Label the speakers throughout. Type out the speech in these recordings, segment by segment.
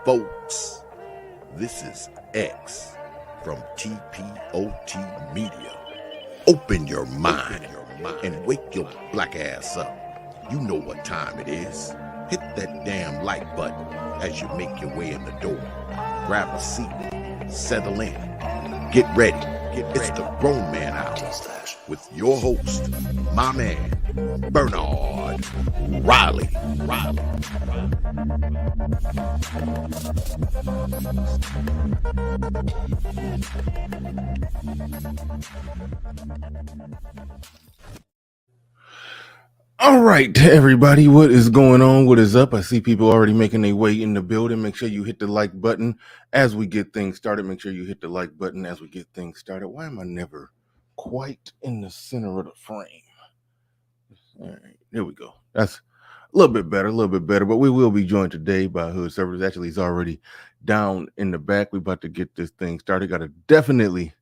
Speaker 1: folks. This is X from TPOT Media. Open your mind and wake your black ass up. You know what time it is. Hit that damn like button as you make your way in the door. Grab a seat, settle in, get ready. It's the Grown Man Hour with your host, my man, Bernard Riley.
Speaker 2: All right, everybody, what is going on? What is up? I see people already making their way in the building. Make sure you hit the like button as we get things started. Make sure you hit the like button as we get things started. Why am I never quite in the center of the frame? All right, there we go. That's a little bit better, but we will be joined today by Hood Servative. Actually, he's already down in the back. We're about to get this thing started. Got a definitely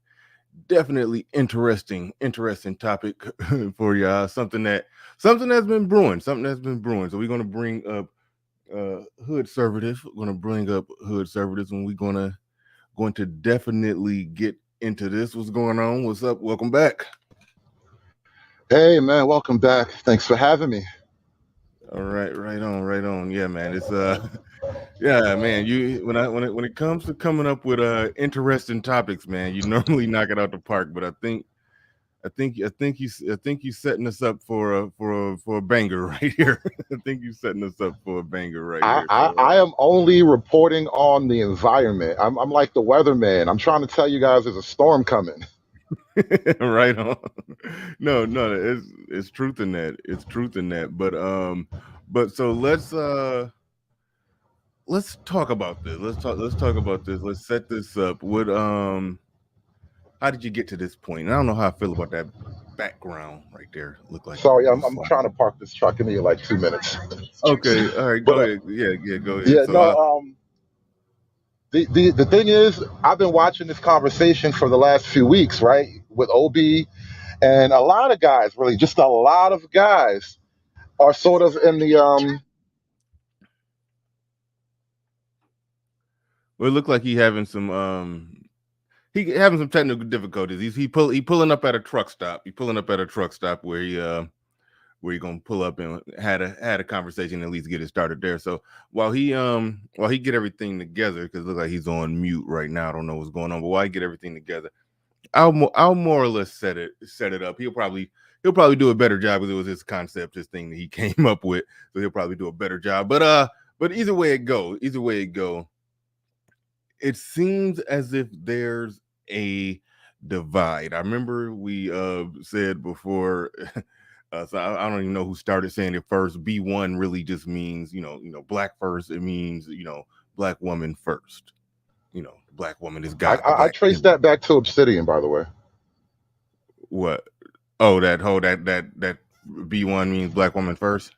Speaker 2: interesting topic for y'all. Something that's been brewing. So we're gonna bring up Hood Servative. We're gonna bring up Hood Servatives, and we're going to definitely get into this. What's going on? What's up? Welcome back.
Speaker 3: Hey man, welcome back. Thanks for having me.
Speaker 2: All right, right on. Yeah, man. It's yeah, man. You when it comes to coming up with interesting topics, man, you normally knock it out the park. But I think he's setting us up for a banger right here. I think he's setting us up for a banger right here.
Speaker 3: I am only reporting on the environment. I'm like the weatherman. I'm trying to tell you guys there's a storm coming.
Speaker 2: Right on. No, it's truth in that. It's truth in that. But so let's talk about this. Let's talk about this. Let's set this up. What how did you get to this point? And I don't know how I feel about that background right there. Look like
Speaker 3: Sorry, I'm trying to park this truck. Give me like 2 minutes.
Speaker 2: Okay, all right, go ahead. Yeah, go ahead.
Speaker 3: Yeah,
Speaker 2: So
Speaker 3: no. The thing is, I've been watching this conversation for the last few weeks, right, with OB, and a lot of guys, really, just a lot of guys, are sort of in the
Speaker 2: well, it looked like he having some technical difficulties. He pulling up at a truck stop. He pulling up at a truck stop where he gonna pull up and had a conversation, at least get it started there. So while he get everything together, because it looks like he's on mute right now. I don't know what's going on, but while he get everything together, I'll more or less set it up. He'll probably do a better job, because it was his concept, his thing that he came up with. So he'll probably do a better job. But either way it go, it seems as if there's a divide. I remember we said before. So I don't even know who started saying it first. B1 really just means, black first. It means, black woman first. Black woman is God.
Speaker 3: I traced that back to Obsidian, by the way.
Speaker 2: What? Oh, that B1 means black woman first.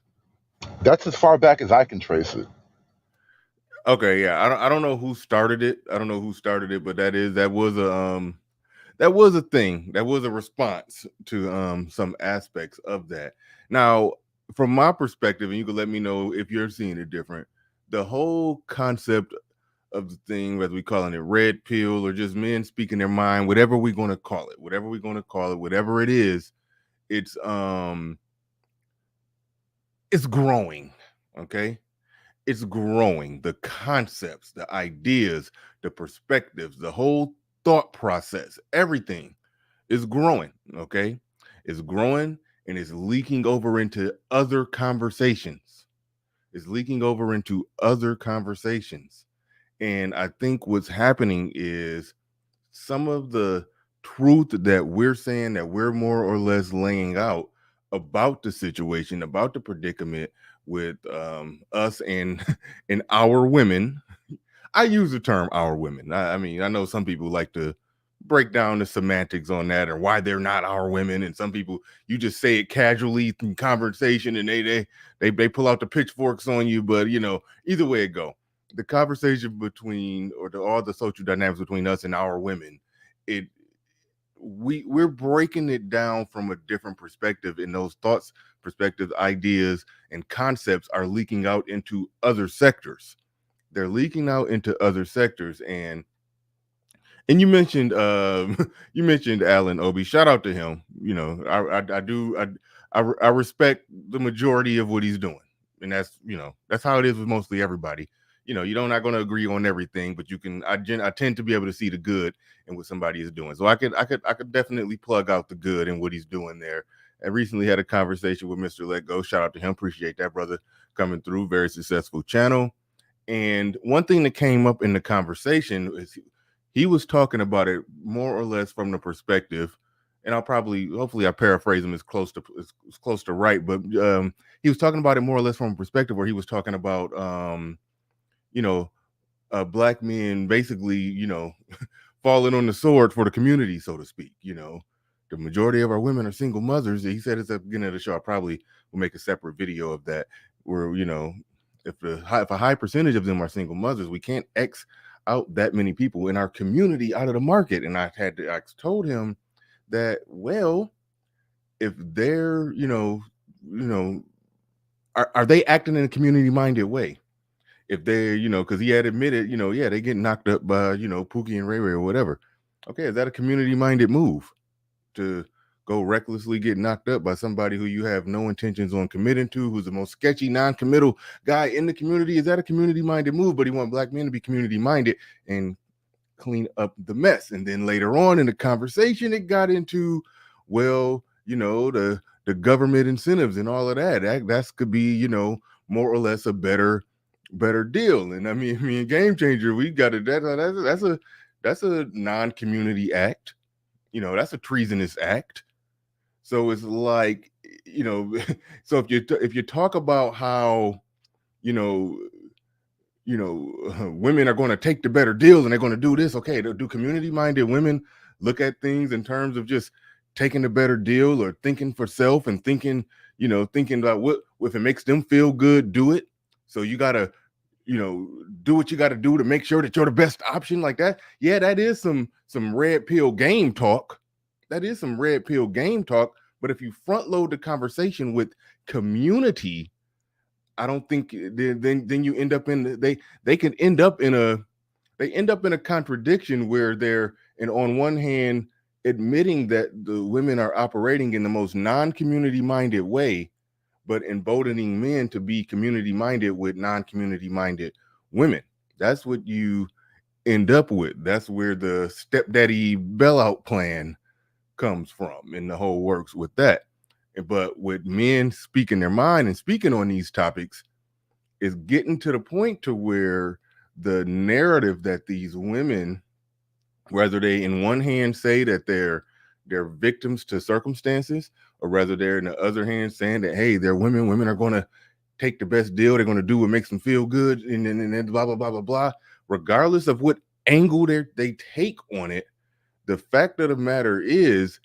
Speaker 3: That's as far back as I can trace it.
Speaker 2: Okay, yeah. I don't know who started it. But that was a thing. That was a response to some aspects of that. Now, from my perspective, and you can let me know if you're seeing it different, the whole concept of the thing, whether we calling it red pill or just men speaking their mind, whatever we're going to call it, whatever it is, it's growing. Okay. It's growing. The concepts, the ideas, the perspectives, the whole thought process, everything is growing. Okay. It's growing, and it's leaking over into other conversations. And I think what's happening is some of the truth that we're saying, that we're more or less laying out about the situation, about the predicament with us and our women. I use the term our women. I mean, I know some people like to break down the semantics on that, or why they're not our women. And some people, you just say it casually in conversation, and they pull out the pitchforks on you. But either way it go, the conversation between, or all the social dynamics between us and our women, we're breaking it down from a different perspective, and those thoughts, perspectives, ideas, and concepts are leaking out into other sectors. they're leaking out into other sectors. And you mentioned you mentioned Alan Obi. Shout out to him. You know, I do I respect the majority of what he's doing, and that's, you know, that's how it is with mostly everybody. You know, you're not going to agree on everything, but you can. I tend to be able to see the good in what somebody is doing. So I could definitely plug out the good in what he's doing there. I recently had a conversation with Mr. Let Go. Shout out to him. Appreciate that brother coming through. Very successful channel. And one thing that came up in the conversation is he was talking about it more or less from the perspective, and hopefully I paraphrase him as close to right, but he was talking about it more or less from a perspective where he was talking about you know, black men basically, you know, falling on the sword for the community, so to speak. You know, the majority of our women are single mothers. He said at the beginning of the show, I probably will make a separate video of that, where, you know, if a high percentage of them are single mothers, we can't X out that many people in our community out of the market. And I told him that, well, if they're, are they acting in a community minded way? If they, you know, because he had admitted, you know, yeah, they get knocked up by, you know, Pookie and Ray Ray or whatever. Okay, is that a community minded move to go recklessly get knocked up by somebody who you have no intentions on committing to, who's the most sketchy, non-committal guy in the community? Is that a community minded move? But he want black men to be community minded and clean up the mess. And then later on in the conversation, it got into, well, you know, the government incentives and all of that could be, you know, more or less a better deal. And I mean, Game Changer, we got it. That's a non-community act. You know, that's a treasonous act. So it's like, you know, so if you talk about how, you know, women are going to take the better deals and they're going to do this. Okay, do community-minded women look at things in terms of just taking the better deal or thinking for self and thinking about what, if it makes them feel good, do it. So you got to, you know, do what you got to do to make sure that you're the best option, like that. Yeah, that is some red pill game talk. That is some red pill game talk. But if you front load the conversation with community, I don't think then you end up in they can end up in a contradiction where they're, and on one hand admitting that the women are operating in the most non-community minded way, but emboldening men to be community minded with non-community minded women. That's what you end up with. That's where the stepdaddy bailout plan comes from, and the whole works with that. But with men speaking their mind and speaking on these topics, is getting to the point to where the narrative that these women, whether they in one hand say that they're victims to circumstances, or whether they're in the other hand saying that, hey, they're women are going to take the best deal, they're going to do what makes them feel good, and blah blah blah blah blah. Regardless of what angle they take on it, the fact of the matter is,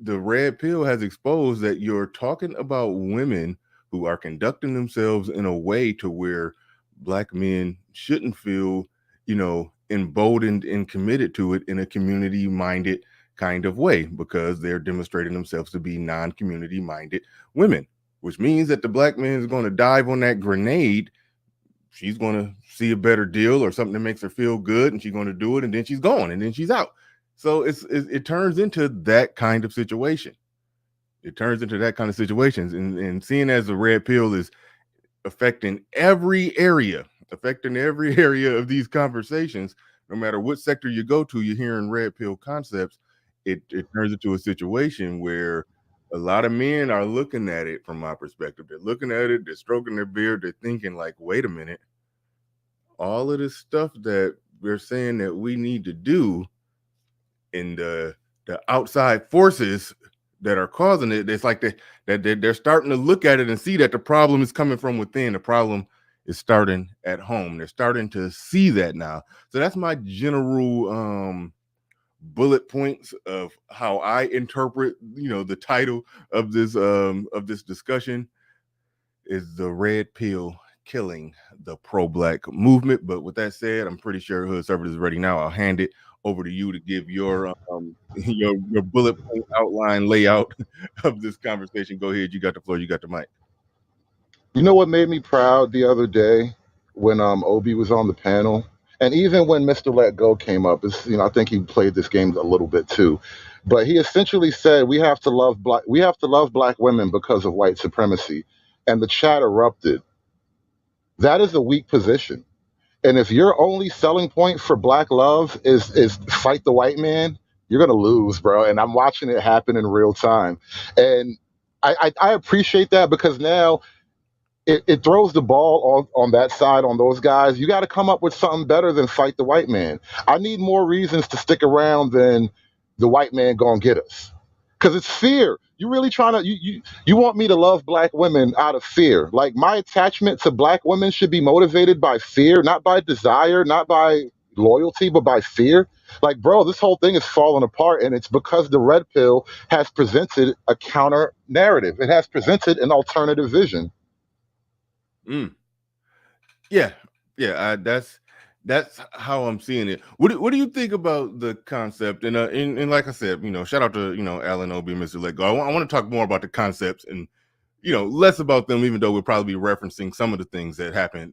Speaker 2: the red pill has exposed that you're talking about women who are conducting themselves in a way to where black men shouldn't feel, you know, emboldened and committed to it in a community minded kind of way, because they're demonstrating themselves to be non-community minded women, which means that the black man is going to dive on that grenade. She's going to see a better deal or something that makes her feel good, and she's going to do it, and then she's gone, and then she's out. So it turns into that kind of situation. It turns into that kind of situations. And seeing as the red pill is affecting every area of these conversations, no matter what sector you go to, you're hearing red pill concepts. It turns into a situation where a lot of men are looking at it from my perspective. They're looking at it, they're stroking their beard, they're thinking like, wait a minute, all of this stuff that we're saying that we need to do, and the outside forces that are causing it, it's like they're starting to look at it and see that the problem is coming from within. The problem is starting at home. They're starting to see that now. So that's my general bullet points of how I interpret, you know, the title of this discussion is the red pill killing the pro-black movement. But with that said, I'm pretty sure Hood Servative is ready now. I'll hand it over to you to give your your bullet point outline layout of this conversation. Go ahead, you got the floor, you got the mic.
Speaker 3: You know what made me proud the other day? when Obi was on the panel, and even when Mr. Let Go came up. It's, I think he played this game a little bit too, but he essentially said we have to love black women because of white supremacy, and the chat erupted. That is a weak position. And if your only selling point for black love is fight the white man, you're gonna lose, bro. And I'm watching it happen in real time. And I appreciate that, because now it throws the ball on that side, on those guys. You got to come up with something better than fight the white man. I need more reasons to stick around than the white man gonna get us, because it's fear. You really trying to you want me to love black women out of fear? Like, my attachment to black women should be motivated by fear, not by desire, not by loyalty, but by fear. Like, bro, this whole thing is falling apart, and it's because the red pill has presented a counter narrative. It has presented an alternative vision.
Speaker 2: Yeah, that's how I'm seeing it. What do you think about the concept? And like I said, shout out to Alan, Obi, and Mr. Let Go. I want to talk more about the concepts and less about them, even though we'll probably be referencing some of the things that happened,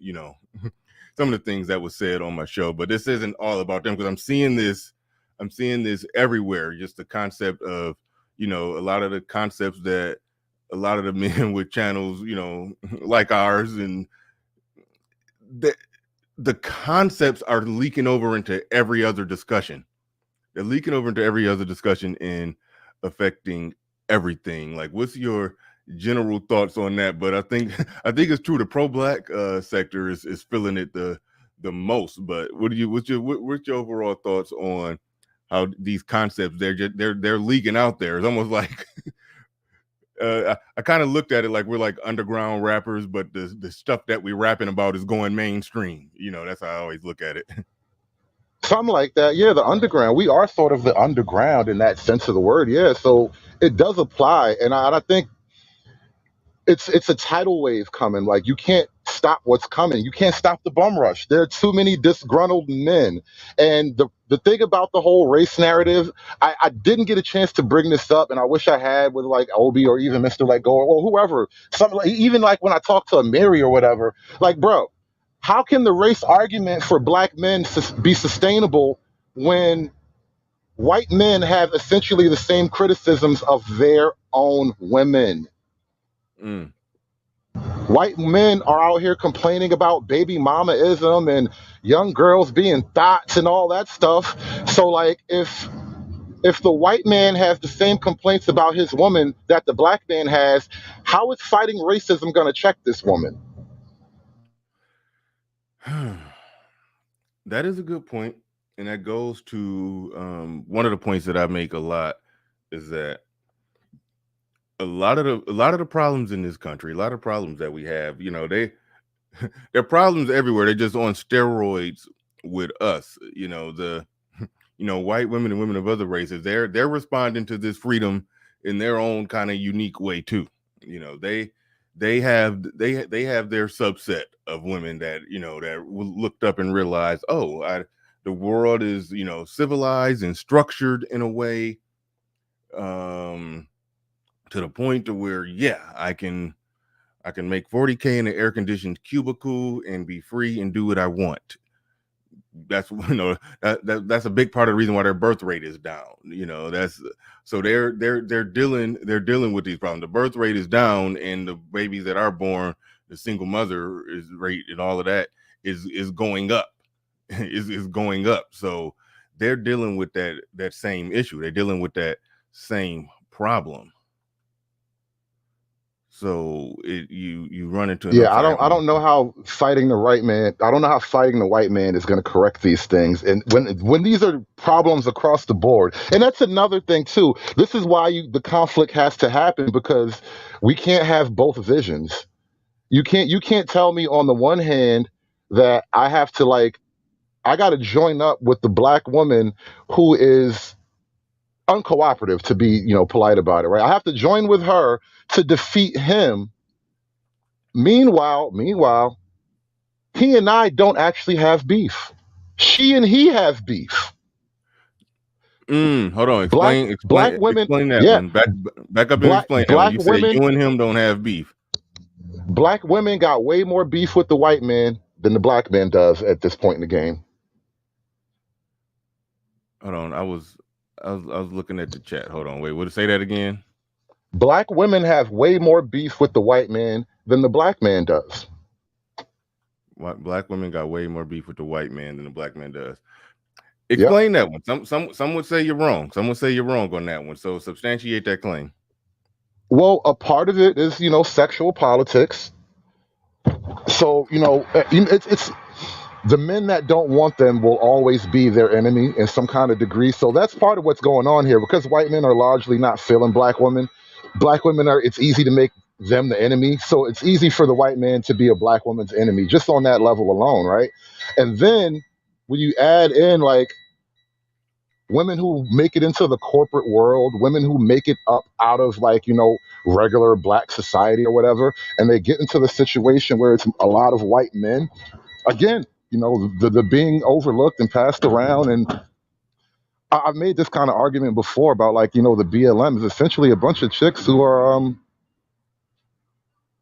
Speaker 2: some of the things that was said on my show. But this isn't all about them, because I'm seeing this everywhere. Just the concept of a lot of the concepts that a lot of the men with channels like ours, and the concepts are leaking over into every other discussion. They're leaking over into every other discussion and affecting everything. Like, what's your general thoughts on that? But I think it's true. The pro-black sector is feeling it the most. But what's your overall thoughts on how these concepts they're leaking out there? It's almost like I kind of looked at it like we're like underground rappers, but the stuff that we're rapping about is going mainstream. That's how I always look at it.
Speaker 3: Something like that. Yeah, the underground. We are sort of the underground in that sense of the word. Yeah, so it does apply, and I think it's a tidal wave coming. Like, you can't stop what's coming. You can't stop the bum rush. There are too many disgruntled men. And the thing about the whole race narrative, I didn't get a chance to bring this up, and I wish I had, with like Obi or even Mr. Let Go or whoever. Something like, even like when I talk to Amiri or whatever, like, bro, how can the race argument for black men be sustainable when white men have essentially the same criticisms of their own women? White men are out here complaining about baby mamaism and young girls being thoughts and all that stuff. So, like, if the white man has the same complaints about his woman that the black man has, how is fighting racism going to check this woman?
Speaker 2: That is a good point, and that goes to one of the points that I make a lot, is that a lot of the problems in this country, a lot of problems that we have, they're problems everywhere. They're just on steroids with us. White women and women of other races, they're responding to this freedom in their own kind of unique way too. They have their subset of women that that looked up and realized, the world is civilized and structured in a way to the point to where I can make 40K in an air conditioned cubicle and be free and do what I want. That's that's a big part of the reason why their birth rate is down. That's so they're dealing with these problems. The birth rate is down, and the babies that are born, the single mother rate and all of that is going up. is going up. So they're dealing with that same issue. They're dealing with that same problem. So you run into
Speaker 3: I don't know how fighting the white man is going to correct these things. And when these are problems across the board, and that's another thing too. This is why the conflict has to happen, because we can't have both visions. You can't tell me on the one hand that I have to I got to join up with the black woman who is uncooperative, to be polite about it, right? I have to join with her to defeat him. Meanwhile, he and I don't actually have beef. She and he have beef.
Speaker 2: Hold on. Explain that one. Back up and explain that one. You say you and him don't have beef.
Speaker 3: Black women got way more beef with the white man than the black man does at this point in the game.
Speaker 2: Hold on, I was looking at the chat. Hold on, wait, would it say that again?
Speaker 3: Black women have way more beef with the white man than the black man does.
Speaker 2: Black women got way more beef with the white man than the black man does. Explain that one. Some would say you're wrong. Some would say you're wrong on that one. So substantiate that claim.
Speaker 3: Well, a part of it is, sexual politics. So, it's the men that don't want them will always be their enemy in some kind of degree. So that's part of what's going on here, because white men are largely not feeling black women. Black women it's easy to make them the enemy. So it's easy for the white man to be a black woman's enemy just on that level alone, right? And then when you add in like women who make it into the corporate world, women who make it up out of like, regular black society or whatever, and they get into the situation where it's a lot of white men, again, the being overlooked and passed around. And I've made this kind of argument before about like, the BLM is essentially a bunch of chicks who are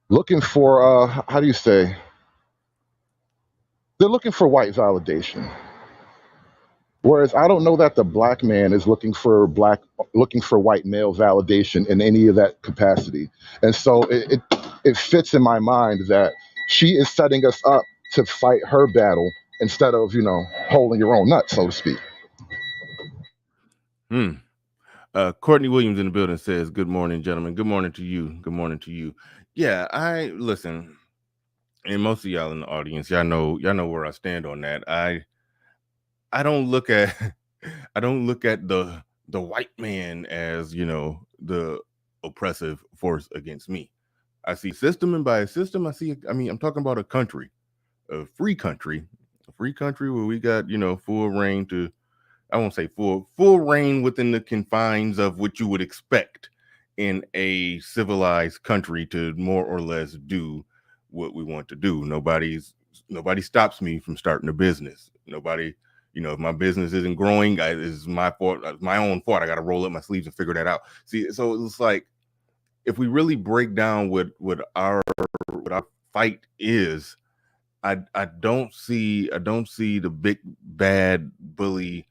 Speaker 3: looking for, how do you say? They're looking for white validation. Whereas I don't know that the black man is looking for white male validation in any of that capacity. And so it fits in my mind that she is setting us up to fight her battle instead of, holding your own nut, so to speak.
Speaker 2: Courtney Williams in the building says, "Good morning, gentlemen. Good morning to you. Good morning to you." Yeah, I listen, and most of y'all in the audience, y'all know where I stand on that. I don't look at the white man as, the oppressive force against me. I see system, and by a system, I'm talking about a country, a free country where we got, full reign to, I won't say full reign within the confines of what you would expect in a civilized country to more or less do what we want to do. Nobody stops me from starting a business. Nobody, if my business isn't growing, it's my fault. It's my own fault. I got to roll up my sleeves and figure that out. See, so it's like, if we really break down what our fight is, I don't see the big bad bully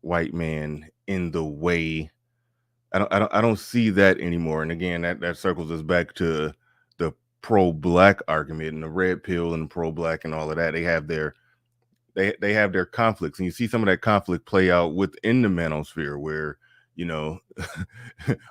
Speaker 2: white man in the way. I don't see that anymore. And again, that circles us back to the pro-black argument and the red pill and the pro-black and all of that. They have their conflicts, and you see some of that conflict play out within the manosphere where,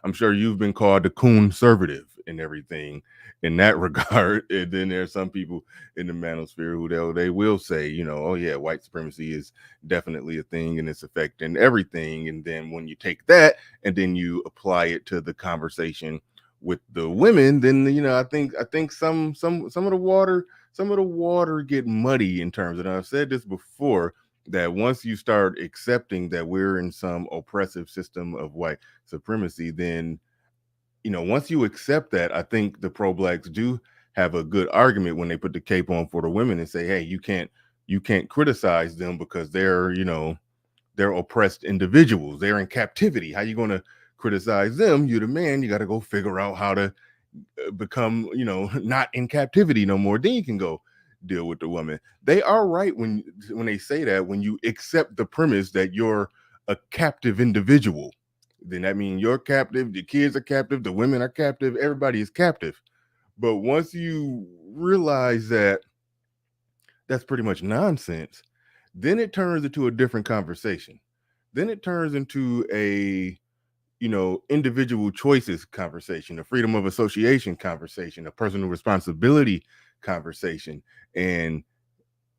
Speaker 2: I'm sure you've been called the conservative and everything in that regard. And then there are some people in the manosphere who they will say, oh yeah, white supremacy is definitely a thing and it's affecting everything. And then when you take that and then you apply it to the conversation with the women, then I think some of the water get muddy in terms of, and I've said this before, that once you start accepting that we're in some oppressive system of white supremacy, then, once you accept that, I think the pro-blacks do have a good argument when they put the cape on for the women and say, hey, you can't criticize them because they're oppressed individuals. They're in captivity. How you going to criticize them? You're the man. You got to go figure out how to become, not in captivity no more. Then you can go deal with the woman. They are right when they say that, when you accept the premise that you're a captive individual, then that means you're captive, the kids are captive, the women are captive, everybody is captive. But once you realize that that's pretty much nonsense, then it turns into a different conversation. Then it turns into a individual choices conversation, a freedom of association conversation, a personal responsibility conversation. And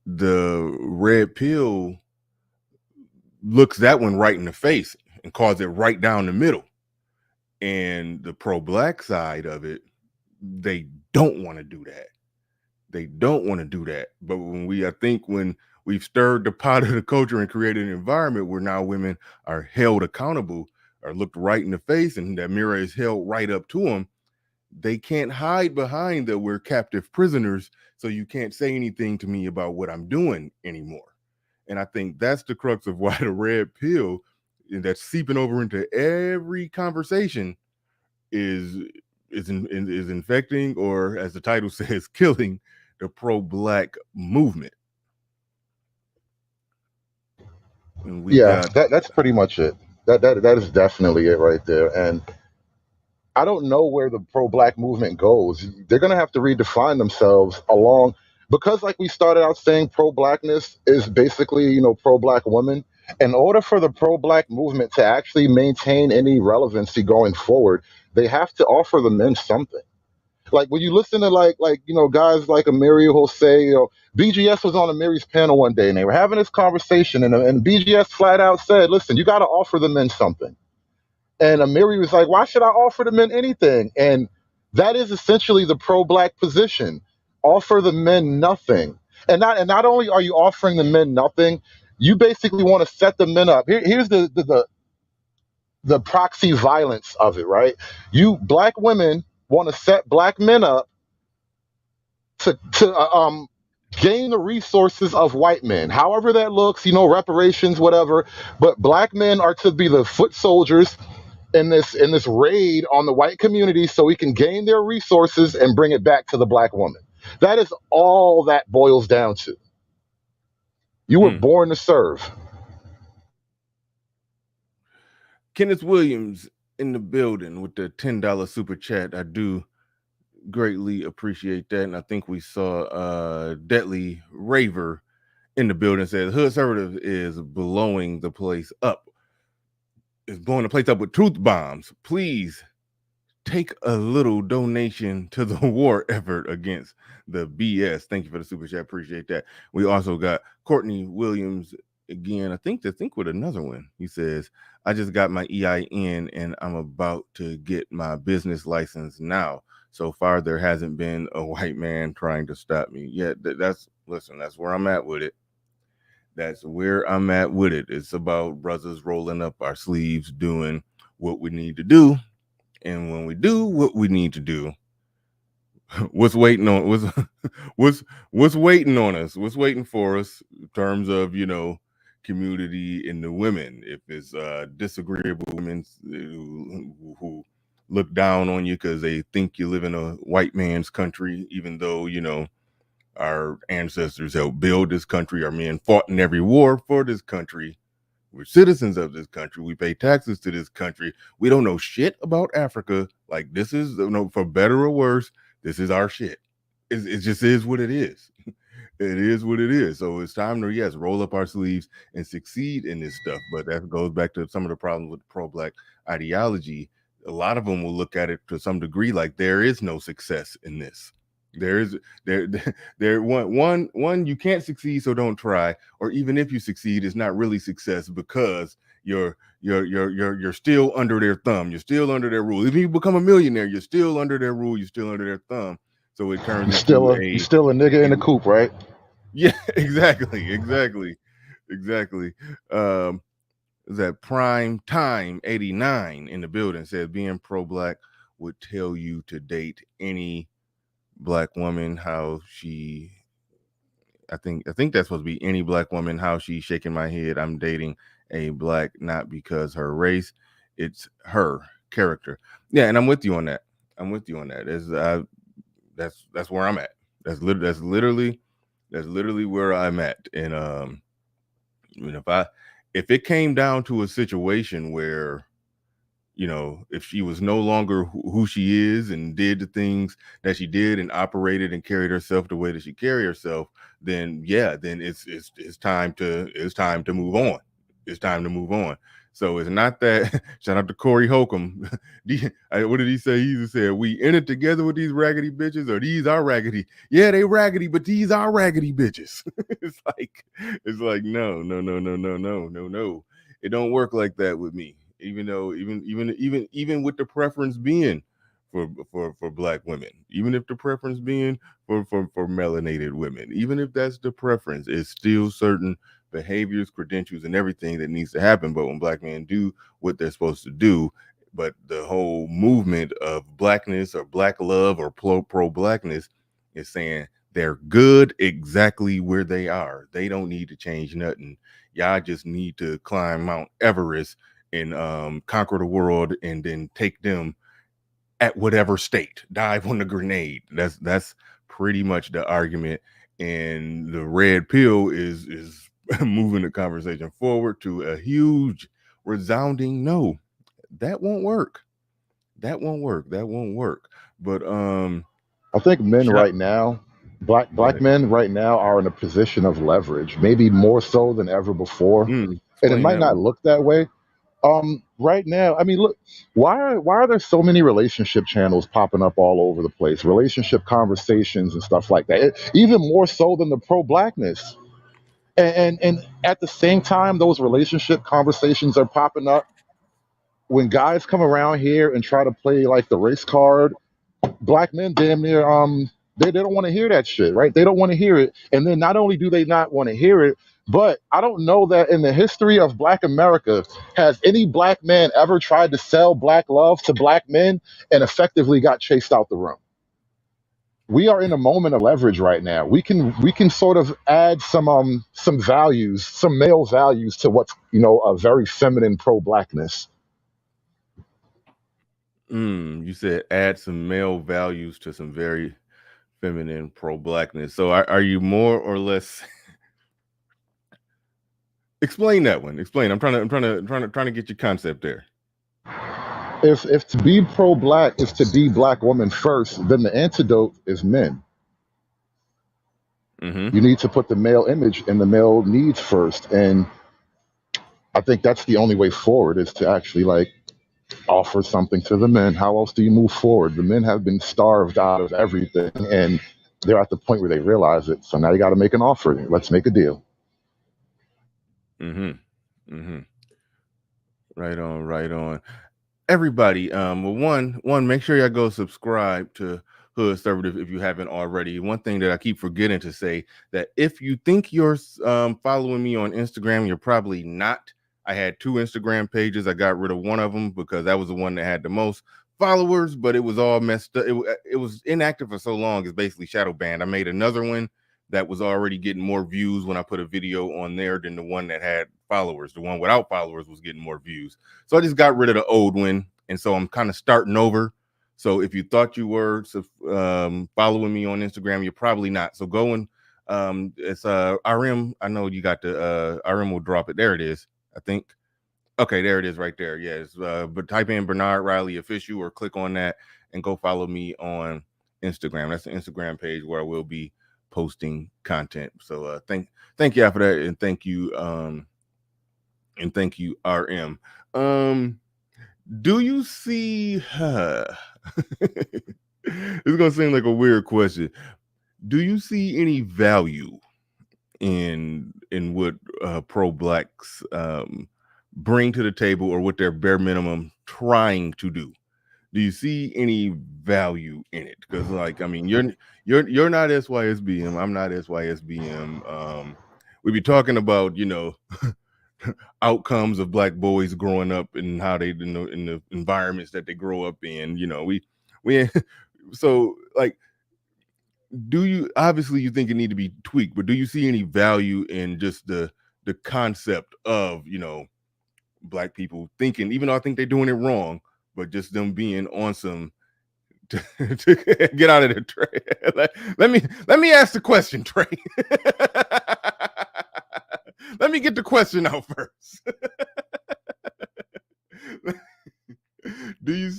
Speaker 2: the red pill looks that one right in the face and calls it right down the middle. And the pro-black side of it, they don't want to do that. But when we've stirred the pot of the culture and created an environment where now women are held accountable, are looked right in the face, and that mirror is held right up to them, they can't hide behind that we're captive prisoners, so you can't say anything to me about what I'm doing anymore. And I think that's the crux of why the red pill that's seeping over into every conversation is infecting, or as the title says, killing the pro-black movement. And we
Speaker 3: Yeah,
Speaker 2: got
Speaker 3: that's pretty much it. That is definitely it right there. And I don't know where the pro-black movement goes. They're going to have to redefine themselves along, because like we started out saying, pro-blackness is basically, pro-black women. In order for the pro-black movement to actually maintain any relevancy going forward, they have to offer the men something. Like when you listen to guys like Amiri who'll say, BGS was on Amiri's panel one day and they were having this conversation, and BGS flat out said, listen, you got to offer the men something. And Amiri was like, why should I offer the men anything? And that is essentially the pro-black position. Offer the men nothing. And not only are you offering the men nothing, you basically want to set the men up. Here's the proxy violence of it, right? You black women want to set black men up to gain the resources of white men, however that looks, reparations, whatever. But black men are to be the foot soldiers in this raid on the white community, so we can gain their resources and bring it back to the black woman. That is all that boils down to. You were born to serve.
Speaker 2: Kenneth Williams in the building with the $10 super chat. I do greatly appreciate that. And I think we saw Deadly Raver in the building says Hood Servative is blowing the place up. Is blowing the place up with truth bombs. Please take a little donation to the war effort against the BS. Thank you for the super chat. Appreciate that. We also got Courtney Williams again. I think with another one. He says, I just got my EIN and I'm about to get my business license now. So far, there hasn't been a white man trying to stop me. Yeah, that's where I'm at with it. That's where I'm at with it. It's about brothers rolling up our sleeves, doing what we need to do. And when we do what we need to do, what's waiting on what's waiting on us? What's waiting for us in terms of, community and the women? If it's disagreeable women who look down on you because they think you live in a white man's country, even though, our ancestors helped build this country. Our men fought in every war for this country. We're citizens of this country. We pay taxes to this country. We don't know shit about Africa. Like, this is, for better or worse, this is our shit. It just is what it is. It is what it is. So it's time to, yes, roll up our sleeves and succeed in this stuff. But that goes back to some of the problems with pro-black ideology. A lot of them will look at it to some degree like there is no success in this. There one you can't succeed, so don't try. Or even if you succeed, it's not really success because you're still under their thumb. You're still under their rule. If you become a millionaire, you're still under their rule. You're still under their thumb. So it turns
Speaker 3: You're still a nigga in the coop, right?
Speaker 2: Yeah, exactly. Is that Prime Time 89 in the building says being pro-black would tell you to date any black woman how she I think that's supposed to be any black woman how she's shaking my head. I'm dating a black, not because her race, it's her character. Yeah, and I'm with you on that. That's where I'm at. That's literally where I'm at. And if it came down to a situation where, if she was no longer who she is and did the things that she did and operated and carried herself the way that she carried herself, then it's time to move on. It's time to move on. So it's not that. Shout out to Corey Holcomb. What did he say? He just said, "We in it together with these raggedy bitches, or these are raggedy." Yeah, they raggedy, but these are raggedy bitches. It's like no. It don't work like that with me. Even though, even with the preference being for black women, even if the preference being for melanated women, even if that's the preference, it's still certain behaviors, credentials, and everything that needs to happen. But when black men do what they're supposed to do, but the whole movement of blackness or black love or pro-blackness is saying they're good exactly where they are. They don't need to change nothing. Y'all just need to climb Mount Everest and conquer the world, and then take them at whatever state. Dive on the grenade. That's pretty much the argument, and the red pill is moving the conversation forward to a huge resounding no. That won't work. That won't work. That won't work. But
Speaker 3: I think men right now, black men right now, are in a position of leverage, maybe more so than ever before. And it
Speaker 2: explain
Speaker 3: might
Speaker 2: that
Speaker 3: not
Speaker 2: one.
Speaker 3: look that way. Right now, I mean, look, why are there so many relationship channels popping up all over the place? Relationship conversations and stuff like that. Even more so than the pro-blackness. And at the same time, those relationship conversations are popping up when guys come around here and try to play like the race card. Black men damn near they don't want to hear that shit, right? They don't want to hear it. And then not only do they not want to hear it, but I don't know that in the history of black America has any black man ever tried to sell black love to black men and effectively got chased out the room. We are in a moment of leverage right now. We can sort of add some values, some male values to what's, a very feminine pro-blackness.
Speaker 2: You said add some male values to some very feminine pro-blackness. So are you more or less explain that one? Explain. I'm trying to get your concept there.
Speaker 3: If to be pro-black is to be black woman first, then the antidote is men. You need to put the male image and the male needs first, and I think that's the only way forward is to actually like offer something to the men. How else do you move forward? The men have been starved out of everything, and they're at the point where they realize it. So now you got to make an offer. Let's make a deal.
Speaker 2: Right on, right on. Everybody, well, one, make sure y'all go subscribe to Hood Servative if you haven't already. One thing that I keep forgetting to say, that if you think you're following me on Instagram, you're probably not. I had 2 Instagram pages. I got rid of one of them because that was the one that had the most followers, but it was all messed up. It was inactive for so long, it's basically shadow banned. I made another one that was already getting more views when I put a video on there than the one that had followers. The one without followers was getting more views. So I just got rid of the old one. And so I'm kind of starting over. So if you thought you were following me on Instagram, you're probably not. So go and it's RM. I know you got the RM will drop it. There it is, I think. Okay, there it is right there. Yes. But type in Bernard Riley Official or click on that and go follow me on Instagram. That's the Instagram page where I will be posting content. So thank y'all for that, and thank you RM. Do you see it's gonna seem like a weird question. Do you see any value in what pro-blacks bring to the table, or what their bare minimum trying to do? Do you see any value in it? Because, like, I mean, you're not SYSBM. I'm not SYSBM. We be talking about, outcomes of black boys growing up and how they, in the environments that they grow up in. We so, like, do you, obviously you think it need to be tweaked, but do you see any value in just the concept of, black people thinking, even though I think they're doing it wrong, but just them being on some to get out of there, Trey. let me ask the question, Trey. Let me get the question out first. Do you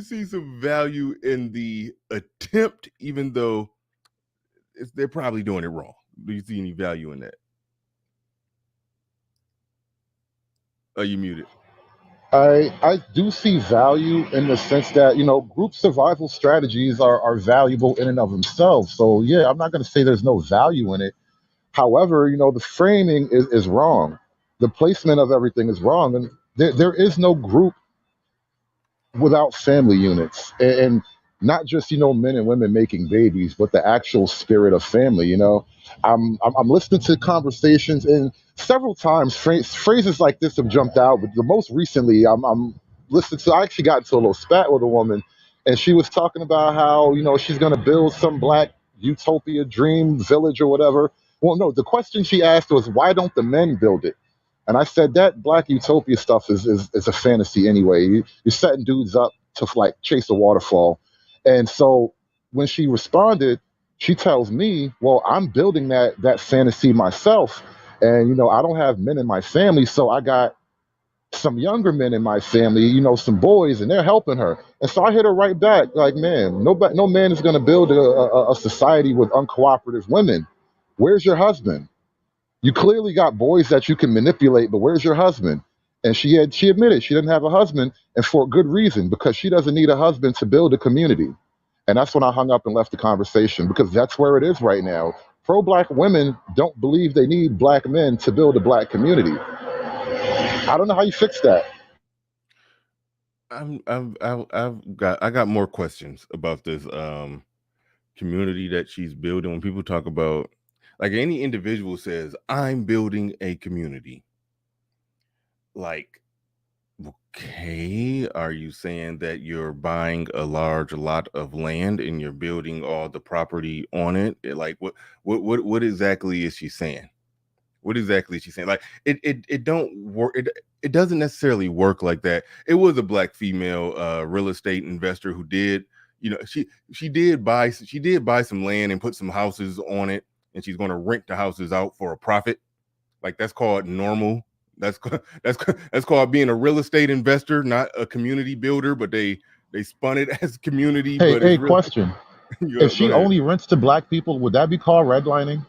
Speaker 2: see some value in the attempt, even though they're probably doing it wrong? Do you see any value in that? Are you muted?
Speaker 3: I do see value in the sense that, group survival strategies are valuable in and of themselves. So yeah, I'm not going to say there's no value in it. However, the framing is wrong. The placement of everything is wrong. And there is no group without family units. And not just, men and women making babies, but the actual spirit of family. I'm listening to conversations, and several times phrases like this have jumped out. But the most recently, I'm listening to. I actually got into a little spat with a woman, and she was talking about how she's going to build some black utopia dream village or whatever. Well, no, the question she asked was, why don't the men build it? And I said that black utopia stuff is a fantasy anyway. You're setting dudes up to like chase a waterfall, and so when she responded, she tells me, "Well, I'm building that fantasy myself, and I don't have men in my family, so I got some younger men in my family, some boys, and they're helping her." And so I hit her right back, like, "Man, no man is going to build a society with uncooperative women. Where's your husband? You clearly got boys that you can manipulate, but where's your husband?" And she admitted she didn't have a husband, and for a good reason, because she doesn't need a husband to build a community. And that's when I hung up and left the conversation, because that's where it is right now. Pro-black women don't believe they need black men to build a black community. I don't know how you fix that.
Speaker 2: I got more questions about this community that she's building. When people talk about, like, any individual says, "I'm building a community," like, okay, are you saying that you're buying a large lot of land and you're building all the property on it? Like, what exactly is she saying? What exactly is she saying? Like, it don't work. It doesn't necessarily work like that. It was a black female real estate investor who did, she did buy some land and put some houses on it, and she's going to rent the houses out for a profit. Like, that's called normal. That's that's called being a real estate investor, not a community builder. But they spun it as community,
Speaker 3: Hey,
Speaker 2: but it's really
Speaker 3: question. If
Speaker 2: go
Speaker 3: she
Speaker 2: ahead.
Speaker 3: only rents to black people, would that be called redlining?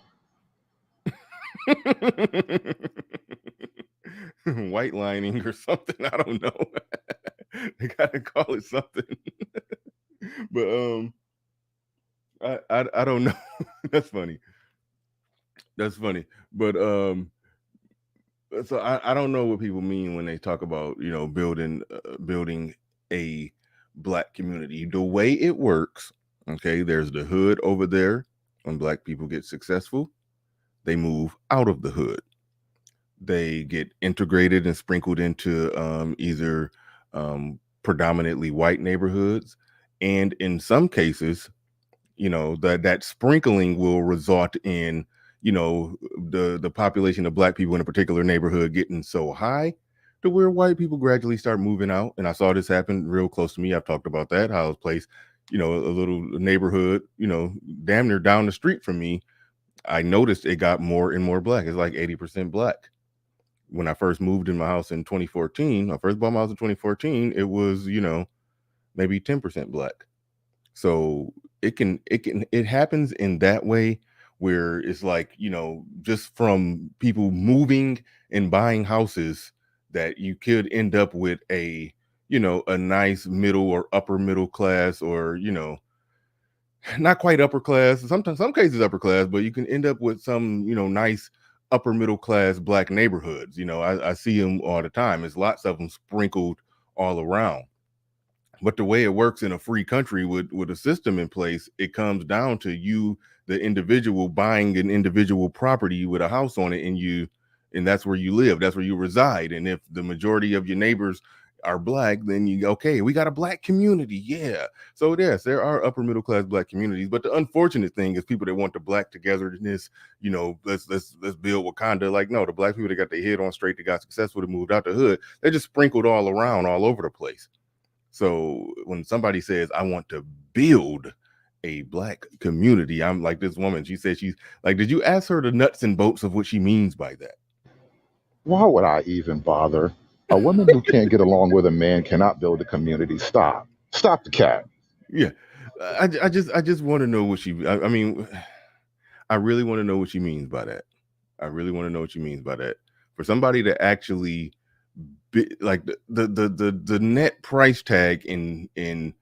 Speaker 2: White lining or something. I don't know. They gotta call it something. But I don't know. That's funny. That's funny. But so I don't know what people mean when they talk about, building a black community. The way it works, okay, there's the hood over there. When black people get successful, they move out of the hood. They get integrated and sprinkled into either predominantly white neighborhoods, and in some cases, that sprinkling will result in, the population of black people in a particular neighborhood getting so high to where white people gradually start moving out. And I saw this happen real close to me. I've talked about that, how a place, a little neighborhood, damn near down the street from me, I noticed it got more and more black. It's like 80% black. When I first moved in my house in 2014, I first bought my house in 2014, it was, maybe 10% black. So it happens in that way, where it's like, just from people moving and buying houses, that you could end up with a nice middle or upper middle class, or, not quite upper class, sometimes some cases upper class, but you can end up with some, nice upper middle class black neighborhoods. I see them all the time. There's lots of them sprinkled all around. But the way it works in a free country with a system in place, it comes down to you, the individual, buying an individual property with a house on it, and that's where you live, that's where you reside. And if the majority of your neighbors are black, then okay, we got a black community. Yeah. So yes, there are upper middle class black communities, but the unfortunate thing is people that want the black togetherness, let's build Wakanda. Like, no, the black people that got their head on straight, that got successful, that moved out the hood, they're just sprinkled all around, all over the place. So when somebody says, "I want to build a black community," I'm like this woman. She said, she's like, did you ask her the nuts and bolts of what she means by that?
Speaker 3: Why would I even bother? A woman who can't get along with a man cannot build a community. Stop. Stop the cat.
Speaker 2: Yeah. I just want to know what I mean, I really want to know what she means by that. I really want to know what she means by that. For somebody to actually like the net price tag in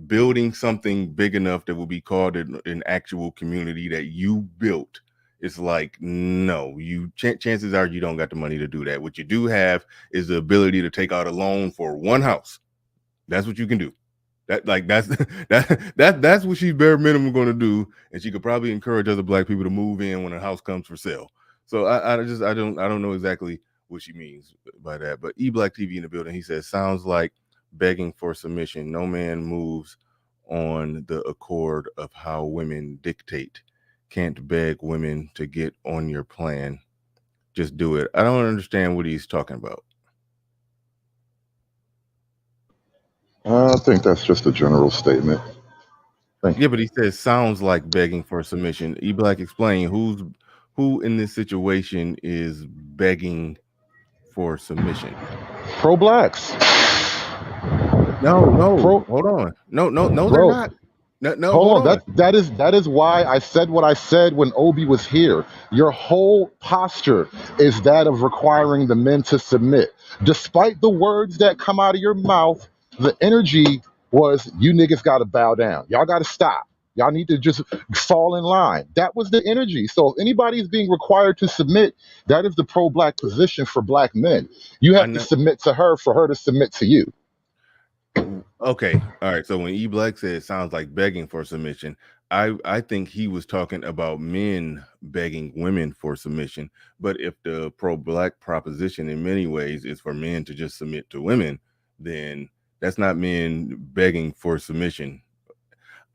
Speaker 2: building something big enough that will be called an actual community that you built, it's like, no, chances are you don't got the money to do that. What you do have is the ability to take out a loan for one house. That's what you can do. That's that's what she's bare minimum going to do, and she could probably encourage other black people to move in when a house comes for sale. So I don't know exactly what she means by that. But Black TV in the building, he says, sounds like begging for submission. No man moves on the accord of how women dictate. Can't beg women to get on your plan. Just do it. I don't understand what he's talking about.
Speaker 3: I think that's just a general statement. Thank
Speaker 2: Yeah,
Speaker 3: you.
Speaker 2: but he says sounds like begging for submission. E Black, explain who in this situation is begging for submission.
Speaker 3: Pro-blacks.
Speaker 2: No,
Speaker 3: Pro,
Speaker 2: hold on. No, they're
Speaker 3: bro.
Speaker 2: not. No,
Speaker 3: Hold
Speaker 2: hold
Speaker 3: on.
Speaker 2: on.
Speaker 3: That is why I said what I said when Obi was here. Your whole posture is that of requiring the men to submit. Despite the words that come out of your mouth, the energy was you niggas gotta bow down. Y'all gotta stop. Y'all need to just fall in line. That was the energy. So if anybody's being required to submit, that is the pro-black position for black men. You
Speaker 2: I
Speaker 3: have to
Speaker 2: know.
Speaker 3: submit to her for her to submit to you.
Speaker 2: Okay, all right. So when E Black said sounds like begging for submission, I think he was talking about men begging women for submission. But if the pro-black proposition in many ways is for men to just submit to women, then that's not men begging for submission.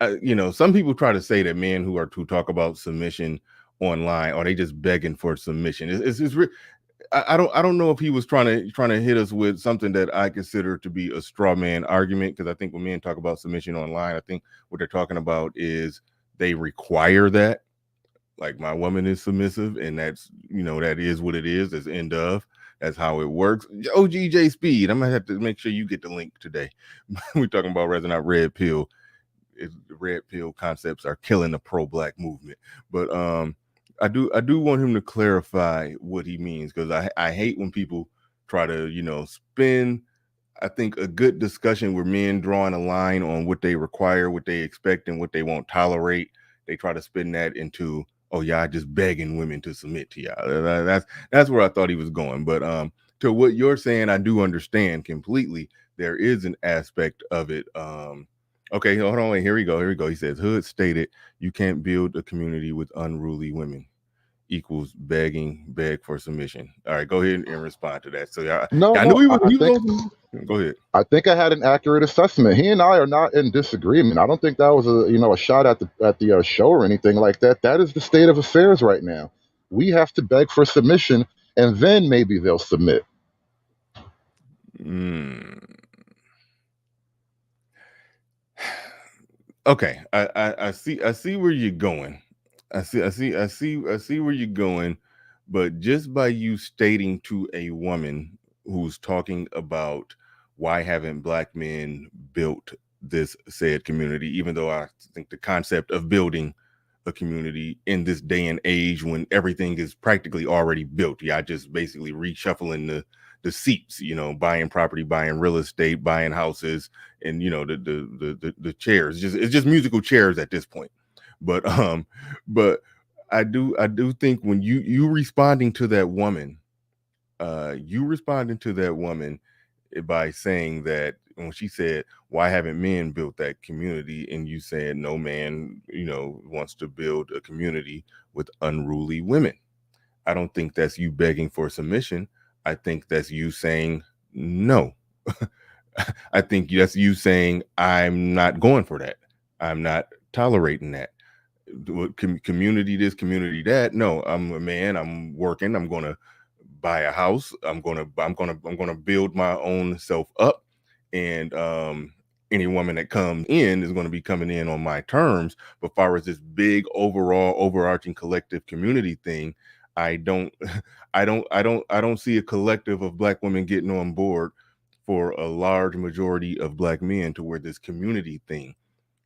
Speaker 2: Some people try to say that men who talk about submission online are they just begging for submission. I don't know if he was trying to hit us with something that I consider to be a straw man argument, because I think when men talk about submission online, I think what they're talking about is they require that, like, my woman is submissive, and that's that is what it is. That's end of. That's how it works. OGJ Speed, I'm gonna have to make sure you get the link today. We're talking about whether or not red pill concepts are killing the pro-black movement, but I do want him to clarify what he means, because I hate when people try to spin. I think a good discussion where men drawing a line on what they require, what they expect, and what they won't tolerate, they try to spin that into, oh yeah, I just begging women to submit to y'all. That's where I thought he was going. But to what you're saying, I do understand completely. There is an aspect of it. Okay, hold on, wait, here we go. He says, Hood stated, you can't build a community with unruly women. Equals beg for submission. All right, go ahead and respond to that. So
Speaker 3: No,
Speaker 2: I knew
Speaker 3: no,
Speaker 2: he
Speaker 3: I,
Speaker 2: was
Speaker 3: I
Speaker 2: he was
Speaker 3: think
Speaker 2: on. Go ahead.
Speaker 3: I think I had an accurate assessment. He and I are not in disagreement. I don't think that was a shot at the show or anything like that. That is the state of affairs right now. We have to beg for submission, and then maybe they'll submit.
Speaker 2: Mm. Okay, I see where you're going. I see where you're going, but just by you stating to a woman who's talking about why haven't black men built this said community, even though I think the concept of building a community in this day and age when everything is practically already built, yeah, just basically reshuffling the seats, buying property, buying real estate, buying houses, and the chairs. It's just musical chairs at this point. But but I do think when you responding to that woman, by saying that when she said, why haven't men built that community? And you said no man, wants to build a community with unruly women. I don't think that's you begging for submission. I think that's you saying no. I think that's you saying, I'm not going for that. I'm not tolerating that. Community this, community that. No, I'm a man. I'm working. I'm going to buy a house. I'm going to build my own self up. And any woman that comes in is going to be coming in on my terms. But as far as this big overall overarching collective community thing, I don't I don't see a collective of black women getting on board for a large majority of black men to where this community thing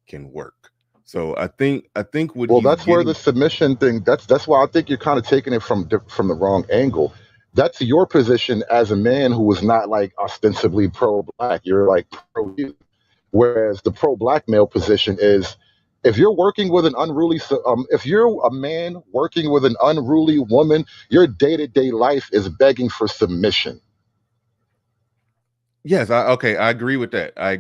Speaker 2: can work. So I think what
Speaker 3: Well,
Speaker 2: he's
Speaker 3: that's where the
Speaker 2: getting.
Speaker 3: submission thing. That's why I think you're kind of taking it from the wrong angle. That's your position as a man who is not like ostensibly pro-black. You're like pro-you. Whereas the pro-black male position is, if you're working with an if you're a man working with an unruly woman, your day-to-day life is begging for submission.
Speaker 2: Yes, I agree with that. I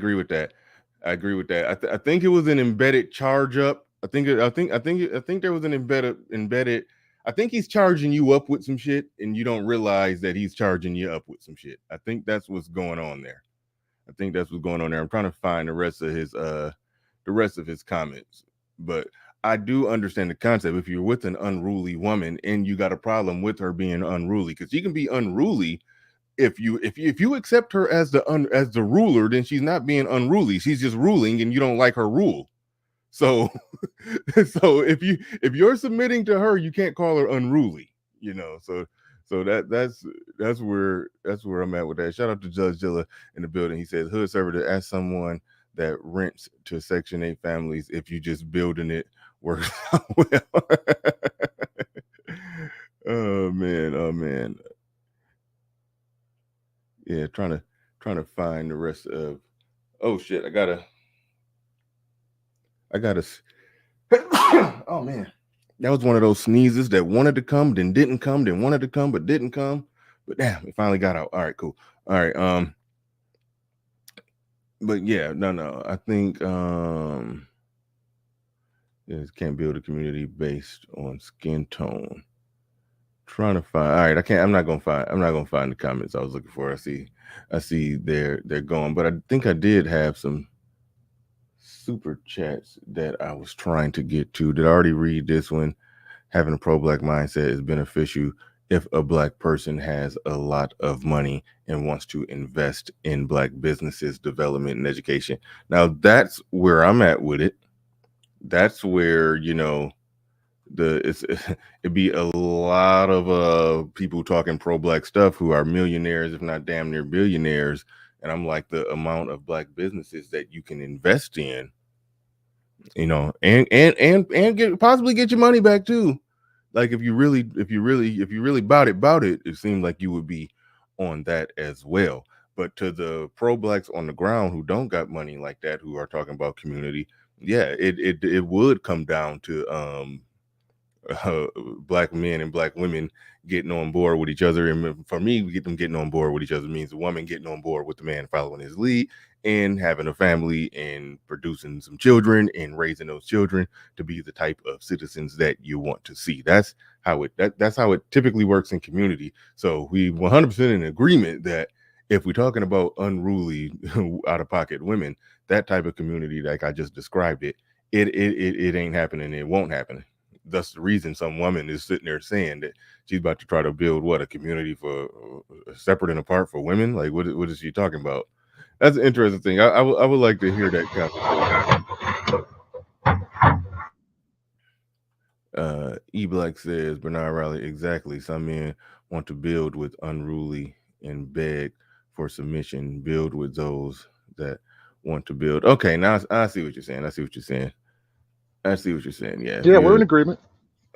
Speaker 2: think it was an embedded charge up. I think there was an embedded. I think he's charging you up with some shit, and you don't realize that he's charging you up with some shit. I think that's what's going on there. I'm trying to find the rest of his comments, but I do understand the concept. If you're with an unruly woman and you got a problem with her being unruly, because she can be unruly. If you accept her as the ruler, then she's not being unruly. She's just ruling, and you don't like her rule. So so if you're submitting to her, you can't call her unruly, so that's where I'm at with that. Shout out to Judge Dilla in the building. He says hood server as someone that rents to Section 8 families, if you just building it works out well. Oh man. Yeah, trying to find the rest of. Oh shit, I gotta oh man, that was one of those sneezes that wanted to come, then didn't come, then wanted to come, but didn't come. But damn, it finally got out. All right, cool. All right, but yeah, no, I think can't build a community based on skin tone. Trying to find. All right, I'm not gonna find the comments I was looking for. I see they're going, but I think I did have some super chats that I was trying to get to. Did I already read this one? Having a pro-black mindset is beneficial if a black person has a lot of money and wants to invest in black businesses, development, and education. Now that's where I'm at with it. That's where it'd be a lot of people talking pro-black stuff who are millionaires, if not damn near billionaires. And I'm like, the amount of black businesses that you can invest in, and possibly get your money back too. Like if you really bout it, it seemed like you would be on that as well. But to the pro-blacks on the ground who don't got money like that, who are talking about community, yeah, it would come down to black men and black women getting on board with each other. And for me, getting on board with each other means a woman getting on board with the man following his lead and having a family and producing some children and raising those children to be the type of citizens that you want to see. That's how it typically works in community. So we 100% in agreement that if we're talking about unruly, out of pocket women, that type of community, like I just described it ain't happening. It won't happen. That's the reason some woman is sitting there saying that she's about to try to build a community for separate and apart for women. Like what is she talking about? That's an interesting thing. I would like to hear that conversation. E-Black says Bernard Riley, exactly. Some men want to build with unruly and beg for submission. Build with those that want to build. Okay, now I see what you're saying. Yeah,
Speaker 3: we're in agreement.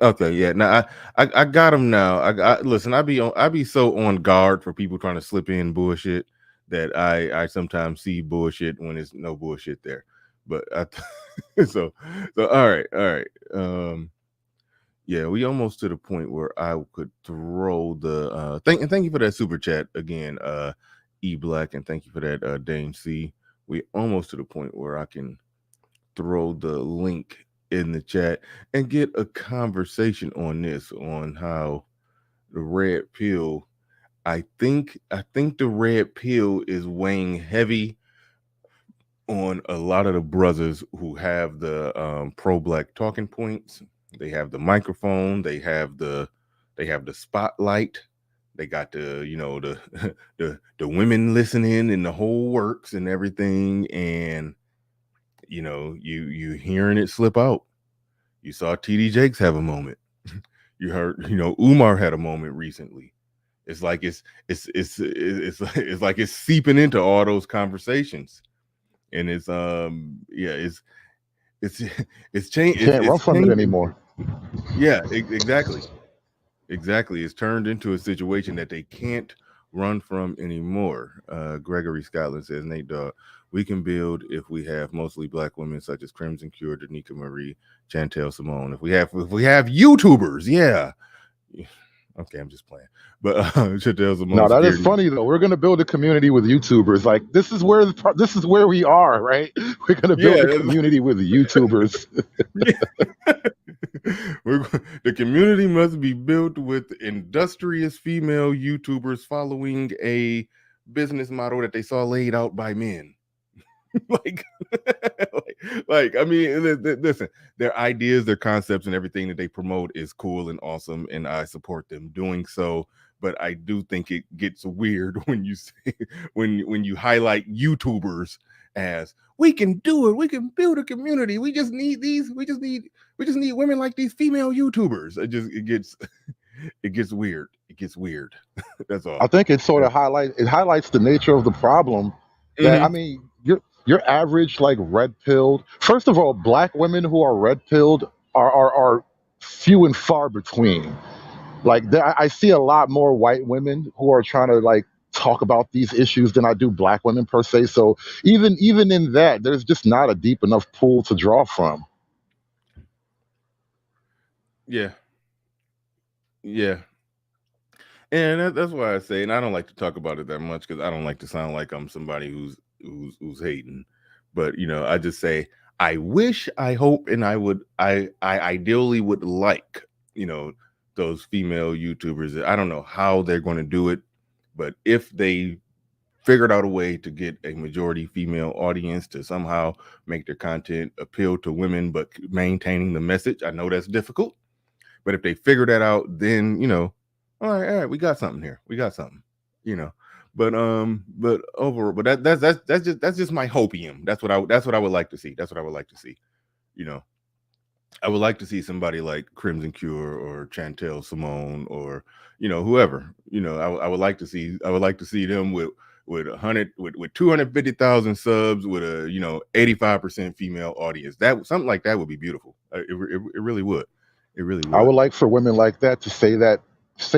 Speaker 2: Okay, yeah. Now I got him now. Listen. I be so on guard for people trying to slip in bullshit that I sometimes see bullshit when there's no bullshit there. But so all right. Yeah, we almost to the point where I could throw the thank you for that super chat again, E Black, and thank you for that Dame C. We almost to the point where I can throw the link in the chat and get a conversation on this, on how the red pill, I think the red pill is weighing heavy on a lot of the brothers who have the pro-black talking points. They have the microphone, they have the spotlight, they got the the women listening and the whole works and everything, and you hearing it slip out. You saw TD Jakes have a moment. You heard, Umar had a moment recently. It's like it's like it's seeping into all those conversations, and it's changed.
Speaker 3: You can't run from it anymore.
Speaker 2: Yeah, exactly. It's turned into a situation that they can't run from anymore. Gregory Scotland says, Nate Dogg, we can build if we have mostly black women such as Crimson Cure, Danica Marie, Chantel Simone. If we have YouTubers, yeah. Okay, I'm just playing. But Chantel Simone.
Speaker 3: No, that is funny though. We're gonna build a community with YouTubers. Like this is where we are, right? We're gonna build a community with YouTubers.
Speaker 2: The community must be built with industrious female YouTubers following a business model that they saw laid out by men. like I mean, listen, their ideas, their concepts, and everything that they promote is cool and awesome, and I support them doing so. But I do think it gets weird when you say when you highlight YouTubers as we can do it. We can build a community. We just need these. We just need women like these female YouTubers. It gets weird. It gets weird. That's all.
Speaker 3: I think it sort of highlights the nature of the problem. That, I
Speaker 2: Mm-hmm.
Speaker 3: mean, your average like red pilled. First of all, black women who are red pilled are few and far between. Like I see a lot more white women who are trying to like talk about these issues than I do black women per se. So even in that, there's just not a deep enough pool to draw from.
Speaker 2: Yeah. Yeah. And that's why I say, and I don't like to talk about it that much because I don't like to sound like I'm somebody who's hating. But I just say I wish, I hope, and I ideally would like those female YouTubers. I don't know how they're going to do it, but if they figured out a way to get a majority female audience to somehow make their content appeal to women, but maintaining the message, I know that's difficult. But if they figure that out, then all right, we got something here. We got something, But that's just my hopium. That's what I would like to see. That's what I would like to see. I would like to see somebody like Crimson Cure or Chantel Simone or whoever. I would like to see them with 250,000 subs with a 85% female audience. That something like that would be beautiful. It really would. It really
Speaker 3: I
Speaker 2: would.
Speaker 3: would like for women like that to say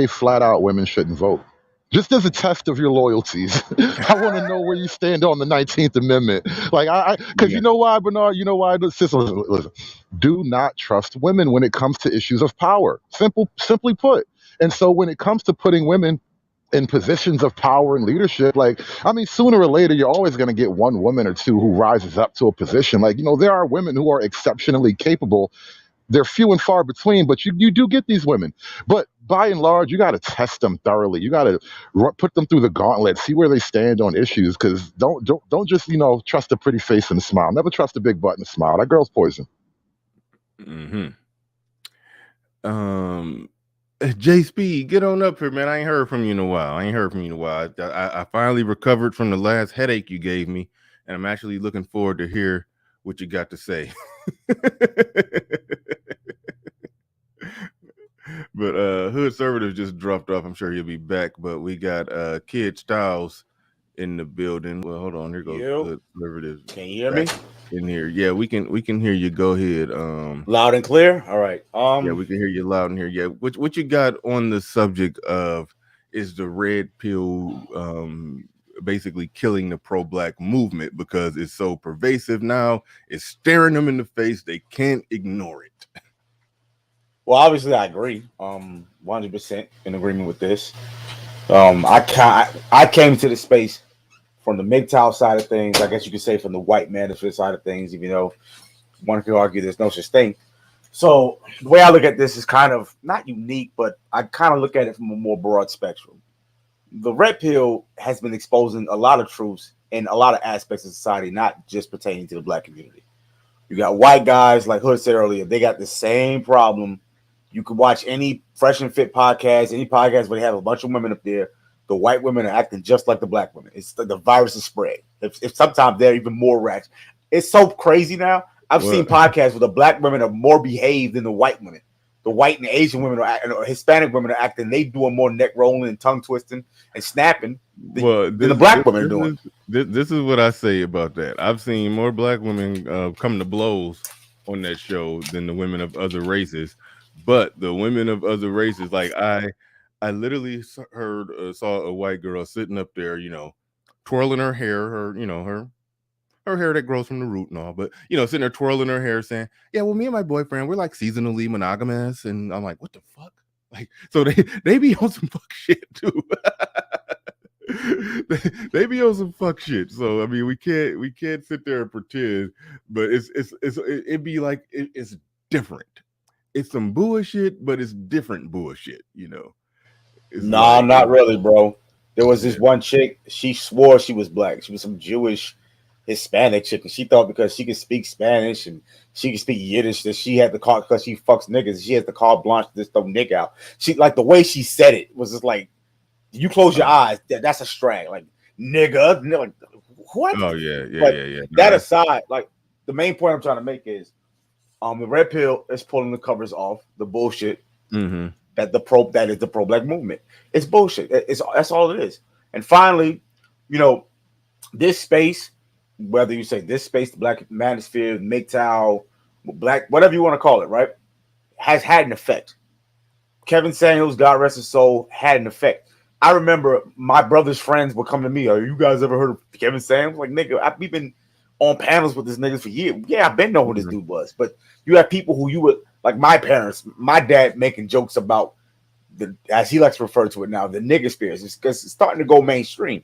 Speaker 3: flat out women shouldn't vote. Just as a test of your loyalties. I want to know where you stand on the 19th Amendment. Like because
Speaker 2: Yeah.
Speaker 3: you know why, Bernard? You know why? Listen. Do not trust women when it comes to issues of power. Simply put. And so when it comes to putting women in positions of power and leadership, like, I mean, sooner or later, you're always going to get one woman or two who rises up to a position. Like, there are women who are exceptionally capable. They're few and far between, but you do get these women. But by and large, you got to test them thoroughly. You got to put them through the gauntlet, see where they stand on issues. Because don't just trust a pretty face and a smile. Never trust a big butt and a smile. That girl's poison.
Speaker 2: Mm-hmm. J Speed, get on up here, man. I ain't heard from you in a while. I finally recovered from the last headache you gave me, and I'm actually looking forward to hear what you got to say. But Hood Servative just dropped off. I'm sure he'll be back. But we got Kid Styles in the building. Well, hold on. Here goes Hood Servative.
Speaker 4: Can you hear me?
Speaker 2: In here, yeah, we can hear you. Go ahead.
Speaker 4: Loud and clear. All right.
Speaker 2: Yeah, we can hear you loud and here. Yeah, what you got on the subject of is the red pill basically killing the pro-black movement because it's so pervasive now. It's staring them in the face. They can't ignore it.
Speaker 4: Well, obviously, I agree. 100% in agreement with this. I came to the space from the MGTOW side of things. I guess you could say from the white manifest side of things, even though one could argue there's no such thing. So the way I look at this is kind of not unique, but I kind of look at it from a more broad spectrum. The red pill has been exposing a lot of truths in a lot of aspects of society, not just pertaining to the black community. You got white guys, like Hood said earlier, they got the same problem. You could watch any Fresh and Fit podcast, any podcast where they have a bunch of women up there. The white women are acting just like the black women. It's the virus is spread. If sometimes they're even more ratchet. It's so crazy now. I've seen podcasts where the black women are more behaved than the white women. The white and Asian women or Hispanic women are acting. They doing more neck rolling and tongue twisting and snapping than the black women are doing.
Speaker 2: This is what I say about that. I've seen more black women come to blows on that show than the women of other races. But the women of other races, like I literally saw a white girl sitting up there, twirling her hair, her hair that grows from the root and all, but sitting there twirling her hair saying, yeah, well, me and my boyfriend, we're like seasonally monogamous. And I'm like, what the fuck? Like, so they be on some fuck shit too. they be on some fuck shit. So I mean, we can't sit there and pretend, but it'd be like it's different. It's some bullshit, but it's different bullshit,
Speaker 4: Nah, not really, bro. There was this one chick, she swore she was black. She was some Jewish Hispanic chick, and she thought because she could speak Spanish and she could speak Yiddish that she had to call, because she fucks niggas, she has to call blanche to just throw nigga out. She, like, the way she said it was just like, you close your eyes, that's a strag, like nigga, like what?
Speaker 2: Oh yeah.
Speaker 4: But
Speaker 2: No,
Speaker 4: that aside, like the main point I'm trying to make is, the red pill is pulling the covers off the bullshit that is the pro-black movement. It's bullshit. That's all it is. And finally, this space, whether you say this space, the Black Manosphere, MGTOW, Black, whatever you want to call it, right, has had an effect. Kevin Samuels, God rest his soul, had an effect. I remember my brother's friends would come to me. Are you guys ever heard of Kevin Samuels? Like, nigga, we've been on panels with this niggas for years. Yeah, I've been know who this dude was. But you have people who you would, like my parents, my dad making jokes about as he likes to refer to it now, the nigger spears. It's because it's starting to go mainstream.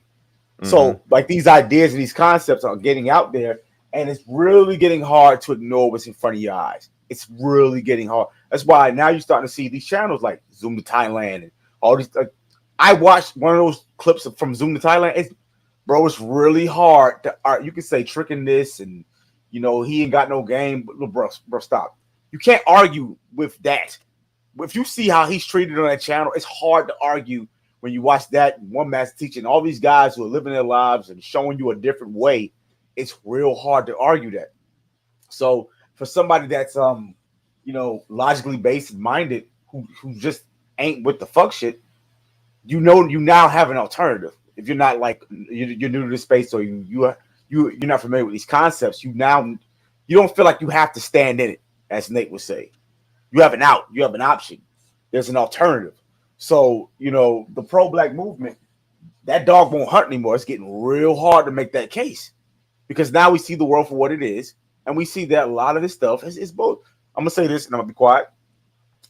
Speaker 4: So, like, these ideas and these concepts are getting out there, and it's really getting hard to ignore what's in front of your eyes. It's really getting hard. That's why now you're starting to see these channels like Zoom to Thailand and all these. I watched one of those clips from Zoom to Thailand. It's really hard to art. You can say tricking this and he ain't got no game, but bro, stop. You can't argue with that. If you see how he's treated on that channel, it's hard to argue when you watch that one master teaching all these guys who are living their lives and showing you a different way. It's real hard to argue that. So for somebody that's logically based and minded who just ain't with the fuck shit, you now have an alternative. If you're not like you're new to this space or you're not familiar with these concepts, you don't feel like you have to stand in it, as Nate would say. You have an out, you have an option. There's an alternative. So, the pro-black movement, that dog won't hunt anymore. It's getting real hard to make that case because now we see the world for what it is. And we see that a lot of this stuff is both. I'm going to say this and I'm going to be quiet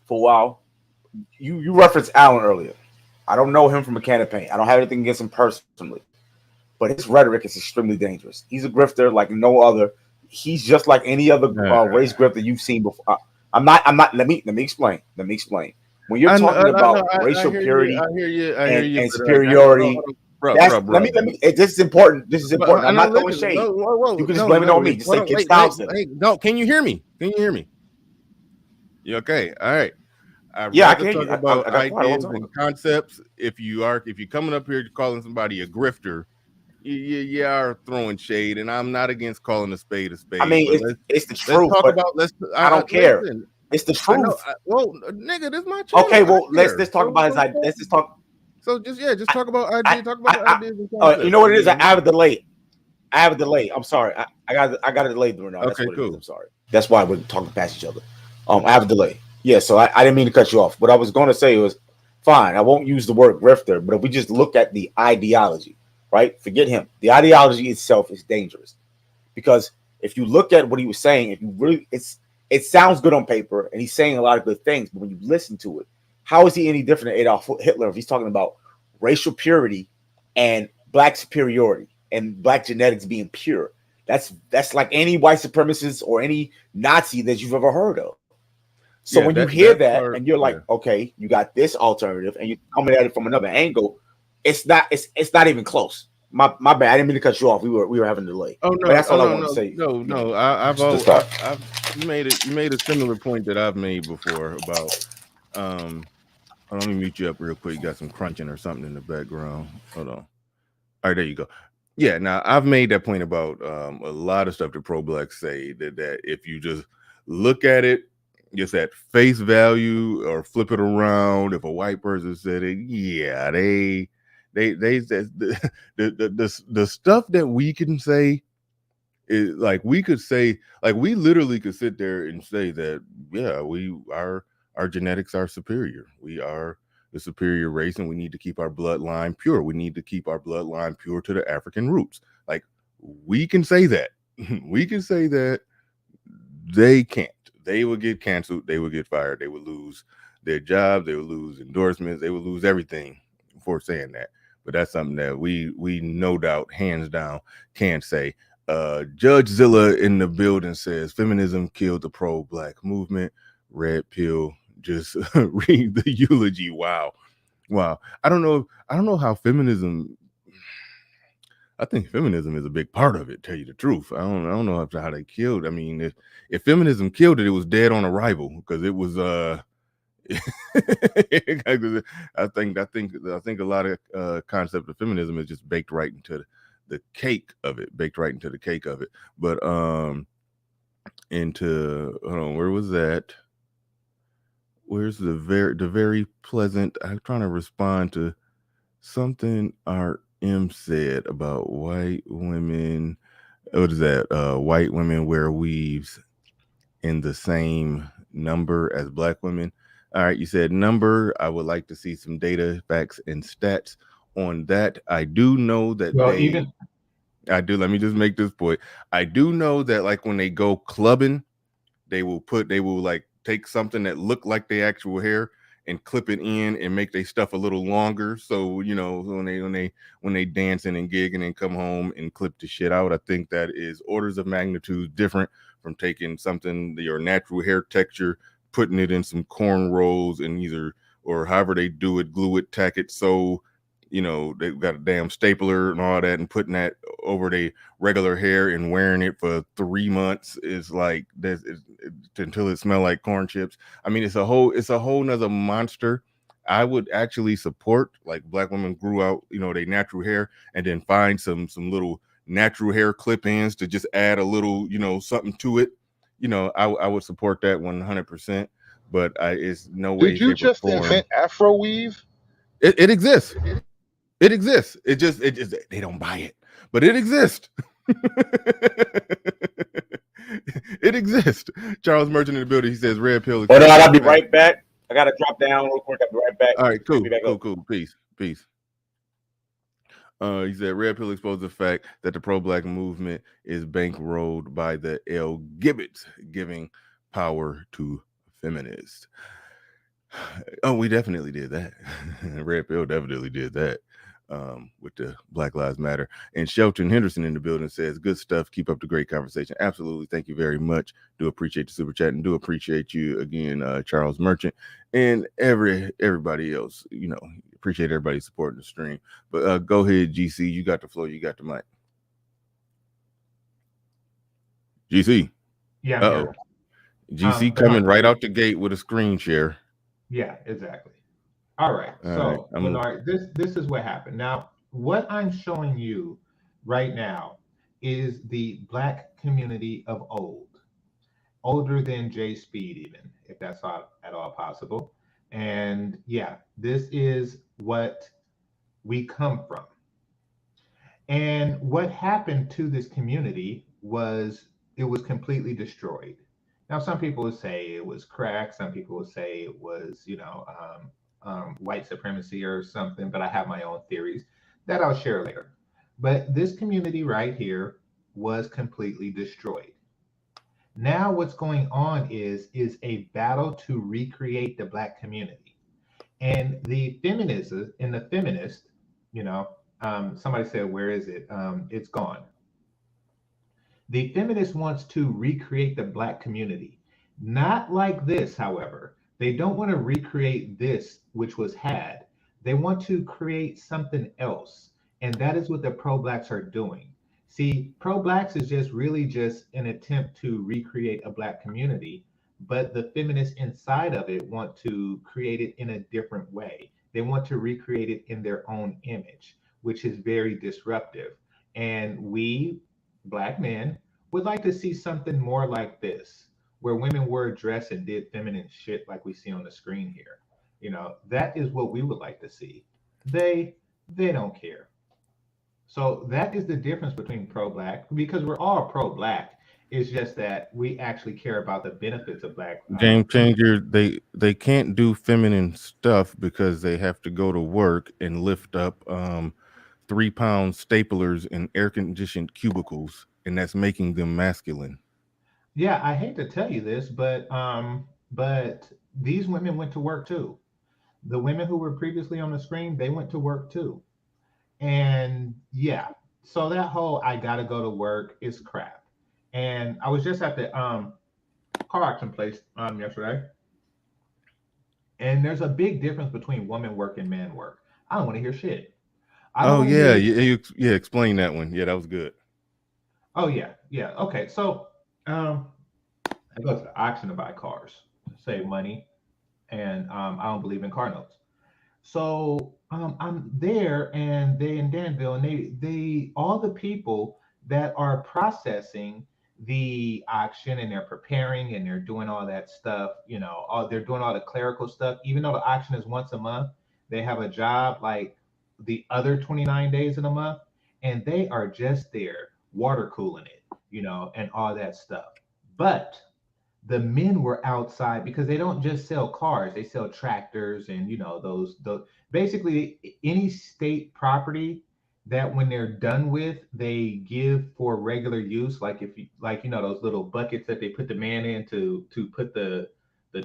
Speaker 4: for a while. You referenced Alan earlier. I don't know him from a can of paint. I don't have anything against him personally. But his rhetoric is extremely dangerous. He's a grifter like no other. He's just like any other race grifter you've seen before. I'm not. Let me explain. When you're talking about racial purity and superiority, let me. This is important. I'm not throwing shade. You can just blame it on me. Just say Kid Styles.
Speaker 2: No, can you hear me? You okay? All right. I can talk about ideas and concepts. If you're coming up here calling somebody a grifter, you are throwing shade, and I'm not against calling a spade a spade.
Speaker 4: I mean, it's the truth. I don't care. It's the truth.
Speaker 2: Well, nigga, this is my channel.
Speaker 4: Okay, well, let's talk about his ideas. Let's just talk.
Speaker 2: So just talk about ideas. Talk about ideas.
Speaker 4: You know what it is? I have a delay. I'm sorry. I got a delay right now.
Speaker 2: Okay, cool.
Speaker 4: I'm sorry. That's why we're talking past each other. I have a delay. Yeah, so I didn't mean to cut you off. What I was going to say was, fine, I won't use the word grifter, but if we just look at the ideology, right? Forget him. The ideology itself is dangerous because if you look at what he was saying, if you really, it sounds good on paper, and he's saying a lot of good things, but when you listen to it, how is he any different than Adolf Hitler if he's talking about racial purity and black superiority and black genetics being pure? That's like any white supremacist or any Nazi that you've ever heard of. So when you hear that and you're like, okay, you got this alternative and you're coming at it from another angle, it's not even close. My bad. I didn't mean to cut you off. We were having a delay.
Speaker 2: Oh no, but that's all I want to say. No. I've you made a similar point that I've made before about let me mute you up real quick. You got some crunching or something in the background. Hold on. All right, there you go. Yeah, now I've made that point about a lot of stuff that pro-blacks say that if you just look at it just at face value or flip it around, if a white person said it, yeah, they the stuff that we can say is like we literally could sit there and say that our genetics are superior. We are the superior race, and we need to keep our bloodline pure. We need to keep our bloodline pure to the African roots. Like we can say that. We can say that. They can't. They would get canceled. They would get fired. They would lose their job. They would lose endorsements. They would lose everything for saying that. But that's something that we no doubt, hands down, can say. Judge Zilla in the building says feminism killed the pro-black movement. Red pill, just read the eulogy. Wow. I don't know how feminism. I think feminism is a big part of it. Tell you the truth, I don't know how they killed. I mean, if feminism killed it, it was dead on arrival because it was. I think a lot of concept of feminism is just baked right into the cake of it, baked right into the cake of it. But into hold on, where was that? Where's the very pleasant? I'm trying to respond to something RM said about white women. What is that? White women wear weaves in the same number as black women. All right, you said number. I would like to see some data, facts, and stats on that. I do know that I do. Let me just make this point. I do know that, like, when they go clubbing, they will like take something that looked like their actual hair and clip it in and make their stuff a little longer. So, you know, when they dancing and gigging and come home and clip the shit out, I think that is orders of magnitude different from taking something, your natural hair texture, putting it in some cornrows and either, or however they do it, glue it, tack it. So, you know, they've got a damn stapler and all that, and putting that over their regular hair and wearing it for 3 months is like this until it smell like corn chips. I mean, it's a whole nother monster. I would actually support, like, black women grew out, you know, their natural hair and then find some little natural hair clip-ins to just add a little, you know, something to it. You know, I would support that 100%. But it's no way,
Speaker 3: Did you
Speaker 2: shape, or
Speaker 3: just
Speaker 2: form.
Speaker 3: invent Afro weave?
Speaker 2: It exists. It exists. It just they don't buy it, but it exists. It exists. Charles Merchant in the building. He says red pill.
Speaker 4: Well, no, I'll be right back. I gotta drop down real quick. I'll be right back.
Speaker 2: All right, cool. Peace. He said red pill exposed the fact that the pro-black movement is bankrolled by the L. Gibbets, giving power to feminists. Oh, we definitely did that. Red pill definitely did that. With the Black Lives Matter. And Shelton Henderson in the building says, good stuff. Keep up the great conversation. Absolutely. Thank you very much. Do appreciate the super chat, and do appreciate you again, Charles Merchant, and everybody else. You know, appreciate everybody supporting the stream. But go ahead, GC. You got the floor. You got the mic. GC.
Speaker 5: Yeah.
Speaker 2: Uh-oh. GC coming right out the gate with a screen share.
Speaker 5: Yeah, exactly. All right. So, Bernard, this is what happened. Now, what I'm showing you right now is the Black community of old, older than J Speed, even, if that's at all possible. And yeah, this is what we come from. And what happened to this community was it was completely destroyed. Now, some people would say it was crack. Some people would say it was, white supremacy or something, but I have my own theories that I'll share later. But this community right here was completely destroyed. Now what's going on is a battle to recreate the Black community. And the feminist, somebody said, where is it? It's gone. The feminist wants to recreate the Black community. Not like this, however. They don't want to recreate this, which was had. They want to create something else. And that is what the pro-Blacks are doing. See, pro-Blacks is really just an attempt to recreate a Black community, but the feminists inside of it want to create it in a different way. They want to recreate it in their own image, which is very disruptive. And we, Black men, would like to see something more like this, where women wore a dress and did feminine shit like we see on the screen here. You know, that is what we would like to see. They don't care. So that is the difference between pro-Black, because we're all pro-Black. It's just that we actually care about the benefits of Black.
Speaker 2: Game changer. They can't do feminine stuff because they have to go to work and lift up 3-pound staplers in air-conditioned cubicles, and that's making them masculine.
Speaker 5: Yeah, I hate to tell you this, but these women went to work too. The women who were previously on the screen, they went to work too. And yeah, so that whole I gotta go to work is crap. And I was just at the car auction place yesterday, and there's a big difference between woman work and man work. I don't want to hear shit.
Speaker 2: Explain that one. Yeah, that was good.
Speaker 5: Oh yeah. Okay, so I go to the auction to buy cars, save money, and I don't believe in car notes. So I'm there, and they in Danville, and they all the people that are processing the auction, and they're preparing, and they're doing all that stuff. They're doing all the clerical stuff. Even though the auction is once a month, they have a job like the other 29 days in a month, and they are just there water cooling it, and all that stuff. But the men were outside because they don't just sell cars, they sell tractors, and those basically any state property that when they're done with, they give for regular use, like if you like those little buckets that they put the man in to put the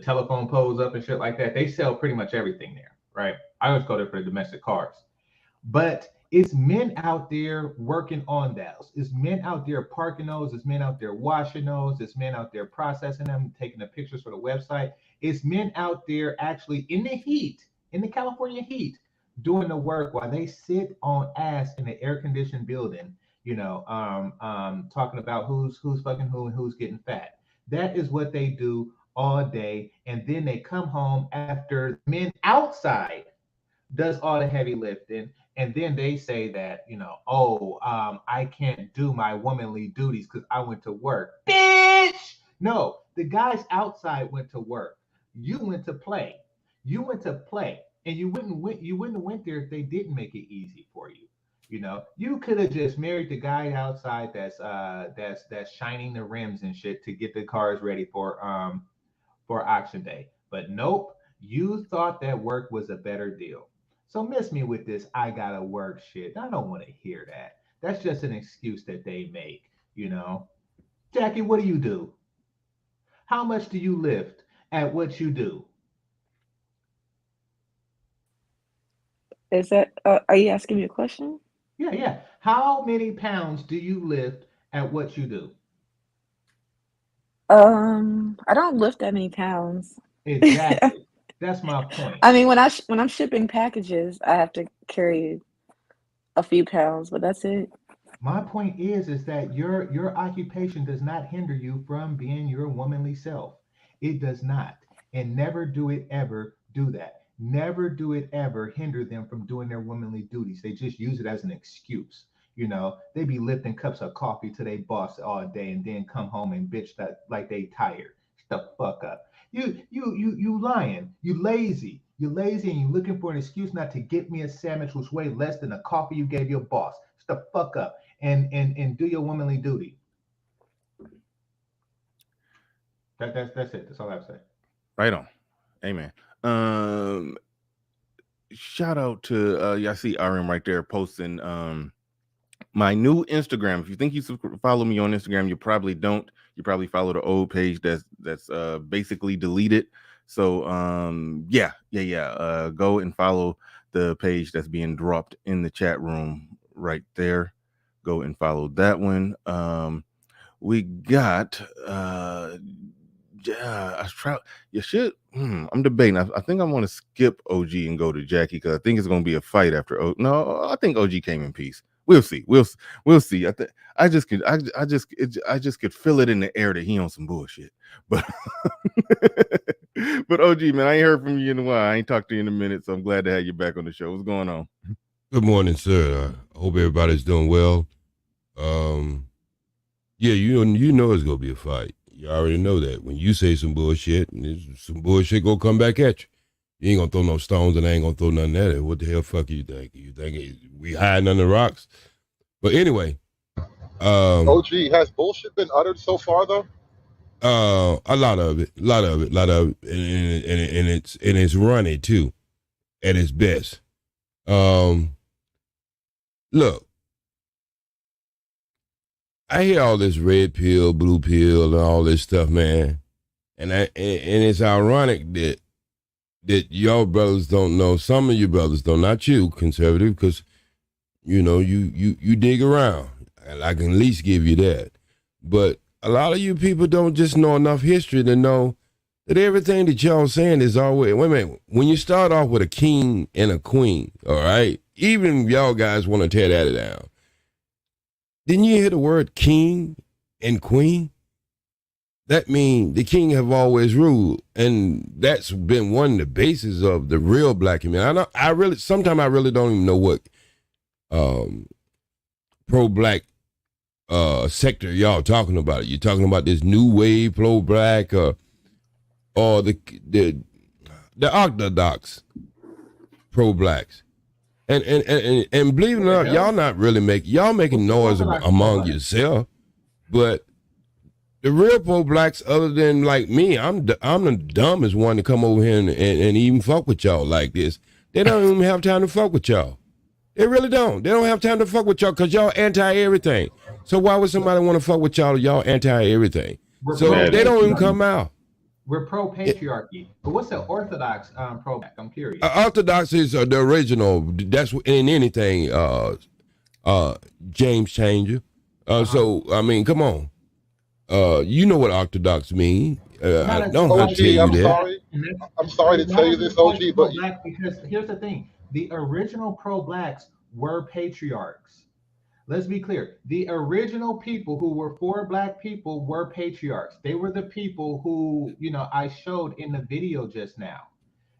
Speaker 5: telephone poles up and shit like that. They sell pretty much everything there, right? I always go there for the domestic cars. But it's men out there working on those. It's men out there parking those. It's men out there washing those. It's men out there processing them, taking the pictures for the website. It's men out there actually in the heat, in the California heat, doing the work while they sit on ass in the air conditioned building, talking about who's fucking who and who's getting fat. That is what they do all day. And then they come home after men outside does all the heavy lifting, and then they say that I can't do my womanly duties because I went to work. Bitch, no, the guys outside went to work. You went to play. And you wouldn't have went there if they didn't make it easy for you. You could have just married the guy outside that's shining the rims and shit to get the cars ready for auction day. But nope, you thought that work was a better deal. So miss me with this I gotta work shit. I don't want to hear that. That's just an excuse that they make. Jackie, what do you do? How much do you lift at what you do?
Speaker 6: Is that, are you asking me a question?
Speaker 5: Yeah, yeah. How many pounds do you lift at what you do?
Speaker 6: I don't lift that many pounds.
Speaker 5: Exactly. That's my point.
Speaker 6: I mean, when I'm shipping packages, I have to carry a few pounds, but that's it.
Speaker 5: My point is that your occupation does not hinder you from being your womanly self. It does not. And never do it ever do that. Never do it ever hinder them from doing their womanly duties. They just use it as an excuse. They be lifting cups of coffee to their boss all day and then come home and bitch that like they tired. Shut the fuck up. You lying. You lazy and you looking for an excuse not to get me a sandwich which weigh less than the coffee you gave your boss. Shut the fuck up and do your womanly duty. That's it. That's all I have to say.
Speaker 2: Right on. Amen. Shout out to y'all see RM right there posting my new Instagram. If you think you follow me on Instagram, you probably don't. You probably follow the old page that's basically deleted. So go and follow the page that's being dropped in the chat room right there. Go and follow that one. We got I'm debating. I think I want to skip OG and go to Jackie because I think it's going to be a fight after. No, I think OG came in peace. We'll see. We'll see. I just could feel it in the air that he on some bullshit. But but OG, man, I ain't heard from you in a while. I ain't talked to you in a minute, so I'm glad to have you back on the show. What's going on?
Speaker 7: Good morning, sir. I hope everybody's doing well. Yeah, you know it's gonna be a fight. You already know that. When you say some bullshit, some bullshit gonna come back at you. You ain't gonna throw no stones, and I ain't gonna throw nothing at it. What the hell fuck you think? You think we hiding under rocks? But anyway,
Speaker 3: OG, has bullshit been uttered so far though?
Speaker 7: a lot of it, and it's runny too, at its best. Look, I hear all this red pill, blue pill, and all this stuff, man, and it's ironic that y'all brothers don't know. Some of you brothers don't, not you, conservative, because you dig around, and I can at least give you that. But a lot of you people don't just know enough history to know that everything that y'all saying is always, wait a minute, when you start off with a king and a queen, all right, even y'all guys want to tear that down. Didn't you hear the word king and queen? that means the king have always ruled, and that's been one of the bases of the real black community. Sometimes I really don't even know what pro-black sector y'all talking about. You talking about this new wave pro-black or the orthodox pro-blacks? And believe it or not, y'all not really making noise among yourself, but the real pro-blacks, other than like me, I'm the dumbest one to come over here and even fuck with y'all like this. They don't even have time to fuck with y'all. They really don't. They don't have time to fuck with y'all because y'all anti-everything. So why would somebody want to fuck with y'all? Y'all anti-everything. So they don't even come out.
Speaker 5: We're pro-patriarchy. But what's the orthodox pro-black? I'm curious.
Speaker 7: Orthodox is the original. That's in anything, James Changer. So, I mean, come on. You know what orthodox mean. I don't have to tell you that.
Speaker 3: I'm sorry to tell you this, OG, but
Speaker 5: because here's the thing: the original pro-blacks were patriarchs. Let's be clear: the original people who were for black people were patriarchs. They were the people who, I showed in the video just now.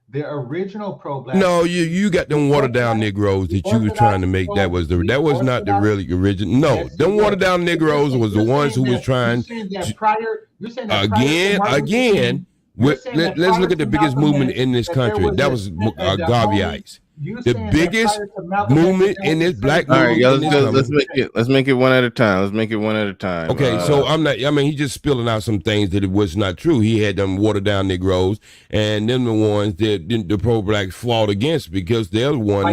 Speaker 5: The original pro-black.
Speaker 7: No, you got them watered down Negroes that you was trying to make. That was not the really original. No, them watered down Negroes was the ones who was trying.
Speaker 5: You're saying that
Speaker 7: again. Let's look at the biggest movement in this country. That was Garveyites. The biggest movement in this black movement.
Speaker 2: All right, let's make it one at a time.
Speaker 7: Okay, so he's just spilling out some things that it was not true. He had them watered down Negroes, and them the ones that the pro-blacks fought against because they're the ones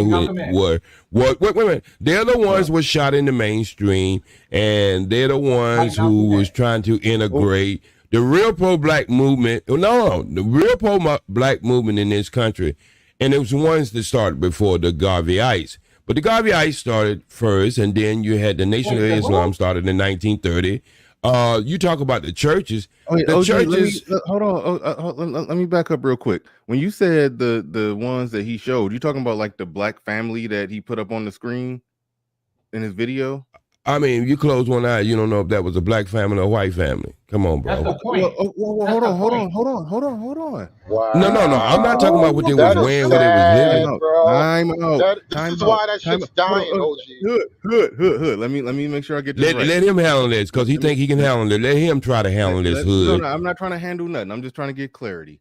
Speaker 7: they're the ones who were shot in the mainstream, and they're the ones who was trying to integrate. The real pro-black movement, the real pro-black movement in this country, and it was the ones that started before the Garveyites. But the Garveyites started first, and then you had the Nation of Islam started in 1930. You talk about the churches.
Speaker 2: Churches. Hold on. Let me back up real quick. When you said the ones that he showed, you talking about like the black family that he put up on the screen in his video?
Speaker 7: I mean, you close one eye, you don't know if that was a black family or a white family. Come on, bro.
Speaker 5: That's the point.
Speaker 2: Hold on.
Speaker 3: Wow.
Speaker 7: No. I'm not talking about what they was wearing, what they was living.
Speaker 3: This is why that shit's dying, OG.
Speaker 2: Hood. Let me make sure I get this right.
Speaker 7: Let him handle this because he think he can handle it. Let him try to handle this, Hood.
Speaker 2: No, I'm not trying to handle nothing. I'm just trying to get clarity.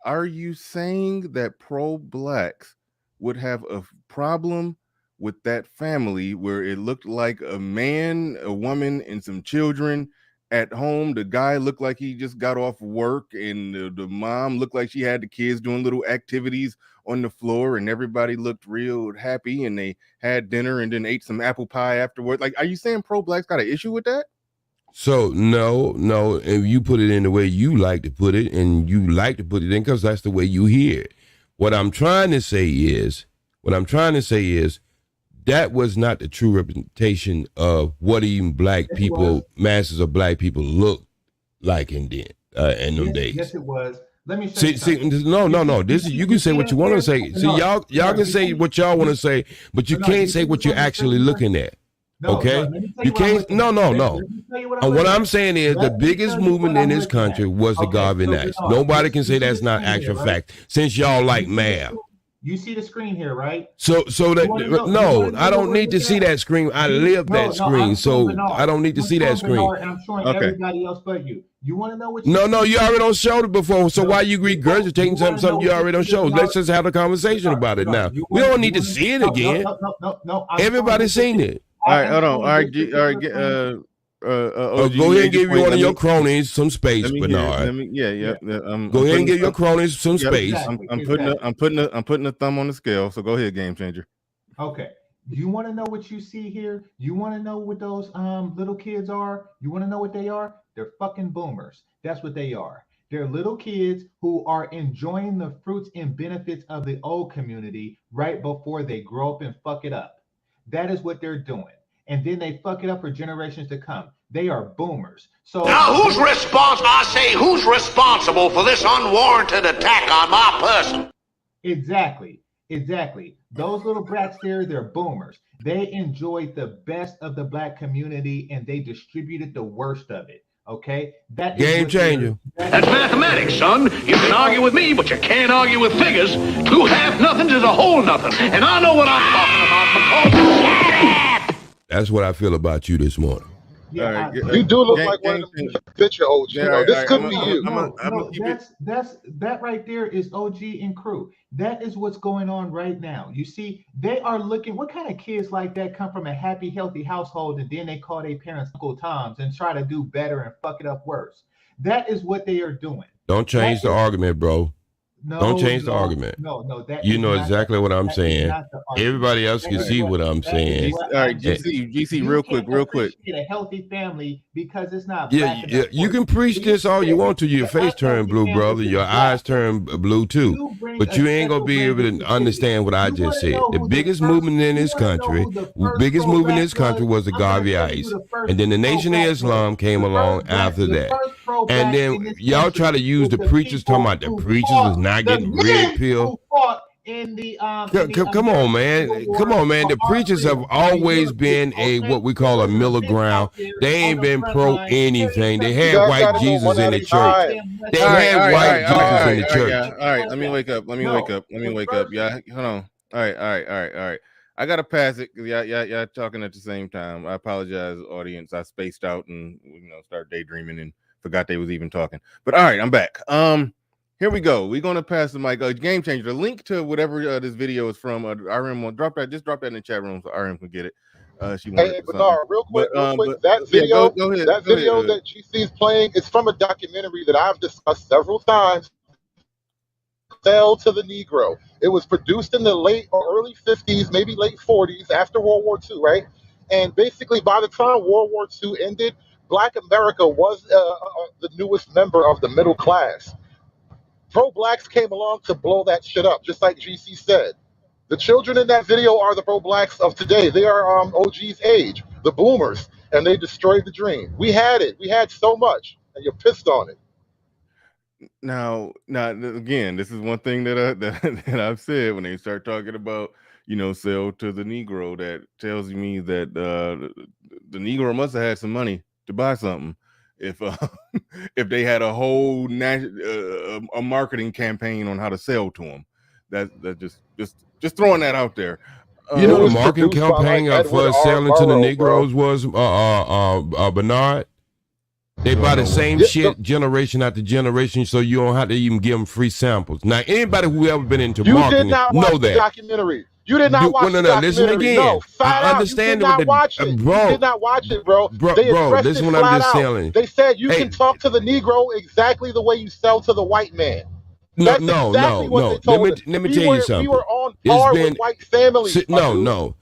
Speaker 2: Are you saying that pro-blacks would have a problem with that family where it looked like a man, a woman, and some children at home? The guy looked like he just got off work, and the mom looked like she had the kids doing little activities on the floor, and everybody looked real happy, and they had dinner and then ate some apple pie afterward. Like, are you saying pro-blacks got an issue with that?
Speaker 7: So no, and you put it in the way you like to put it, and you like to put it in because that's the way you hear it. What I'm trying to say is that was not the true representation of what even black people, masses of black people looked like in them days.
Speaker 5: Yes, it was. Let me
Speaker 7: see. No. This is, you can say what you want to say. See, y'all can say what y'all want to say, but you can't say what you're actually looking at. Okay, you can't. No. And what I'm saying is the biggest movement in this country was the Garveyites. Nobody can say that's not actual fact. Since y'all like math.
Speaker 5: You see the screen here, right?
Speaker 7: So that I don't need to see that screen. I live that screen, so I don't need to see that screen.
Speaker 5: And I'm showing everybody else but you. You want to know what?
Speaker 7: No, you already don't show it before. So why you regurgitating something you already don't show? Let's just have a conversation about it now. We don't need to see it again.
Speaker 5: No.
Speaker 7: Everybody's seen it.
Speaker 2: All right, hold on. All right,
Speaker 7: go ahead and give one of your cronies some space, Bernard. Go ahead and give your cronies some space.
Speaker 2: I'm putting a thumb on the scale. So go ahead, game changer.
Speaker 5: Okay. You want to know what you see here? You want to know what those little kids are? You want to know what they are? They're fucking boomers. That's what they are. They're little kids who are enjoying the fruits and benefits of the old community right before they grow up and fuck it up. That is what they're doing. And then they fuck it up for generations to come. They are boomers. So
Speaker 1: now who's responsible for this unwarranted attack on my person?
Speaker 5: Exactly. Those little brats there, they're boomers. They enjoyed the best of the black community and they distributed the worst of it. Okay, that
Speaker 7: Game
Speaker 5: is
Speaker 7: changer.
Speaker 8: That's mathematics, son. You can argue with me, but you can't argue with figures. 2 half nothings is a whole nothing. And I know what I'm talking about because...
Speaker 7: That's what I feel about you this morning.
Speaker 5: Yeah,
Speaker 3: you do look like one of them picture OG. This could be you.
Speaker 5: That right there is OG and crew. That is what's going on right now. You see, they are looking. What kind of kids like that come from a happy, healthy household and then they call their parents Uncle Toms and try to do better and fuck it up worse? That is what they are doing.
Speaker 7: Don't change the argument, bro. Don't change the argument.
Speaker 5: No, that
Speaker 7: you know exactly what I'm saying. Everybody else can see what I'm saying.
Speaker 2: All right, GC, real quick.
Speaker 5: A healthy family because it's not.
Speaker 7: Yeah, you can preach this all you want to. Your face turn blue, brother. Your eyes turn blue too. But you ain't gonna be able to understand what I just said. The biggest movement in this country, was the Garvey Ice, and then the Nation of Islam came along after that. And then y'all try to use the preachers, talking about the preachers was not getting red pill. Come on, man. The preachers have always been what we call a middle ground. They ain't been pro anything. They had white Jesus in the church. They had white Jesus in the church.
Speaker 2: All right, let me wake up. Yeah, hold on. All right. I gotta pass it because y'all talking at the same time. I apologize, audience. I spaced out and started daydreaming and forgot they was even talking. But all right, I'm back. Here we go. We're gonna pass the mic. Game changer. The link to whatever this video is from. RM will drop that. Just drop that in the chat room so RM can get it. She
Speaker 3: hey, Bernard, real quick. That video, that GC is playing, it's from a documentary that I've discussed several times. Sell to the Negro. It was produced in the late or early 50s, maybe late 40s, after World War II, right? And basically, by the time World War II ended, Black America was the newest member of the middle class. Pro-blacks came along to blow that shit up, just like GC said. The children in that video are the pro-blacks of today. They are OG's age, the boomers, and they destroyed the dream. We had it. We had so much, and you're pissed on it.
Speaker 2: Now, again, this is one thing that I've said when they start talking about, sell to the Negro. That tells me that the Negro must have had some money to buy something. If they had a whole a marketing campaign on how to sell to them, that just throwing that out there.
Speaker 7: The marketing campaign for selling to the Negroes was Bernard. They buy the same shit generation after generation, so you don't have to even give them free samples. Now, anybody who ever been into marketing know that.
Speaker 3: Documentary. You did not watch the documentary.
Speaker 7: Listen again.
Speaker 3: No,
Speaker 7: I understand
Speaker 3: you did not watch it.
Speaker 7: Bro.
Speaker 3: You did not watch it, bro.
Speaker 7: This is what I'm just telling.
Speaker 3: They said you can talk to the Negro exactly the way you sell to the white man.
Speaker 7: No. Let me tell you something.
Speaker 3: We were on par with white families.
Speaker 7: No.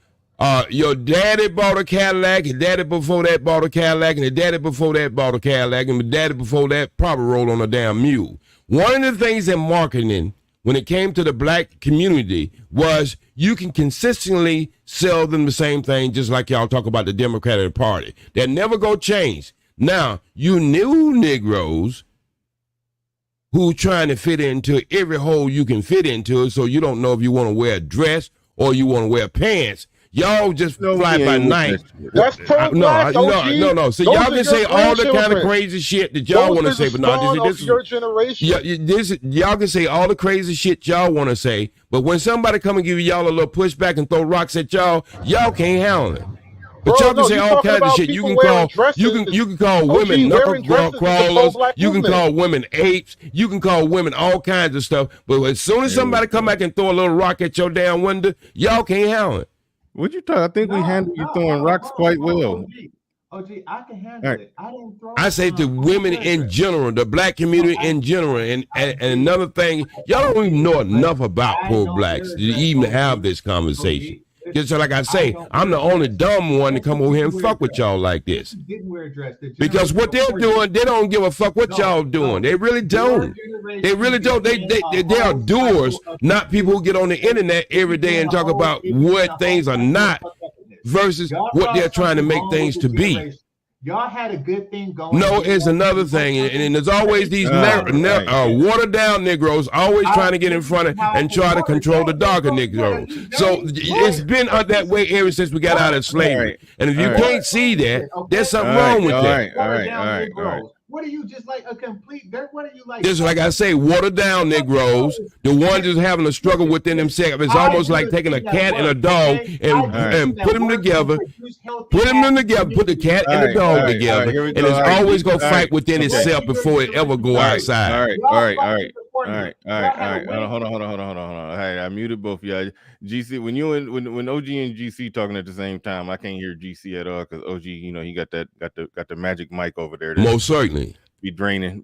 Speaker 7: Your daddy bought a Cadillac, his daddy before that bought a Cadillac, and his daddy before that bought a Cadillac, and the daddy before that probably rode on a damn mule. One of the things in marketing, when it came to the black community, was you can consistently sell them the same thing, just like y'all talk about the Democratic Party. That never go change. Now, you new Negroes who trying to fit into every hole you can fit into it, so you don't know if you want to wear a dress or you want to wear pants. Y'all just fly by night.
Speaker 3: That's pro-black,
Speaker 7: no. So y'all can say all the kind of crazy shit that y'all want to say, but no, this is
Speaker 3: your generation.
Speaker 7: Y'all can say all the crazy shit y'all want to say, but when somebody come and give y'all a little pushback and throw rocks at y'all can't handle it. But y'all can say all kinds of shit. You can call women knuckle crawlers. You can call women apes. You can call women all kinds of stuff. But as soon as somebody come back and throw a little rock at your damn window, y'all can't handle it.
Speaker 2: What you talking? I think we handle you throwing rocks quite well.
Speaker 5: OG, I can handle it. I didn't throw.
Speaker 7: I say to women in general, the black community in general, and another thing, y'all don't even know enough about pro-blacks to even have this conversation. Just like I say, I'm the only dumb one to come over here and fuck with y'all like this. Because what they're doing, they don't give a fuck what y'all doing. They really don't. They really don't. They are doers, not people who get on the internet every day and talk about what things are not versus what they're trying to make things to be.
Speaker 5: Y'all had a good thing going.
Speaker 7: No, it's another thing, and there's always these watered down Negroes always trying to get in front of and try to control the darker Negroes. So it's been that way ever since we got out of slavery. And if you can't see that, there's something wrong with that.
Speaker 2: All right.
Speaker 5: What are you, just like a complete dirt? What are you like?
Speaker 7: Just like I say, water down Negroes. The ones just having a struggle within themselves. It's almost like taking a cat and a dog and put them together. Put them together. Put the cat and the dog together, and it's always gonna fight within itself before it ever go outside.
Speaker 2: All right. Hold on. Hey, I muted both of y'all. GC, when OG and GC talking at the same time, I can't hear GC at all because OG, he got the magic mic over there.
Speaker 7: Most certainly.
Speaker 2: Be draining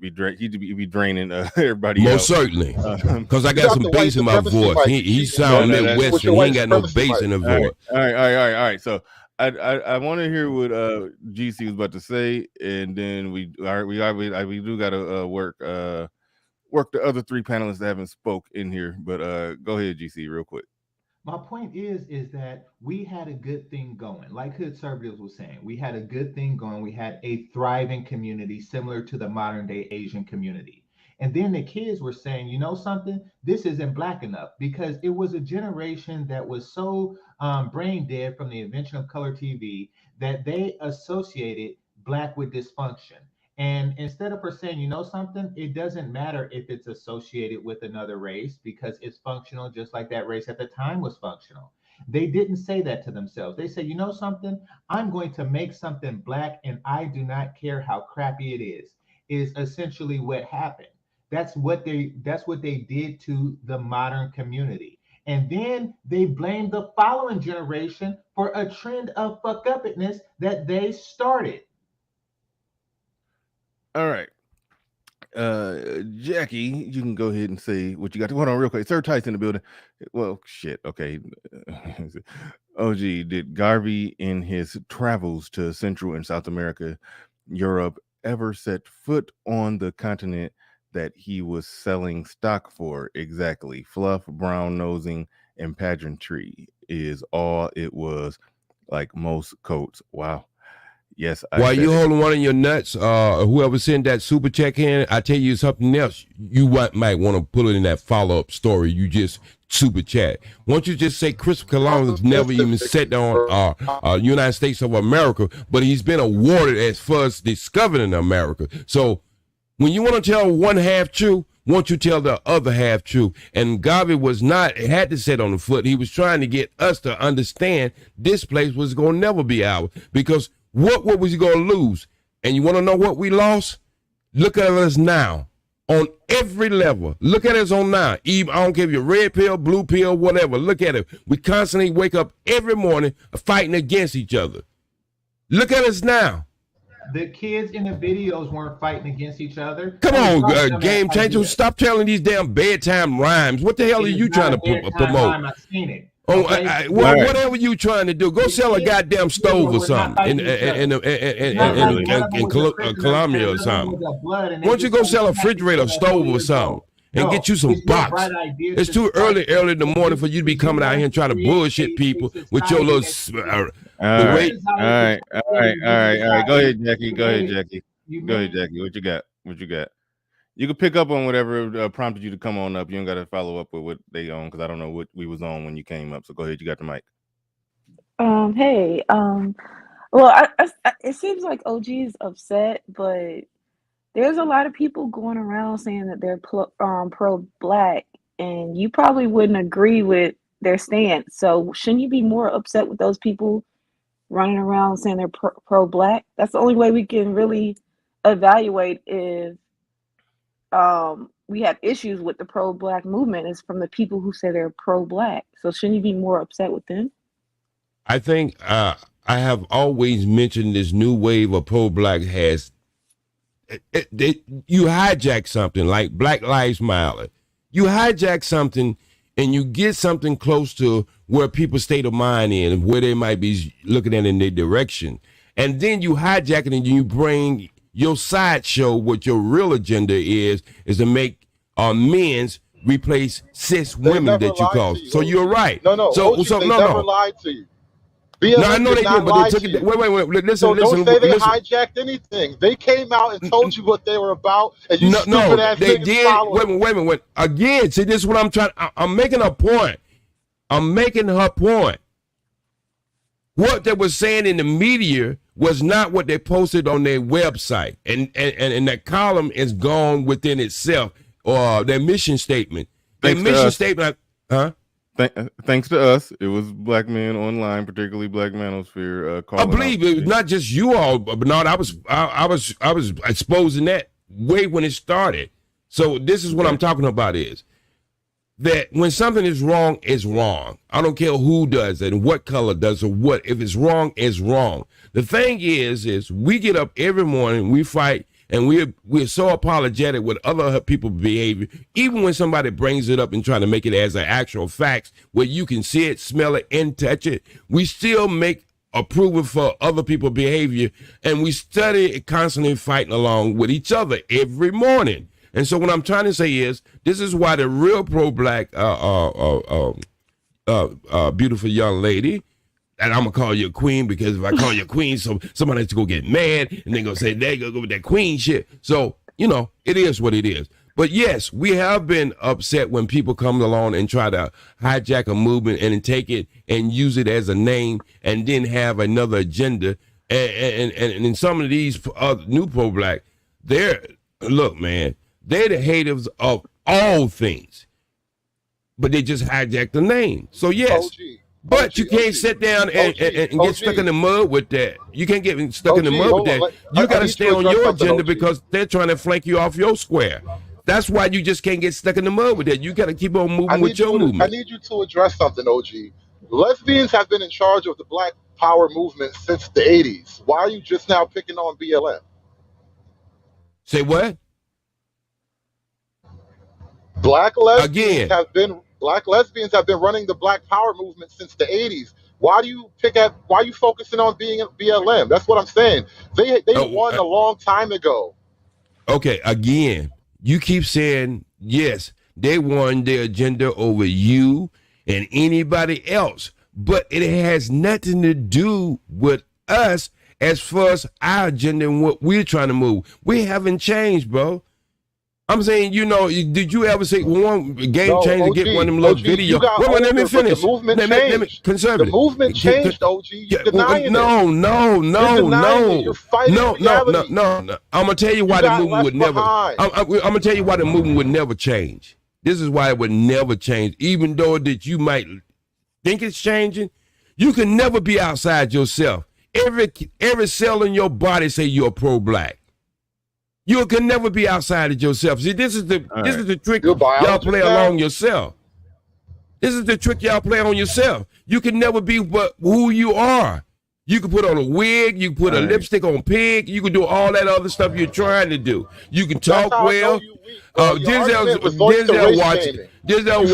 Speaker 2: everybody.
Speaker 7: Most certainly, because I got some bass in my voice. He sound Midwestern. He ain't got no bass in the voice.
Speaker 2: All right. So I want to hear what GC was about to say, and then we do got to work the other three panelists that haven't spoke in here. But go ahead, GC, real quick.
Speaker 5: My point is that we had a good thing going. Like Hood Servatives was saying, we had a good thing going. We had a thriving community similar to the modern day Asian community. And then the kids were saying, you know something, this isn't Black enough, because it was a generation that was so brain dead from the invention of color TV that they associated Black with dysfunction. And instead of her saying, you know something, it doesn't matter if it's associated with another race because it's functional just like that race at the time was functional. They didn't say that to themselves. They said, you know something, I'm going to make something Black and I do not care how crappy it is essentially what happened. That's what they did to the modern community. And then they blamed the following generation for a trend of fuck upness that they started.
Speaker 2: All right. Jackie, you can go ahead and say what you got. Hold on real quick. Sir Tice in the building. Well, shit. Okay. OG, did Garvey in his travels to Central and South America, Europe, ever set foot on the continent that he was selling stock for? Exactly. Fluff, brown nosing, and pageantry is all it was, like most coats. Wow. Yes.
Speaker 7: While you holding one of your nuts, whoever sent that super check in, I tell you something else. You might want to put it in that follow-up story. You just super chat. Won't you just say Christopher Columbus never even set on United States of America, but he's been awarded as first discovering America. So when you want to tell one half true, won't you tell the other half true? And Garvey had to set on the foot. He was trying to get us to understand this place was going to never be ours, because what was he going to lose? And you want to know what we lost? Look at us now on every level. Look at us on now. Even, I don't care if you're red pill, blue pill, whatever. Look at it. We constantly wake up every morning fighting against each other. Look at us now.
Speaker 5: The kids in the videos weren't fighting against each other.
Speaker 7: Come on, game changer. Stop telling these damn bedtime rhymes. What the hell are you trying to promote?
Speaker 5: I've seen it.
Speaker 7: Oh, whatever you trying to do, go sell a goddamn stove or something in Colombia or something. Why don't you go sell a refrigerator, stove or something, and get you some box? It's too early in the morning for you to be coming out here and trying to bullshit people with your little.
Speaker 2: All right. Go ahead, Jackie. What you got? You can pick up on whatever prompted you to come on up. You don't got to follow up with what they on, because I don't know what we was on when you came up. So go ahead. You got the mic.
Speaker 6: Hey. Well, it seems like OG is upset, but there's a lot of people going around saying that they're pro-Black, and you probably wouldn't agree with their stance. So shouldn't you be more upset with those people running around saying they're pro-Black? That's the only way we can really evaluate if we have issues with the pro-Black movement is from the people who say they're pro-Black. So shouldn't you be more upset with them?
Speaker 7: I think I have always mentioned this new wave of pro-Black has you hijack something like Black Lives Matter. You hijack something and you get something close to where people's state of mind is and where they might be looking at in their direction. And then you hijack it and you bring your sideshow, what your real agenda is to make men's replace cis women that you call. So you're right.
Speaker 3: No.
Speaker 6: So
Speaker 3: they never lied to you.
Speaker 7: No, I know they did, but they took it. Wait. Listen.
Speaker 3: Don't say they hijacked anything. They came out and told you what they were about, and you stupid ass
Speaker 7: they
Speaker 3: niggas
Speaker 7: did.
Speaker 3: followed.
Speaker 7: Wait. Again, see, this is what I'm trying. I'm making a point. I'm making her point. What they were saying in the media was not what they posted on their website. And that column is gone within itself, or their mission statement. Their mission statement, huh?
Speaker 2: Thanks to us, it was black men online, particularly Black Manosphere.
Speaker 7: I believe it was not just you all, but not. I was exposing that way when it started. So this is what I'm talking about is that when something is wrong, it's wrong. I don't care who does it and what color does it, or what. If it's wrong, it's wrong. The thing is we get up every morning, we fight, and we're so apologetic with other people's behavior, even when somebody brings it up and trying to make it as an actual facts where you can see it, smell it, and touch it. We still make approval for other people's behavior, and we study it, constantly fighting along with each other every morning. And so what I'm trying to say is, this is why the real pro-black beautiful young lady, and I'm gonna call you a queen, because if I call you a queen, so somebody has to go get mad, and they're gonna say they gonna go with that queen shit. So, you know, it is what it is. But yes, we have been upset when people come along and try to hijack a movement and take it and use it as a name and then have another agenda. And in some of these new pro-black, look, man, they're the haters of all things, but they just hijack the name. So yes. But you can't sit down and get stuck in the mud with that. You can't get stuck in the mud with that. You got to stay on your agenda because they're trying to flank you off your square. That's why you just can't get stuck in the mud with that. You got to keep on moving with your movement.
Speaker 3: I need you to address something, OG. Lesbians have been in charge of the Black Power movement since the 80s. Why are you just now picking on BLM?
Speaker 7: Say what?
Speaker 3: Black lesbians have been running the Black Power movement since the 80s. Why are you focusing on being BLM? That's what I'm saying. They won a long time ago.
Speaker 7: Okay, again, you keep saying, yes, they won their agenda over you and anybody else, but it has nothing to do with us as far as our agenda and what we're trying to move. We haven't changed, bro. I'm saying, you know, did you ever say one game changer get one of them little videos? Well, let me finish.
Speaker 3: The movement changed.
Speaker 7: Conservative.
Speaker 3: The movement changed, OG. You're denying it.
Speaker 7: No.
Speaker 3: You're fighting reality.
Speaker 7: No. I'm gonna tell you why the movement would never. I'm gonna tell you why the movement would never change. This is why it would never change, even though that you might think it's changing. You can never be outside yourself. Every cell in your body say you're pro-black. You can never be outside of yourself. See, this is the trick y'all play along yourself. This is the trick y'all play on yourself. You can never be but who you are. You can put on a wig, you can put a lipstick on pig, you can do all that other stuff you're trying to do. You can talk well. Denzel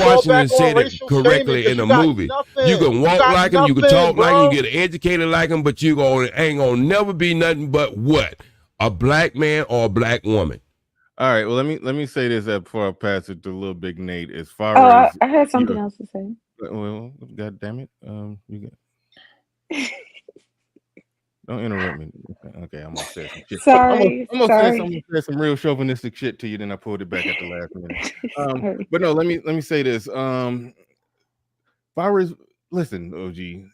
Speaker 7: Washington said it correctly in a movie. You can walk like him, you can talk like him, you get educated like him, but you ain't gonna never be nothing but what? A black man or a black woman.
Speaker 2: All right. Well, let me say this before I pass it to Little Big Nate. As far as
Speaker 6: I had something else to say.
Speaker 2: Well, God damn it. You got. Don't interrupt me. Okay, I'm gonna say some shit.
Speaker 6: Sorry.
Speaker 2: I'm gonna say some real chauvinistic shit to you. Then I pulled it back at the last minute. But no, let me say this. Far as listen, OG,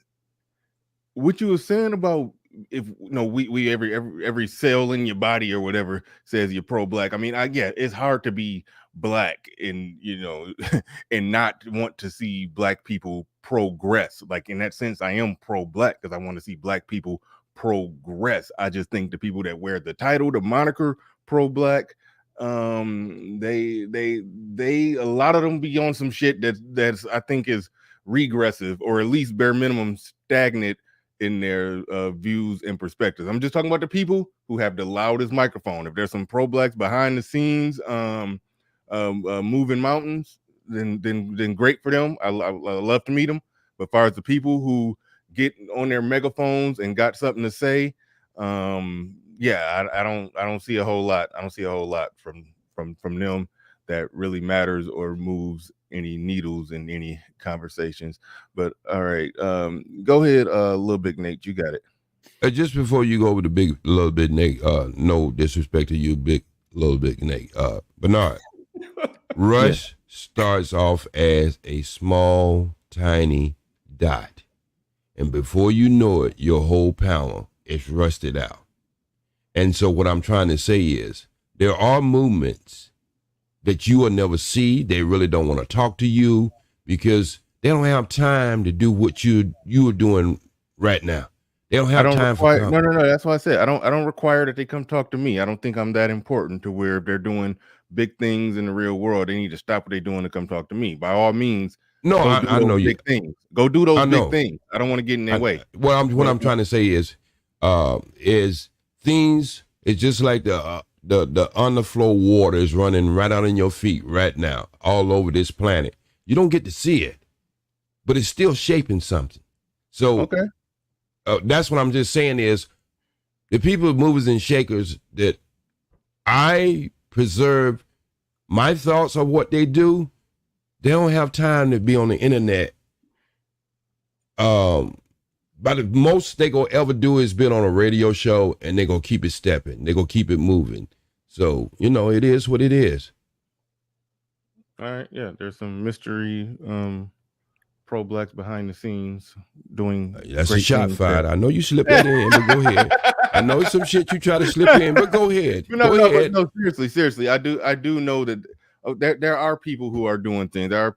Speaker 2: what you were saying about. If we every cell in your body or whatever says you're pro-black. I mean, it's hard to be black and and not want to see black people progress. Like in that sense, I am pro-black because I want to see black people progress. I just think the people that wear the title, the moniker pro-black, they a lot of them be on some shit that's I think is regressive or at least bare minimum stagnant in their views and perspectives. I'm just talking about the people who have the loudest microphone. If there's some pro-blacks behind the scenes moving mountains, then great for them. I love to meet them. But as far as the people who get on their megaphones and got something to say, I don't see a whole lot. I don't see a whole lot from them that really matters or moves any needles in any conversations. But all right, go ahead, Little Big Nate, you got it.
Speaker 7: Just before you go over the Little Big Nate, no disrespect to you, Little Big Nate, Bernard. Rush starts off as a small, tiny dot, and before you know it, your whole panel it's rusted out. And so what I'm trying to say is there are movements that you will never see. They really don't want to talk to you because they don't have time to do what you are doing right now. They don't have time for
Speaker 2: no. That's why I said I don't require that they come talk to me. I don't think I'm that important to where if they're doing big things in the real world, they need to stop what they're doing to come talk to me. By all means,
Speaker 7: no, I know you.
Speaker 2: Big things. Go do those big things. I don't want to get in their way.
Speaker 7: What I'm trying to say is things. It's just like the underflow water is running right out in your feet right now, all over this planet. You don't get to see it, but it's still shaping something. So
Speaker 2: okay.
Speaker 7: That's what I'm just saying is the people, movers and shakers that I preserve my thoughts of what they do, they don't have time to be on the internet. But the most they gonna ever do is been on a radio show, and they gonna keep it stepping. They gonna keep it moving. So, it is what it is.
Speaker 2: All right, yeah, there's some mystery pro-blacks behind the scenes doing.
Speaker 7: That's a shot fired. I know you slipped that in, but go ahead. I know it's some shit you try to slip in, but go ahead. Go ahead.
Speaker 2: No, seriously. I do know that there are people who are doing things. There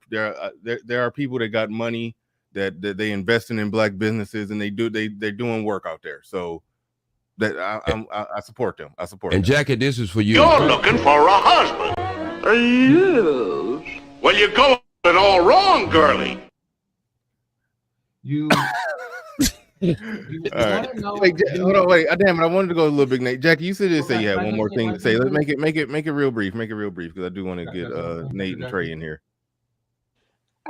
Speaker 2: are people that got money that they investing in black businesses, and they're doing work out there. So that I support them.
Speaker 7: And Jackie, this is for you.
Speaker 8: You're looking for a husband. Yes. Well, you go it all wrong, girlie.
Speaker 5: You
Speaker 2: all right. Wait, hold on, wait. Damn it, I wanted to go a little big Nate. Jackie, you said say you had one more thing to say. Let's make it real brief. Make it real brief because I do want to get Nate and Trey in here.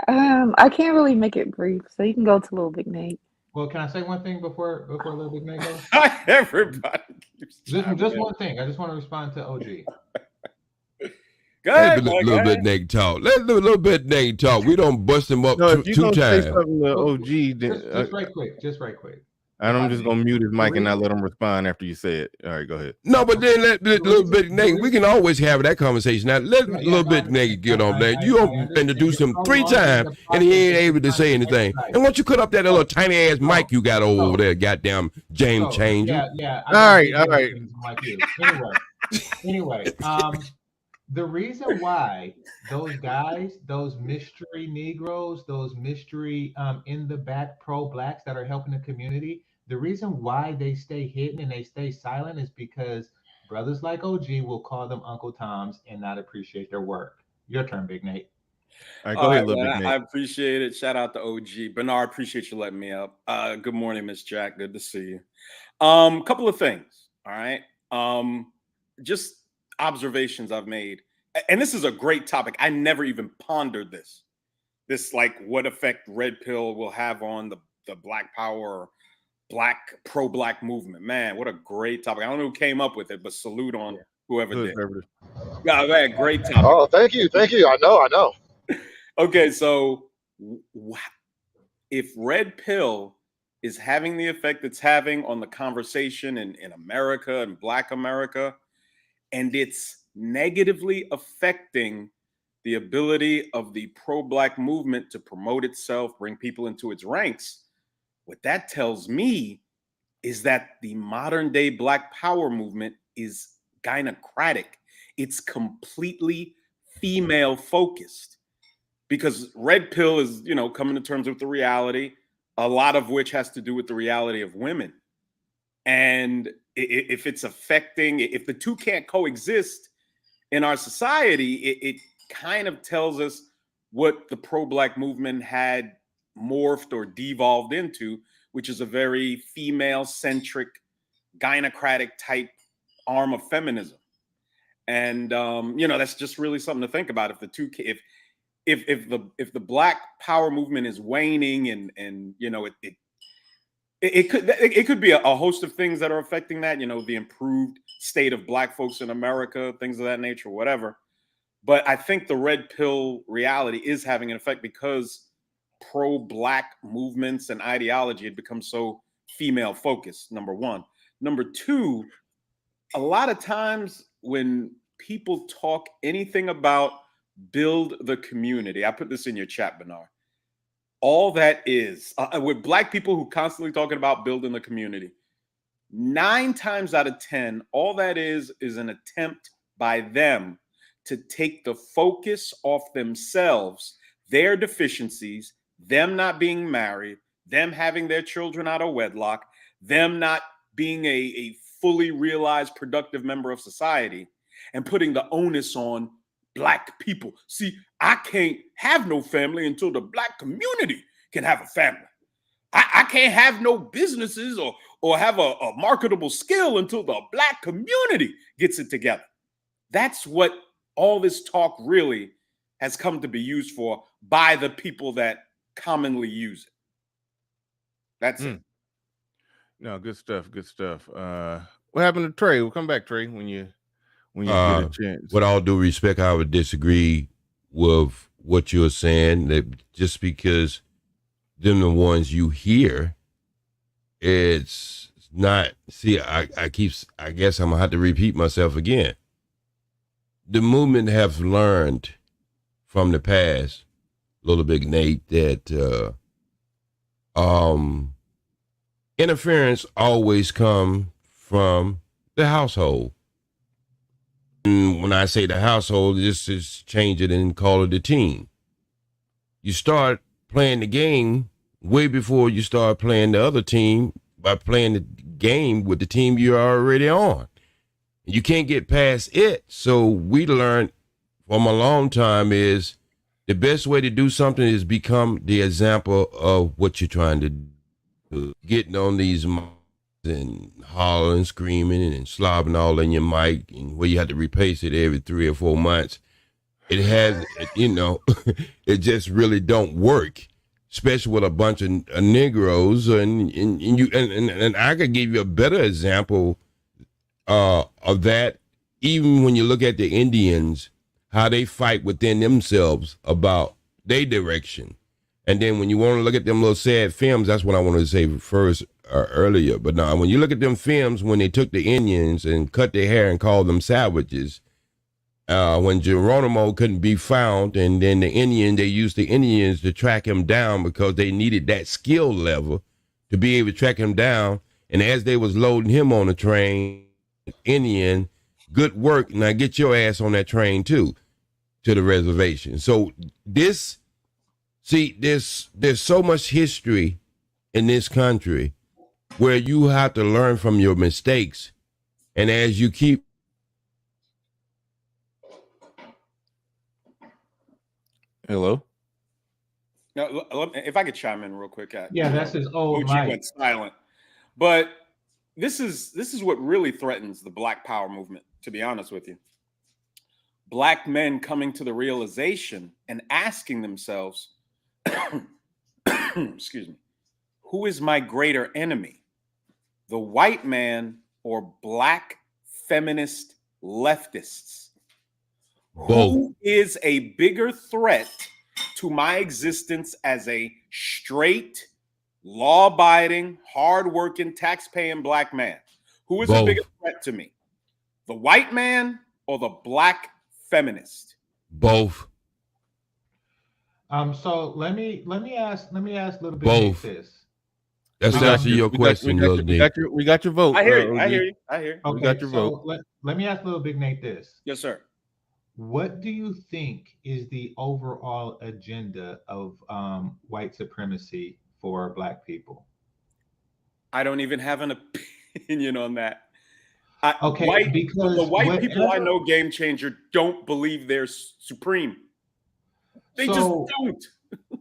Speaker 6: I can't really make it brief, so you can go to Little Big Nate.
Speaker 5: Well, can I say one thing before Little Big Nate goes?
Speaker 4: Everybody keeps
Speaker 5: just one thing. I just want to respond to OG.
Speaker 7: Go ahead, little bit Nate talk. Let's do a little bit Nate talk. We don't bust him up two times.
Speaker 5: Just right quick.
Speaker 2: And I'm just gonna mute his mic and not let him respond after you say it. All right, go ahead.
Speaker 7: No, but then let little bit Nate. We can always have that conversation. Now let little bit Nate get on there. You don't introduce him 3 times and he ain't able to say anything. And why don't you cut up that little tiny ass mic you got over there, goddamn James changer?
Speaker 5: Yeah.
Speaker 2: All right.
Speaker 5: Anyway, the reason why those guys, those mystery Negroes, those mystery in the back pro-blacks that are helping the community, the reason why they stay hidden and they stay silent is because brothers like OG will call them Uncle Toms and not appreciate their work. Your turn, Big Nate.
Speaker 2: All right, go ahead, little Big Nate.
Speaker 9: I appreciate it. Shout out to OG. Bernard, appreciate you letting me up. Good morning, Miss Jack. Good to see you. Couple of things. All right. Just observations I've made. And this is a great topic. I never even pondered this. This, like, what effect Red Pill will have on the Black Power, pro-black movement. Man, what a great topic. I don't know who came up with it, but salute on whoever did. Yeah, man, great topic.
Speaker 3: Oh, thank you. I know.
Speaker 9: Okay, so if Red Pill is having the effect it's having on the conversation in America and Black America, and it's negatively affecting the ability of the pro-black movement to promote itself, bring people into its ranks, what that tells me is that the modern day Black Power movement is gynocratic. It's completely female focused because Red Pill is, coming to terms with the reality, a lot of which has to do with the reality of women. And if the two can't coexist in our society, it kind of tells us what the pro-black movement had morphed or devolved into, which is a very female-centric, gynocratic type arm of feminism. And that's just really something to think about. If the Black Power movement is waning, and it could be a host of things that are affecting that, the improved state of Black folks in America, things of that nature, whatever. But I think the Red Pill reality is having an effect because pro-black movements and ideology had become so female focused, number one. Number two, a lot of times when people talk anything about build the community, I put this in your chat, Bernard, all that is with Black people who constantly talking about building the community, 9 times out of 10, all that is an attempt by them to take the focus off themselves, their deficiencies, them not being married, them having their children out of wedlock, them not being a fully realized productive member of society, and putting the onus on Black people. See, I can't have no family until the Black community can have a family. I can't have no businesses or have a marketable skill until the Black community gets it together. That's what all this talk really has come to be used for by the people that commonly use it. That's it.
Speaker 2: No, good stuff. Good stuff. What happened to Trey? We'll come back, Trey, when you get a chance.
Speaker 7: With all due respect, I would disagree with what you're saying. That just because them the ones you hear, it's not. See, I guess I'm gonna have to repeat myself again. The movement have learned from the past, Little Big Nate, that interference always come from the household. And when I say the household, just change it and call it a team. You start playing the game way before you start playing the other team by playing the game with the team you're already on. You can't get past it. So we learned from a long time is the best way to do something is become the example of what you're trying to do. Getting on these mics and hollering, screaming, and slobbing all in your mic, and where you have to replace it every 3 or 4 months. It has, it just really don't work, especially with a bunch of Negroes. And I could give you a better example of that. Even when you look at the Indians, how they fight within themselves about their direction. And then when you want to look at them little sad films, that's what I wanted to say first earlier. But now, when you look at them films, when they took the Indians and cut their hair and called them savages, when Geronimo couldn't be found, and then they used the Indians to track him down because they needed that skill level to be able to track him down. And as they was loading him on the train, Indian, good work, now get your ass on that train too, to the reservation. So there's so much history in this country where you have to learn from your mistakes. And as you keep.
Speaker 2: Hello?
Speaker 9: Now, if I could chime in real quick.
Speaker 5: Yeah, that's his old
Speaker 9: OG
Speaker 5: mic.
Speaker 9: went silent. But this is what really threatens the Black Power movement, to be honest with you. Black men coming to the realization and asking themselves, excuse me, who is my greater enemy? The white man or Black feminist leftists?
Speaker 7: Both.
Speaker 9: Who is a bigger threat to my existence as a straight, law-abiding, hard-working, tax-paying Black man? Who is a bigger threat to me? The white man or the Black feminist?
Speaker 7: Both.
Speaker 5: So let me ask a little bit
Speaker 7: Both.
Speaker 5: this.
Speaker 7: That's actually your question, Little Nate.
Speaker 2: We got your vote.
Speaker 9: I hear you.
Speaker 5: Okay,
Speaker 2: we got your vote.
Speaker 5: Let me ask Little Big Nate this.
Speaker 9: Yes, sir.
Speaker 5: What do you think is the overall agenda of white supremacy for Black people?
Speaker 9: I don't even have an opinion on that.
Speaker 5: Because
Speaker 9: the white people I know, Game Changer, don't believe they're supreme. They just don't.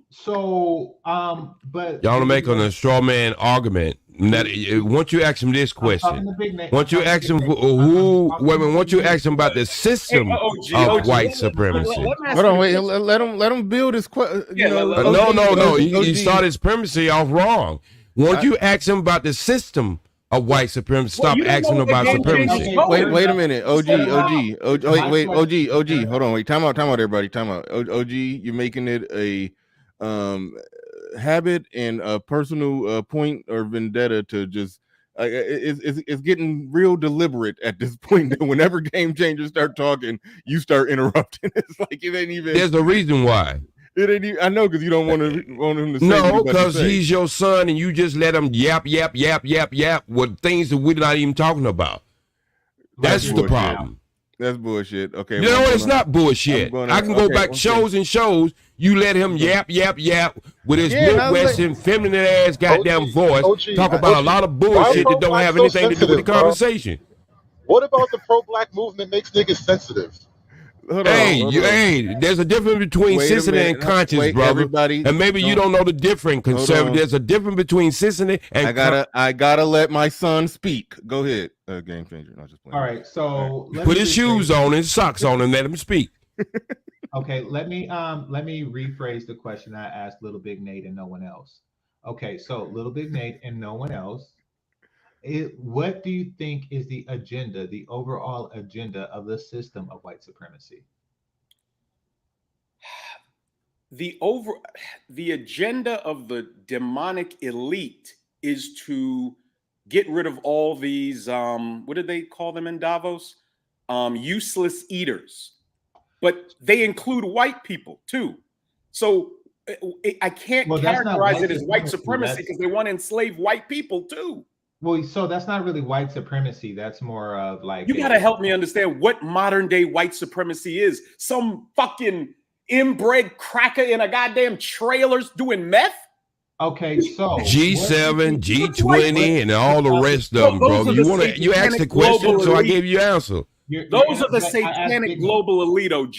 Speaker 5: So, but
Speaker 7: y'all are making a straw man argument. That once you ask him this question, once you ask him once you ask him about the system of white supremacy.
Speaker 2: Hold on, wait, let him build his question.
Speaker 7: No. He started his supremacy off wrong. Once you ask him about the system of white supremacy, stop asking about supremacy.
Speaker 2: Wait a minute, OG. Hold on, wait, time out, everybody, time out. OG, you're making it a habit and a personal point or vendetta to just it's getting real deliberate at this point. Whenever Game Changers start talking, you start interrupting. It's like it ain't even.
Speaker 7: There's a reason why.
Speaker 2: It ain't even, I know, because you don't want him to say
Speaker 7: No,
Speaker 2: what he about to
Speaker 7: because
Speaker 2: say.
Speaker 7: he's your son, and you just let him yap with things that we're not even talking about. That's the
Speaker 2: bullshit.
Speaker 7: problem.
Speaker 2: That's bullshit. Okay.
Speaker 7: You know, it's not bullshit. I can go back shows and shows. You let him yap with his Midwestern feminine ass goddamn voice, talk about a lot of bullshit that don't have anything to do with the conversation.
Speaker 3: What about the pro-black movement makes niggas sensitive?
Speaker 7: Hey, there's a difference between sensitive and conscious, brother. And maybe you don't know the difference. Conservative. There's a difference between sensitive and
Speaker 2: I gotta let my son speak. Go ahead, game changer. No, just playing.
Speaker 5: All right, so
Speaker 7: put his shoes on and socks on and let him speak.
Speaker 5: Okay, let me rephrase the question I asked Little Big Nate and no one else. Okay, so Little Big Nate and no one else. What do you think is the agenda, the overall agenda of the system of white supremacy?
Speaker 9: The agenda of the demonic elite is to get rid of all these, what did they call them in Davos? Useless eaters. But they include white people too. So I can't characterize it as white supremacy because they want to enslave white people too.
Speaker 5: Well, so that's not really white supremacy. That's more of like...
Speaker 9: You got to help me understand what modern day white supremacy is. Some fucking inbred cracker in a goddamn trailers doing meth?
Speaker 5: Okay, so...
Speaker 7: G7, G20, and all the rest of them, bro. You asked the question, so I gave you an answer.
Speaker 9: Those are the satanic global elite, OG.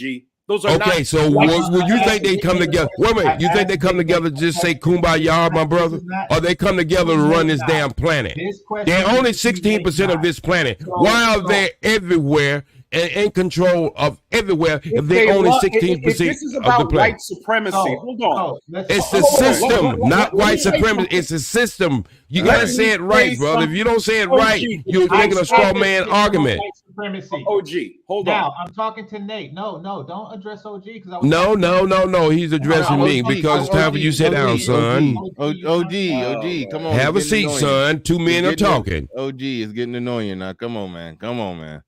Speaker 9: Those are
Speaker 7: okay, so will you think they come together? Wait a minute, you think they come together to just say kumbaya, my brother? Or they come together to run this damn planet? They're only 16% of this planet. Why are they everywhere and in control of everywhere if they're only 16%
Speaker 9: this is
Speaker 7: of
Speaker 9: about
Speaker 7: the planet?
Speaker 9: White supremacy. Hold on.
Speaker 7: It's the system, not white supremacy. It's a system. You gotta say it right, brother. If you don't say it right, you're making a straw man argument.
Speaker 9: OG, hold on.
Speaker 5: Now I'm talking to Nate. No, don't address OG because I was
Speaker 7: No. He's addressing me because it's time for you to sit down, son.
Speaker 2: OG, come on.
Speaker 7: Have a seat, son. Two men are talking.
Speaker 2: OG is getting annoying now. Come on, man. Come on, man.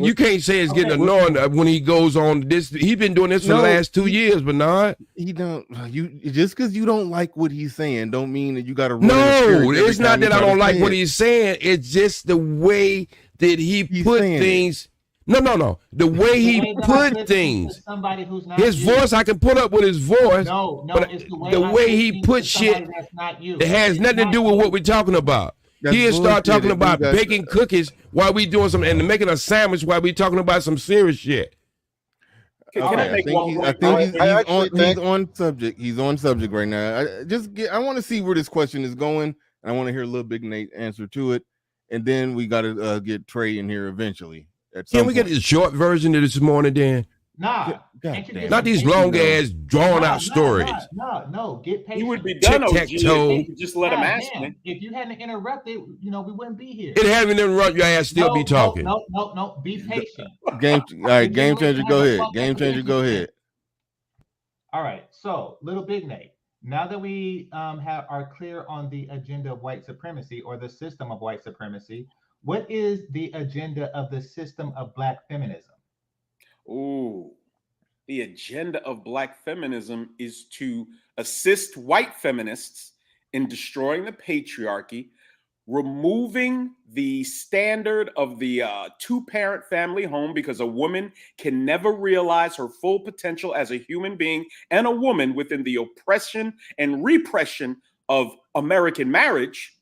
Speaker 2: You can't say it's getting annoying when he goes on this. He's been doing this for the last 2 years, but not. He don't. You just because you don't like what he's saying, don't mean that you got to.
Speaker 7: No, it's not that I don't like what he's saying. It's just the way that he put things. No. The way he put things.
Speaker 5: Somebody who's not
Speaker 7: his voice, I can put up with his voice.
Speaker 5: No,
Speaker 7: but
Speaker 5: it's
Speaker 7: the way he put shit, it has nothing to do with what we're talking about. He'll start talking about baking cookies while we doing some and making a sandwich while we talking about some serious shit.
Speaker 2: I think he's on subject. He's on subject right now. I want to see where this question is going. I want to hear Little Big Nate answer to it, and then we got to get Trey in here eventually.
Speaker 7: Can we get the short version of this morning, Dan?
Speaker 5: Nah,
Speaker 7: not these long ass drawn out stories.
Speaker 5: No, get patient.
Speaker 9: You would be done, OG, if you just let him ask me.
Speaker 5: If you hadn't interrupted, we wouldn't be here.
Speaker 7: It hadn't interrupted your ass, still be talking.
Speaker 5: No, be patient.
Speaker 2: Game changer, go ahead. Game changer, go ahead.
Speaker 5: All right, so Little Big Nate. Now that we are clear on the agenda of white supremacy or the system of white supremacy, what is the agenda of the system of Black feminism?
Speaker 9: Ooh, the agenda of Black feminism is to assist white feminists in destroying the patriarchy, removing the standard of the two-parent family home because a woman can never realize her full potential as a human being and a woman within the oppression and repression of American marriage,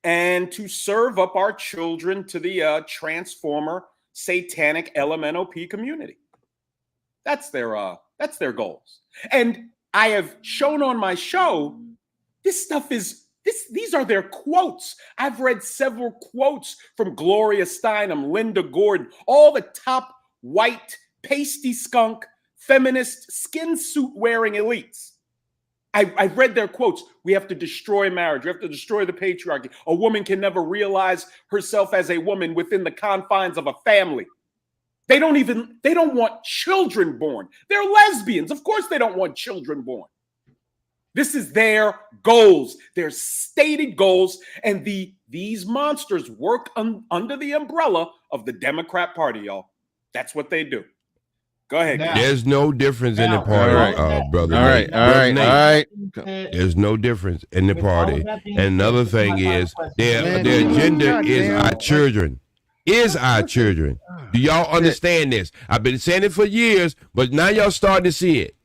Speaker 9: and to serve up our children to the transformer satanic LMNOP community. That's their goals. And I have shown on my show, these are their quotes. I've read several quotes from Gloria Steinem, Linda Gordon, all the top white, pasty skunk, feminist, skin suit wearing elites. I've read their quotes. We have to destroy marriage. We have to destroy the patriarchy. A woman can never realize herself as a woman within the confines of a family. They don't want children born. They're lesbians. Of course they don't want children born. This is their goals, their stated goals. And these monsters work under the umbrella of the Democrat Party, y'all. That's what they do. Go ahead.
Speaker 5: Now-
Speaker 7: There's no difference in the
Speaker 5: Now,
Speaker 7: party,
Speaker 2: all
Speaker 7: brother.
Speaker 2: All right,
Speaker 7: Nate.
Speaker 2: all
Speaker 7: Brother
Speaker 2: right,
Speaker 7: Nate,
Speaker 2: all right.
Speaker 7: There's no difference in the
Speaker 5: With all of
Speaker 7: party.
Speaker 5: that being
Speaker 7: And another
Speaker 5: said, this is
Speaker 7: thing
Speaker 5: my final
Speaker 7: is
Speaker 5: question.
Speaker 7: their
Speaker 2: Man,
Speaker 7: agenda
Speaker 2: God
Speaker 7: is
Speaker 2: damn,
Speaker 7: our
Speaker 2: like-
Speaker 7: children. Is our children. Do y'all understand this? I've been saying it for years, but now y'all starting to see it.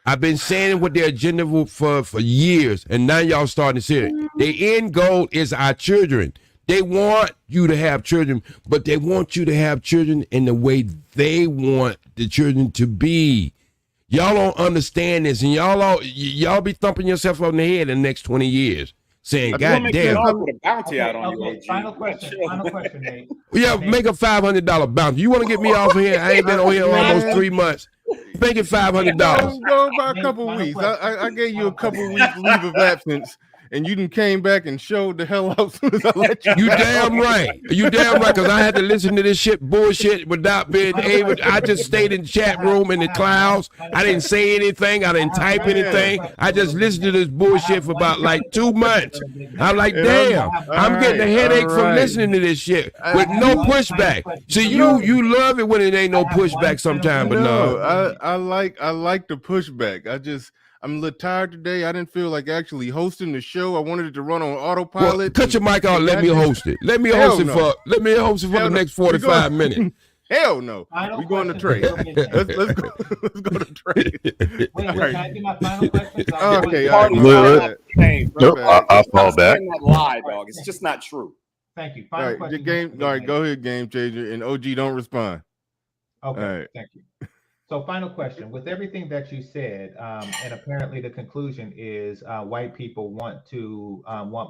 Speaker 7: I've been saying what their agenda for years, and now y'all starting to see it. The end goal is our children. They want you to have children, but they want you to have children in the way they want the children to be. Y'all don't understand this, and y'all be thumping yourself on the head in the next 20 years, saying, "God damn."
Speaker 9: Put a bounty out on you,
Speaker 5: Okay,
Speaker 9: OG.
Speaker 5: final question, Nate.
Speaker 7: Yeah, make a $500 bounty. You want to get me off of here? I ain't been on here almost 3 months. Make it $500.
Speaker 2: Go by a couple weeks. I gave you a couple weeks leave of absence, and you done came back and showed the hell out as soon as I let you.
Speaker 7: You damn right. You damn right, because I had to listen to this shit bullshit without being able. I just stayed in the chat room in the clouds. I didn't say anything. I didn't type anything. I just listened to this bullshit for about like 2 months. I'm like, damn, I'm getting a headache from listening to this shit with no pushback. See, you love it when it ain't no pushback sometimes, but no.
Speaker 2: I like the pushback. I'm a little tired today. I didn't feel like actually hosting the show. I wanted it to run on autopilot.
Speaker 7: Well, cut your mic out. Let me host it. Let me host it for the next 45 minutes.
Speaker 2: Hell no. We going to Trey. Let's go. Let's go to Trey.
Speaker 5: Wait, can I get my final question?
Speaker 2: Okay.
Speaker 10: I'll fall back.
Speaker 9: That lie, dog. It's just not true.
Speaker 5: Thank you.
Speaker 2: All
Speaker 5: Final
Speaker 2: right,
Speaker 5: question.
Speaker 2: all right, go ahead, game changer, and OG don't respond.
Speaker 5: Okay,
Speaker 2: All right.
Speaker 5: thank you. So final question, with everything that you said, and apparently the conclusion is white people want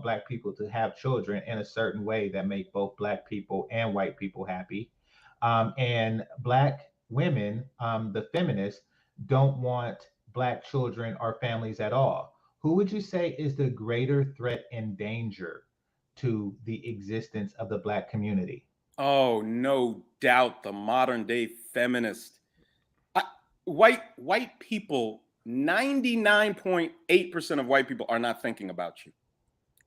Speaker 5: black people to have children in a certain way that make both black people and white people happy. And black women, the feminists, don't want black children or families at all. Who would you say is the greater threat and danger to the existence of the black community?
Speaker 9: Oh, no doubt, the modern day feminist. White people, 99.8% of white people are not thinking about you.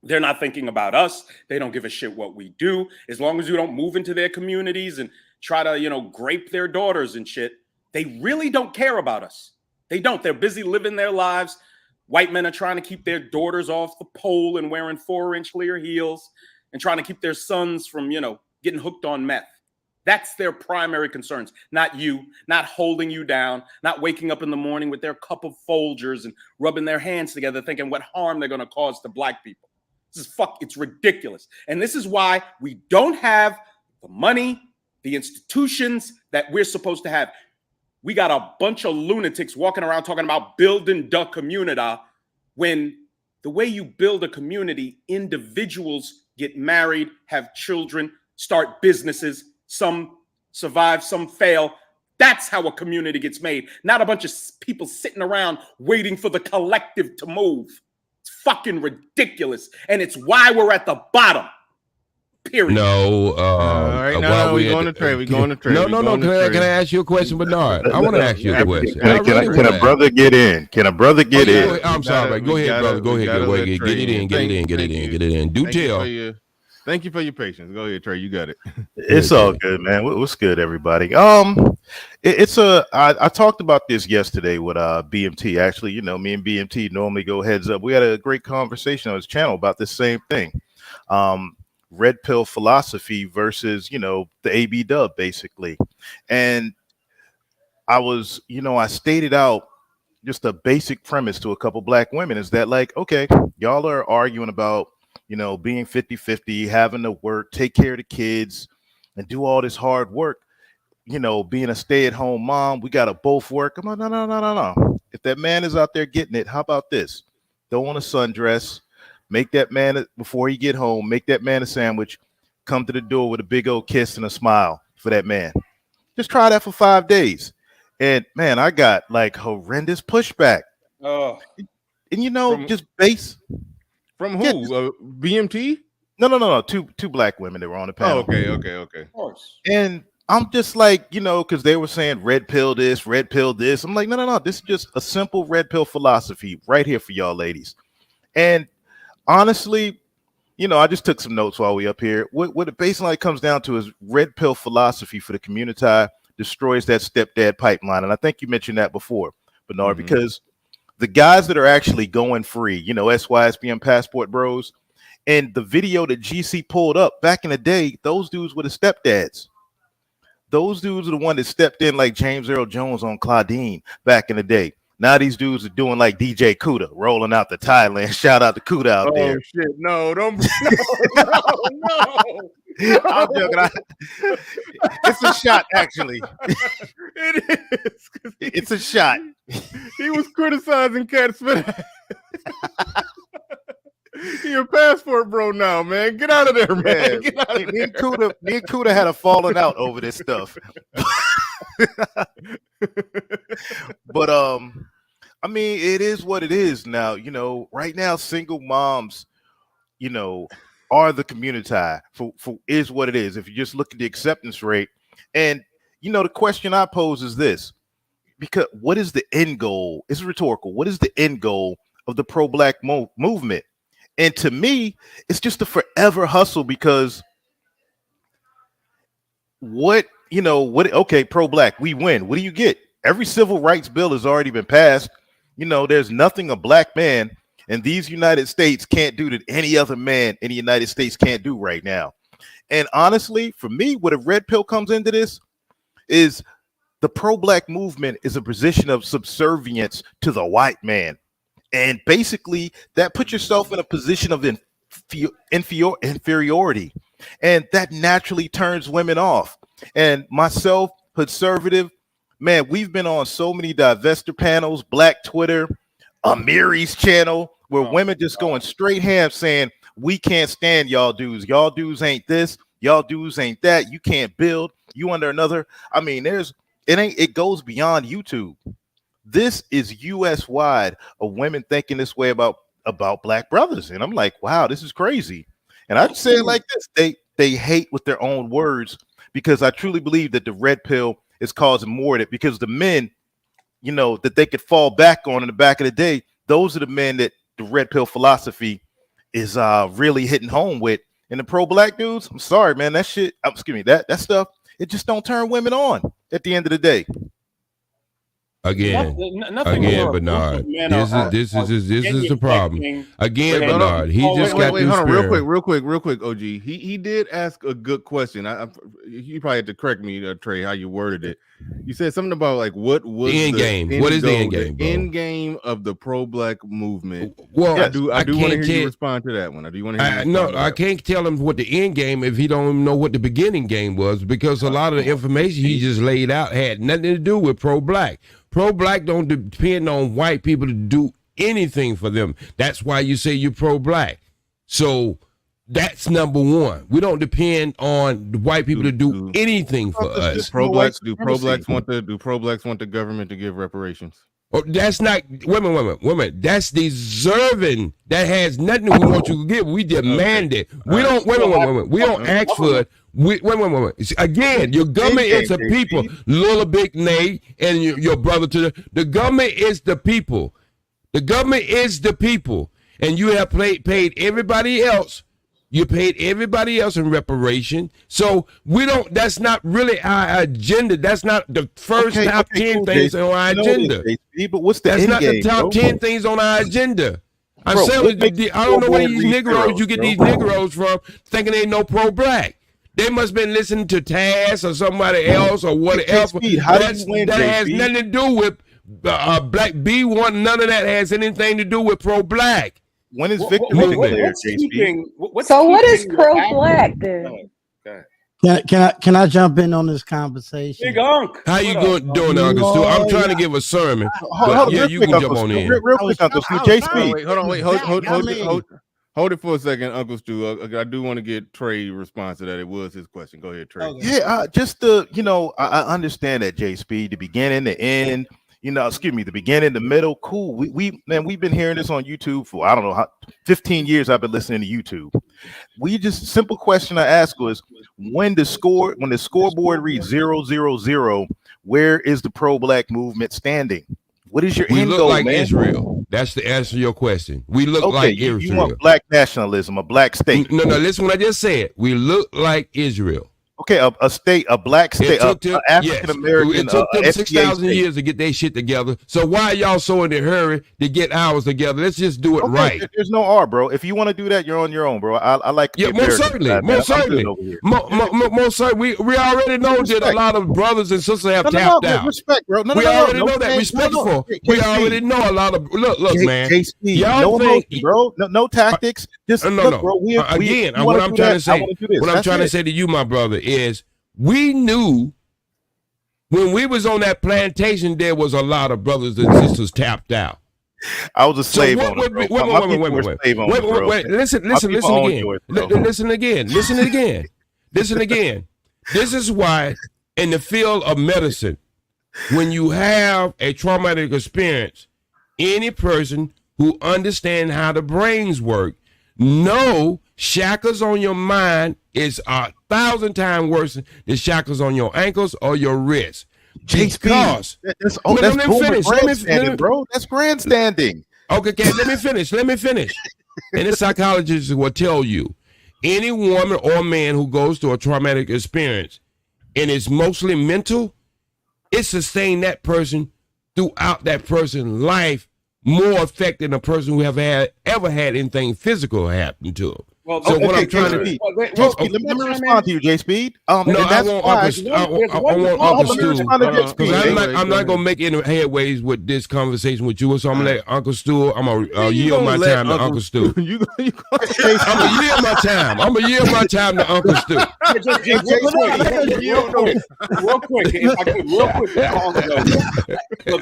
Speaker 9: They're not thinking about us. They don't give a shit what we do. As long as you don't move into their communities and try to, grape their daughters and shit, they really don't care about us. They don't. They're busy living their lives. White men are trying to keep their daughters off the pole and wearing 4-inch Lear heels and trying to keep their sons from, getting hooked on meth. That's their primary concerns, not you, not holding you down, not waking up in the morning with their cup of Folgers and rubbing their hands together thinking what harm they're going to cause to black people. It's ridiculous. And this is why we don't have the money, the institutions that we're supposed to have. We got a bunch of lunatics walking around talking about building the community, when the way you build a community, individuals get married, have children, start businesses. Some survive, some fail. That's how a community gets made. Not a bunch of people sitting around waiting for the collective to move. It's fucking ridiculous. And it's why we're at the bottom. Period.
Speaker 7: No.
Speaker 2: All right, no, we're going to Trey. We're going to Trey.
Speaker 7: No. Can I ask you a question, Bernard? I want to ask you a question.
Speaker 10: Can a brother get in? Can a brother get in?
Speaker 7: I'm sorry. Go ahead, brother. Go ahead. Get it in. Do tell.
Speaker 2: Thank you for your patience. Go ahead, Trey. You got it.
Speaker 10: It's all good, man. What's good, everybody? I talked about this yesterday with BMT. Actually, me and BMT normally go heads up. We had a great conversation on his channel about this same thing. Red pill philosophy versus, the AB dub, basically. And I stated out just a basic premise to a couple black women is that, like, okay, y'all are arguing about being 50-50, having to work, take care of the kids, and do all this hard work, being a stay-at-home mom. We got to both work. I'm like, no. If that man is out there getting it, how about this? Throw on a sundress, make that man, before he get home, make that man a sandwich, come to the door with a big old kiss and a smile for that man. Just try that for 5 days. And, man, I got, like, horrendous pushback.
Speaker 9: Oh.
Speaker 10: And, just base...
Speaker 2: From who? BMT?
Speaker 10: No. Two black women that were on the panel.
Speaker 2: Oh, okay.
Speaker 9: Of course.
Speaker 10: And I'm just like, because they were saying red pill this, red pill this. I'm like, no. This is just a simple red pill philosophy right here for y'all ladies. And honestly, I just took some notes while we up here. What it basically comes down to is red pill philosophy for the community destroys that stepdad pipeline. And I think you mentioned that before, Bernard, because the guys that are actually going free, you know, SYSBM Passport Bros, and the video that GC pulled up back in the day, those dudes were the stepdads. Those dudes are the one that stepped in like James Earl Jones on Claudine back in the day. Now these dudes are doing like DJ Kuda, rolling out to Thailand. Shout out to Kuda out there.
Speaker 2: Oh shit! No, don't. No.
Speaker 10: I'm joking. It's a shot, actually.
Speaker 2: It is.
Speaker 10: It's a shot.
Speaker 2: He was criticizing cats for that. You're a passport bro now, man. Get out of there, man. Get out of there.
Speaker 10: Me and Kuda had a falling out over this stuff. But I mean, it is what it is now. You know, right now, single moms, you know, are the community for is what it is. If you just look at the acceptance rate, and you know, the question I pose is this: because what is the end goal? It's rhetorical. What is the end goal of the pro-black movement? And to me, it's just a forever hustle, because okay, pro-black, we win. What do you get? Every civil rights bill has already been passed. You know, there's nothing a black man in these United States can't do that any other man in the United States can't do right now. And honestly, for me, what a red pill comes into this is the pro-black movement is a position of subservience to the white man. And basically, that puts yourself in a position of inferiority. And that naturally turns women off. And myself, Servative, man, we've been on so many divestor panels, Black Twitter, Amiri's channel, where women just going straight ham saying, we can't stand y'all dudes. Y'all dudes ain't this. Y'all dudes ain't that. You can't build. You under another. I mean, it goes beyond YouTube. This is US wide of women thinking this way about black brothers. And I'm like, wow, this is crazy. And I say it like this. They hate with their own words, because I truly believe that the red pill is causing more of it, because the men, you know, that they could fall back on in the back of the day, those are the men that the red pill philosophy is really hitting home with. And the pro-black dudes, I'm sorry, man, that shit, excuse me, that stuff, it just don't turn women on at the end of the day.
Speaker 7: Again, Bernard. This is the problem. Again, Bernard. He just got
Speaker 2: hold on, real quick, OG. He did ask a good question. You probably had to correct me, Trey, how you worded it. You said something about like what was the end game? What is the end game? The end game of the pro-black movement. Well, I do want to hear you respond to that one. I do want to hear you
Speaker 7: I can't tell him what the end game if he don't even know what the beginning game was, because a lot of the information he just laid out had nothing to do with pro-black. Pro-black don't depend on white people to do anything for them. That's why you say you're pro-black. So that's number one. We don't depend on the white people to do anything for us.
Speaker 2: Do pro-blacks want the government to give reparations?
Speaker 7: Oh, that's not women. That's deserving. That has nothing to do with what you give. We demand it. We don't We don't ask for it. Wait. Again, your government is the people. Little Big Nate and your brother to the government is the people. The government is the people, and you have paid everybody else. You paid everybody else in reparation. So we don't. That's not really our agenda. That's not the first top 10 things on our agenda.
Speaker 10: But what's the
Speaker 7: That's
Speaker 10: end
Speaker 7: not
Speaker 10: game,
Speaker 7: the top 10 things on our agenda. I'm saying, I don't know where these Negroes you get these Negroes from, thinking they know pro-black. They must have been listening to Taz or somebody else or whatever. That has nothing to do with Black B1. None of that has anything to do with pro-black.
Speaker 10: When is victory declared,
Speaker 6: So what is pro-black then?
Speaker 11: Can I jump in on this conversation?
Speaker 9: Big Unc.
Speaker 7: How you doing, Uncle Stu? I'm trying to give a sermon. Yeah, you can jump on in.
Speaker 10: Real quick, Uncle Stu.
Speaker 2: Hold it for a second, Uncle Stu. I do want to get Trey response to that. It was his question. Go ahead, Trey.
Speaker 10: Okay. Yeah, I understand that, J Speed, the beginning, the end. The beginning, the middle, cool. We've been hearing this on YouTube for, I don't know, 15 years I've been listening to YouTube. Simple question I ask was, when the scoreboard reads 0-0-0, where is the pro-black movement standing? What is your end goal,
Speaker 7: like
Speaker 10: man?
Speaker 7: Israel. That's the answer to your question. We look like Israel. You
Speaker 10: want black nationalism, a black state.
Speaker 7: No, listen what I just said. We look like Israel.
Speaker 10: Okay, a black state, African American.
Speaker 7: It took them
Speaker 10: SBA
Speaker 7: 6,000
Speaker 10: state.
Speaker 7: years to get their shit together. So why are y'all so in a hurry to get ours together? Let's just do it right.
Speaker 10: There's no R, bro. If you want to do that, you're on your own, bro. I like.
Speaker 7: Yeah, most certainly. Most certainly. We already know that a lot of brothers and sisters have tapped out.
Speaker 10: Respect, bro.
Speaker 7: We already know that. Respectful. We already know a lot of. Look, man. Y'all think,
Speaker 10: bro? No tactics. Just look, bro.
Speaker 7: Again, what I'm trying to say to you, my brother, is we knew when we was on that plantation, there was a lot of brothers and sisters tapped out.
Speaker 10: I was a slave owner.
Speaker 7: Wait. Listen again. This is why in the field of medicine, when you have a traumatic experience, any person who understands how the brains work, know shackles on your mind is 1,000 times worse than shackles on your ankles or your wrists. Because
Speaker 10: that's grandstanding, bro. That's grandstanding.
Speaker 7: Okay, let me finish. And the psychologists will tell you, any woman or man who goes through a traumatic experience and it's mostly mental, it sustains that person throughout that person's life more effect than a person who ever had anything physical happen to them.
Speaker 10: Well, so what I'm trying to do, let me respond to you, J Speed.
Speaker 7: No, I want Uncle Stu. I'm not gonna make any headways with this conversation with you, so I'm gonna let Uncle Stu. I'm gonna yield my time to Uncle Stu. I'm gonna yield my time. To Uncle Stu.
Speaker 4: Real quick, if I could,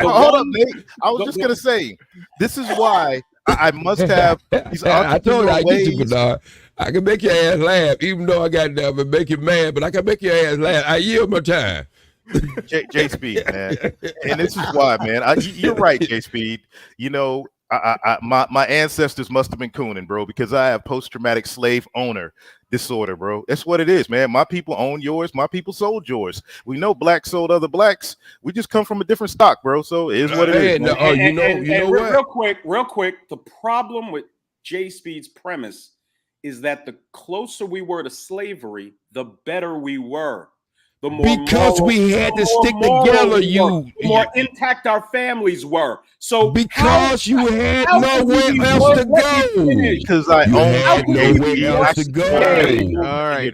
Speaker 10: Hold up, Nate. I was just gonna say, this is why I must have these.
Speaker 7: I told you I get you, Bernard. I can make your ass laugh, even though I got to make you mad, but I can make your ass laugh. I yield my time.
Speaker 10: J Speed, man, and this is why, man. You're right, J Speed. You know, my ancestors must have been cooning, bro, because I have post-traumatic slave owner disorder, bro. That's what it is, man. My people own yours. My people sold yours. We know blacks sold other blacks. We just come from a different stock, bro. So it is what it is.
Speaker 9: Real quick. The problem with J Speed's premise is that the closer we were to slavery, the better we were. The more
Speaker 7: because we had to stick together,
Speaker 9: the more intact our families were. So
Speaker 7: because you had nowhere else to go.
Speaker 10: Because I
Speaker 7: had nowhere else to go.
Speaker 2: All right.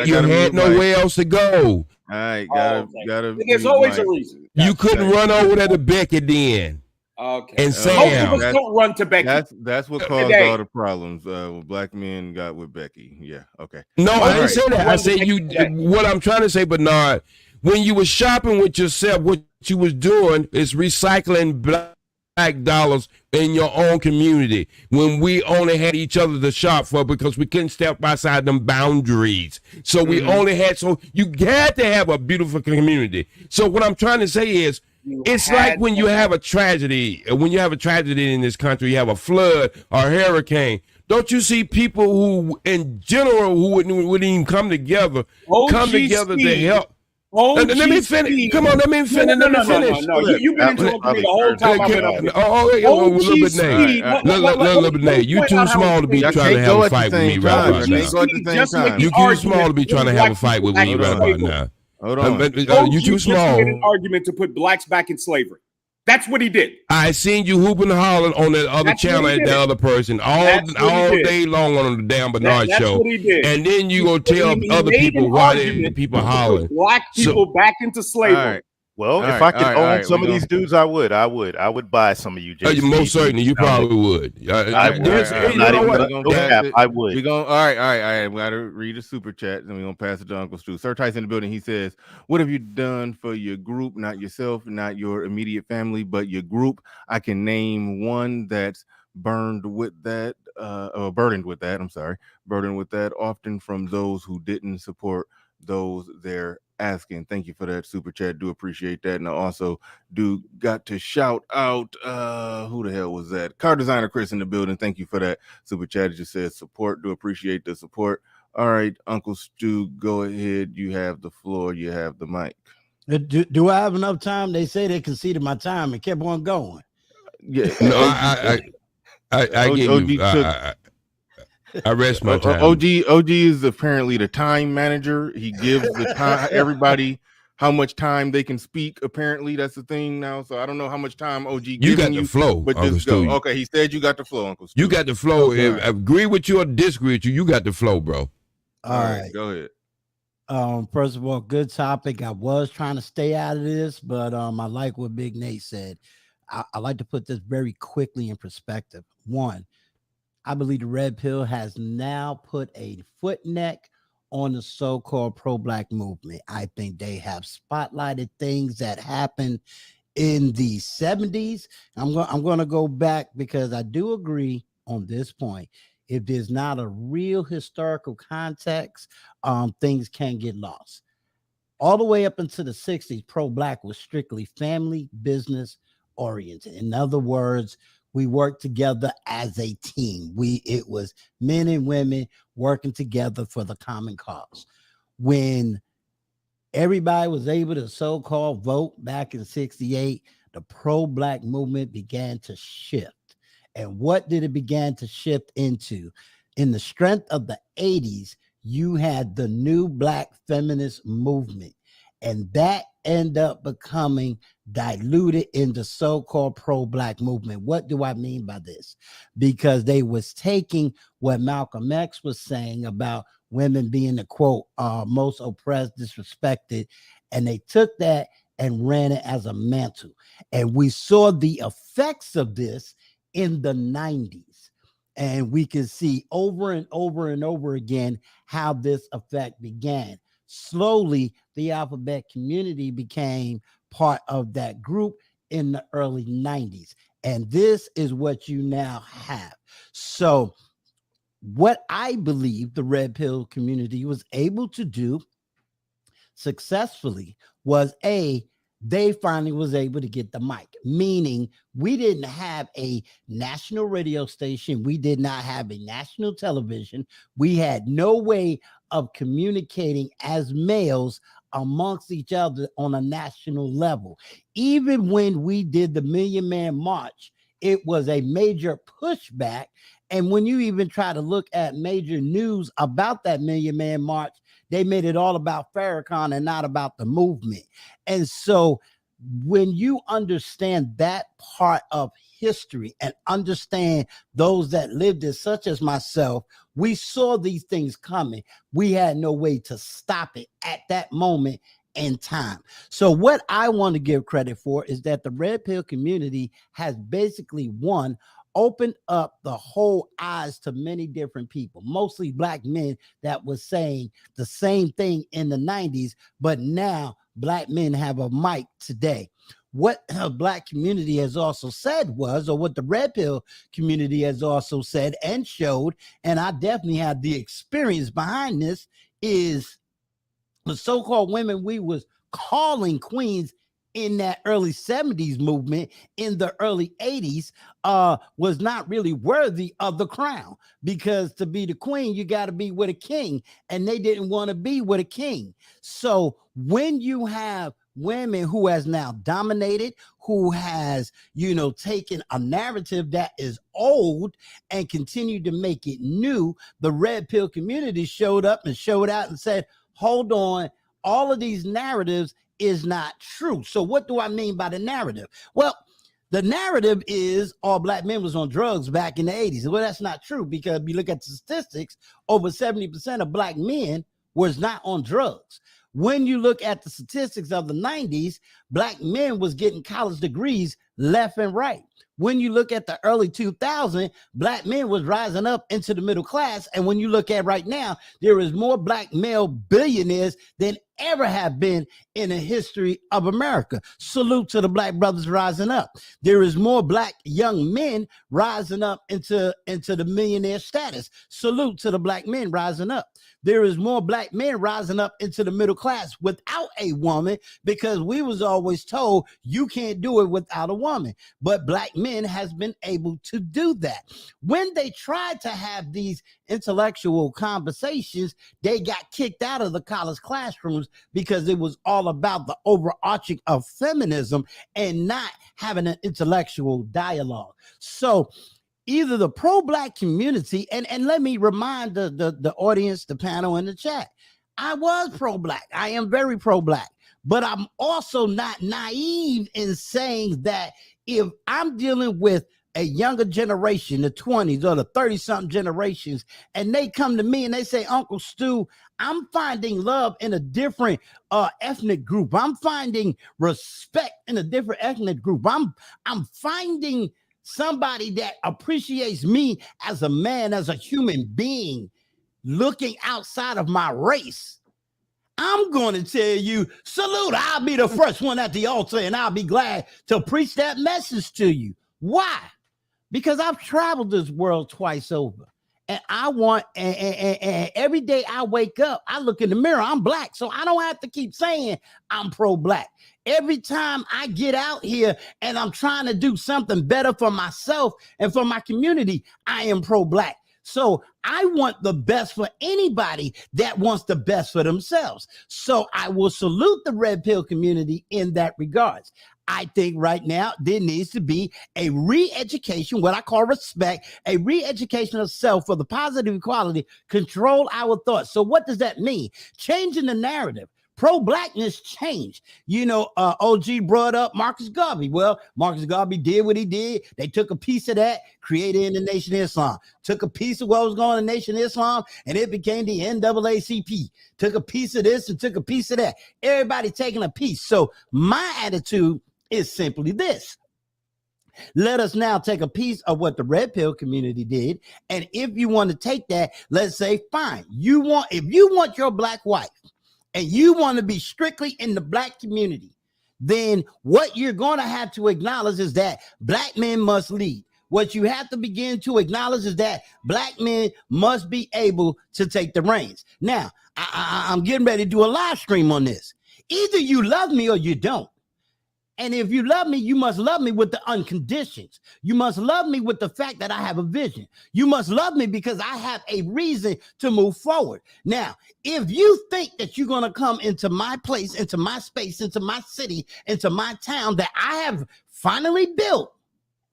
Speaker 7: You had nowhere else to go.
Speaker 2: All right, gotta.
Speaker 9: There's always a reason.
Speaker 7: You couldn't run over there to Becky then.
Speaker 9: Okay.
Speaker 7: And Sam.
Speaker 9: Most of us don't run to Becky.
Speaker 2: That's what caused all the problems when black men got with Becky. Yeah. Okay.
Speaker 7: No, I didn't say that. I said what I'm trying to say, Bernard, when you were shopping with yourself, what you was doing is recycling black dollars in your own community when we only had each other to shop for because we couldn't step outside them boundaries. So we only had, so you had to have a beautiful community. So what I'm trying to say is, it's like when you have a tragedy, in this country, you have a flood or a hurricane. Don't you see people who, in general, who wouldn't even come together to help? Let me finish. Come on, let me finish.
Speaker 9: No. You've been interrupting me the whole time.
Speaker 7: Little bit. You too small to be trying to have a fight with me right about now. You too small to be trying to have a fight with me right about now.
Speaker 2: Hold on.
Speaker 7: You too small.
Speaker 9: Made an argument to put blacks back in slavery. That's what he did.
Speaker 7: I seen you hooping and hollering on that other channel at the other person all day long on the damn Bernard show.
Speaker 9: That's what he did.
Speaker 7: And then you gonna tell other people why they people hollering.
Speaker 9: Black people back into slavery.
Speaker 2: All right.
Speaker 10: Well, if I could own some of these dudes, I would buy some of you.
Speaker 7: Most certainly, you probably would.
Speaker 10: I would.
Speaker 2: We going. All right. We gotta read a super chat, and we're gonna pass it to Uncle Stu. Sir Tyson in the building. He says, "What have you done for your group? Not yourself, not your immediate family, but your group. I can name one that's burdened with that. Burdened with that. Often from those who didn't support those they're asking." Thank you for that super chat. Do appreciate that. And I also got to shout out who the hell was that? Car designer Chris in the building. Thank you for that super chat. It just says support. Do appreciate the support. All right, Uncle Stu, go ahead. You have the floor. You have the mic.
Speaker 11: Do I have enough time? They say they conceded my time and kept on going.
Speaker 2: Yeah.
Speaker 7: No, I give you. I rest my time.
Speaker 2: OG is apparently the time manager. He gives the time everybody how much time they can speak. Apparently, that's the thing now. So I don't know how much time OG
Speaker 7: You got the flow,
Speaker 2: but
Speaker 7: Uncle
Speaker 2: just go.
Speaker 7: Stu.
Speaker 2: Okay, he said you got the flow, Uncle Stu.
Speaker 7: You got the flow.
Speaker 2: Okay.
Speaker 7: If I agree with you or disagree with you, you got the flow, bro.
Speaker 2: All right, go ahead.
Speaker 11: First of all, good topic. I was trying to stay out of this, but I like what Big Nate said. I like to put this very quickly in perspective. One, I believe the red pill has now put a foot neck on the so-called pro-black movement. I think they have spotlighted things that happened in the 70s. I'm going to go back because I do agree on this point. If there's not a real historical context, things can get lost. All the way up into the 60s, pro-black was strictly family business oriented. In other words, we worked together as a team. It was men and women working together for the common cause. When everybody was able to so-called vote back in 68, the pro-black movement began to shift. And what did it begin to shift into? In the strength of the 80s, you had the new black feminist movement. And that ended up becoming diluted in the so-called pro-black movement. What do I mean by this? Because they was taking what Malcolm X was saying about women being the quote, most oppressed, disrespected, and they took that and ran it as a mantle. And we saw the effects of this in the 90s. And we can see over and over and over again how this effect began. Slowly, the alphabet community became part of that group in the early 90s. And this is what you now have. So what I believe the red pill community was able to do successfully was they finally was able to get the mic, meaning we didn't have a national radio station. We did not have a national television. We had no way of communicating as males amongst each other on a national level. Even when we did the Million Man March, it was a major pushback. And when you even try to look at major news about that Million Man March, they made it all about Farrakhan and not about the movement. And so when you understand that part of history and understand those that lived it, such as myself, we saw these things coming. We had no way to stop it at that moment in time. So what I want to give credit for is that the red pill community has basically opened up the whole eyes to many different people, mostly black men that was saying the same thing in the 90s, but now black men have a mic today. What the black community has also said was, or what the red pill community has also said and showed, and I definitely had the experience behind this, is the so-called women we was calling queens in that early 70s movement, in the early 80s, was not really worthy of the crown, because to be the queen, you got to be with a king, and they didn't want to be with a king. So when you have women who has now dominated, who has, taken a narrative that is old and continued to make it new, the red pill community showed up and showed out and said, hold on, all of these narratives is not true. So what do I mean by the narrative? Well, the narrative is all black men was on drugs back in the 80s. Well, that's not true, because if you look at the statistics, over 70% of black men was not on drugs. When you look at the statistics of the 90s, black men was getting college degrees left and right. When you look at the early 2000s, black men was rising up into the middle class. And when you look at right now, there is more black male billionaires than ever have been in the history of America. Salute to the black brothers rising up. There is more black young men rising up into the millionaire status. Salute to the black men rising up. There is more black men rising up into the middle class without a woman, because we was always told you can't do it without a woman. But black men has been able to do that. When they tried to have these intellectual conversations, they got kicked out of the college classrooms, because it was all about the overarching of feminism and not having an intellectual dialogue. So either the pro-black community, and let me remind the audience, the panel, and the chat, I was pro-black. I am very pro-black, but I'm also not naive in saying that if I'm dealing with a younger generation, the 20s or the 30-something generations, and they come to me and they say, Uncle Stu, I'm finding love in a different ethnic group. I'm finding respect in a different ethnic group. I'm finding somebody that appreciates me as a man, as a human being, looking outside of my race. I'm going to tell you, salute. I'll be the first one at the altar, and I'll be glad to preach that message to you. Why? Because I've traveled this world twice over, and I want, and every day I wake up, I look in the mirror, I'm black, so I don't have to keep saying I'm pro-black. Every time I get out here and I'm trying to do something better for myself and for my community, I am pro-black. So I want the best for anybody that wants the best for themselves. So I will salute the red pill community in that regards. I think right now there needs to be a re-education, what I call respect, a re-education of self for the positive equality, control our thoughts. So what does that mean? Changing the narrative. Pro-blackness changed. You know, OG brought up Marcus Garvey. Well, Marcus Garvey did what he did. They took a piece of that, created in the Nation of Islam. Took a piece of what was going on in the Nation of Islam, and it became the NAACP. Took a piece of this and took a piece of that. Everybody taking a piece. So my attitude is simply this. Let us now take a piece of what the red pill community did. And if you want to take that, let's say, fine. If you want your black wife and you want to be strictly in the black community, then what you're going to have to acknowledge is that black men must lead. What you have to begin to acknowledge is that black men must be able to take the reins. Now, I'm getting ready to do a live stream on this. Either you love me or you don't. And if you love me, you must love me with the unconditions. You must love me with the fact that I have a vision. You must love me because I have a reason to move forward. Now, if you think that you're going to come into my place, into my space, into my city, into my town that I have finally built,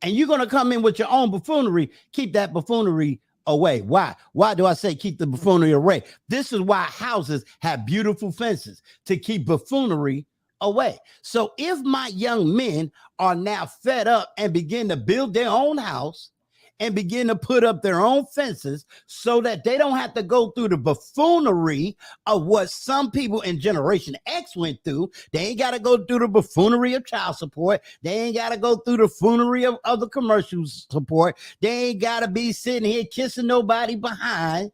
Speaker 11: and you're going to come in with your own buffoonery, keep that buffoonery away. Why? Why do I say keep the buffoonery away? This is why houses have beautiful fences, to keep buffoonery away. So if my young men are now fed up and begin to build their own house and begin to put up their own fences so that they don't have to go through the buffoonery of what some people in Generation X went through, they ain't got to go through the buffoonery of child support. They ain't got to go through the buffoonery of the commercial support. They ain't got to be sitting here kissing nobody behind.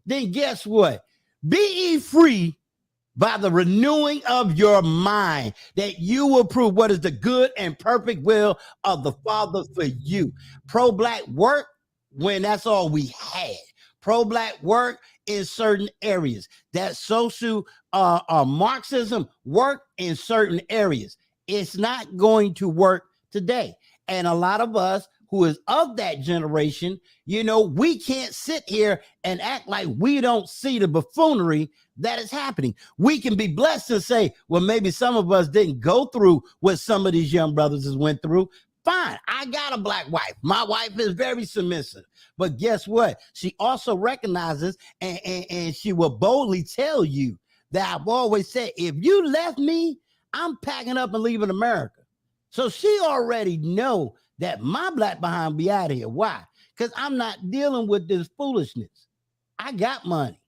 Speaker 11: Then guess what? Be ye free by the renewing of your mind, that you will prove what is the good and perfect will of the Father for you. Pro-black work when that's all we had. Pro-black work in certain areas. That social Marxism work in certain areas. It's not going to work today. And a lot of us who is of that generation, you know, we can't sit here and act like we don't see the buffoonery that is happening. We can be blessed to say, well, maybe some of us didn't go through what some of these young brothers has went through. Fine, I got a black wife. My wife is very submissive. But guess what? She also recognizes and she will boldly tell you that I've always said, if you left me, I'm packing up and leaving America. So she already know that my black behind be out of here. Why? Because I'm not dealing with this foolishness. I got money.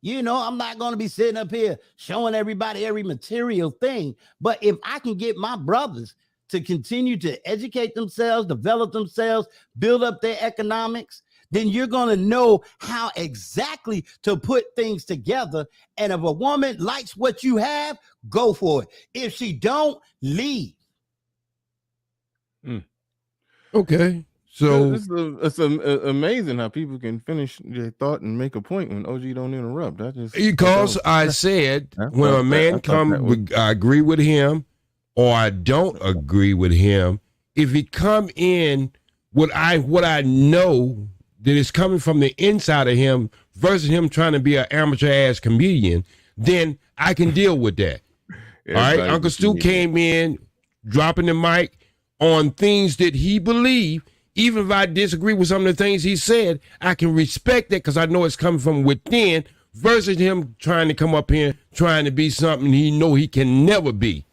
Speaker 11: You know, I'm not going to be sitting up here showing everybody every material thing. But if I can get my brothers to continue to educate themselves, develop themselves, build up their economics, then you're going to know how exactly to put things together. And if a woman likes what you have, go for it. If she don't, leave.
Speaker 7: Okay. So
Speaker 2: it's amazing how people can finish their thought and make a point when OG don't interrupt.
Speaker 7: Because I said when a man I agree with him or I don't agree with him, if he come in what I know that is coming from the inside of him versus him trying to be an amateur ass comedian, then I can deal with that. All right. Uncle Stu came in dropping the mic on things that he believed, even if I disagree with some of the things he said, I can respect that because I know it's coming from within versus him trying to come up here trying to be something he know he can never be.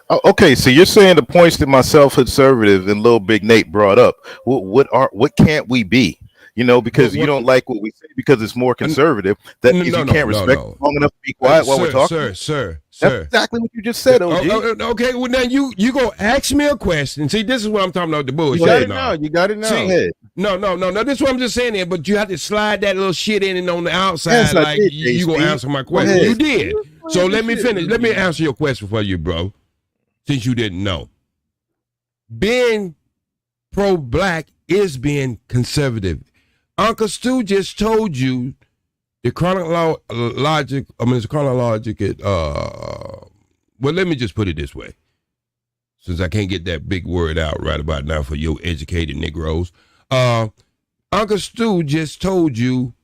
Speaker 10: Oh, okay, so you're saying the points that myself, conservative, and Little Big Nate brought up. What can't we be? You know, because you don't like what we say because it's more conservative. That means you can't respect it long enough to be quiet while we're talking.
Speaker 7: Sir.
Speaker 10: That's exactly what you just said, OG.
Speaker 7: Okay, well now you go ask me a question. See, this is what I'm talking about. The bullshit.
Speaker 2: You got it now.
Speaker 7: See, no. This is what I'm just saying there. But you have to slide that little shit in and on the outside, like you gonna answer my question. You did. So let me finish. Let me answer your question for you, bro. Since you didn't know, being pro-black is being conservative. Uncle Stu just told you the chronological. Well, let me just put it this way, since I can't get that big word out right about now for your educated Negroes. Uncle Stu just told you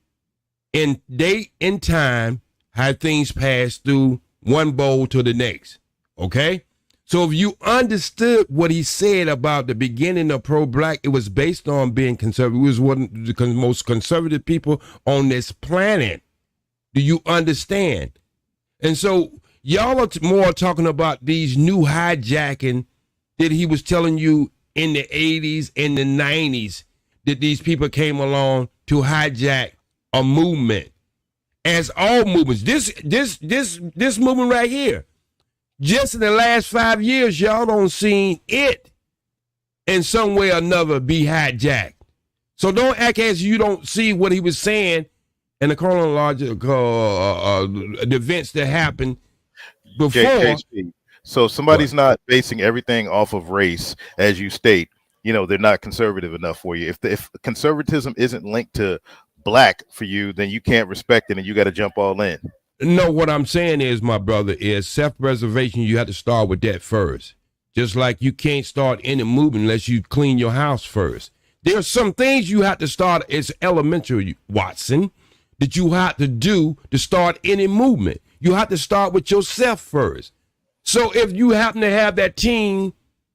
Speaker 7: in date and time how things pass through one bowl to the next. Okay? So if you understood what he said about the beginning of pro-black, it was based on being conservative. It was one of the most conservative people on this planet. Do you understand? And so y'all are more talking about these new hijacking that he was telling you in the 80s and the 90s that these people came along to hijack a movement. As all movements, this movement right here, just in the last 5 years, y'all don't seen it in some way or another be hijacked. So don't act as you don't see what he was saying in the chronological the events that happened before.
Speaker 10: So somebody's not basing everything off of race, as you state. You know, they're not conservative enough for you. If conservatism isn't linked to black for you, then you can't respect it, and you got to jump all in.
Speaker 7: No, what I'm saying is, my brother, is self-preservation. You have to start with that first. Just like you can't start any movement unless you clean your house first. There are some things you have to start as elementary, Watson, that you have to do to start any movement. You have to start with yourself first. So if you happen to have that team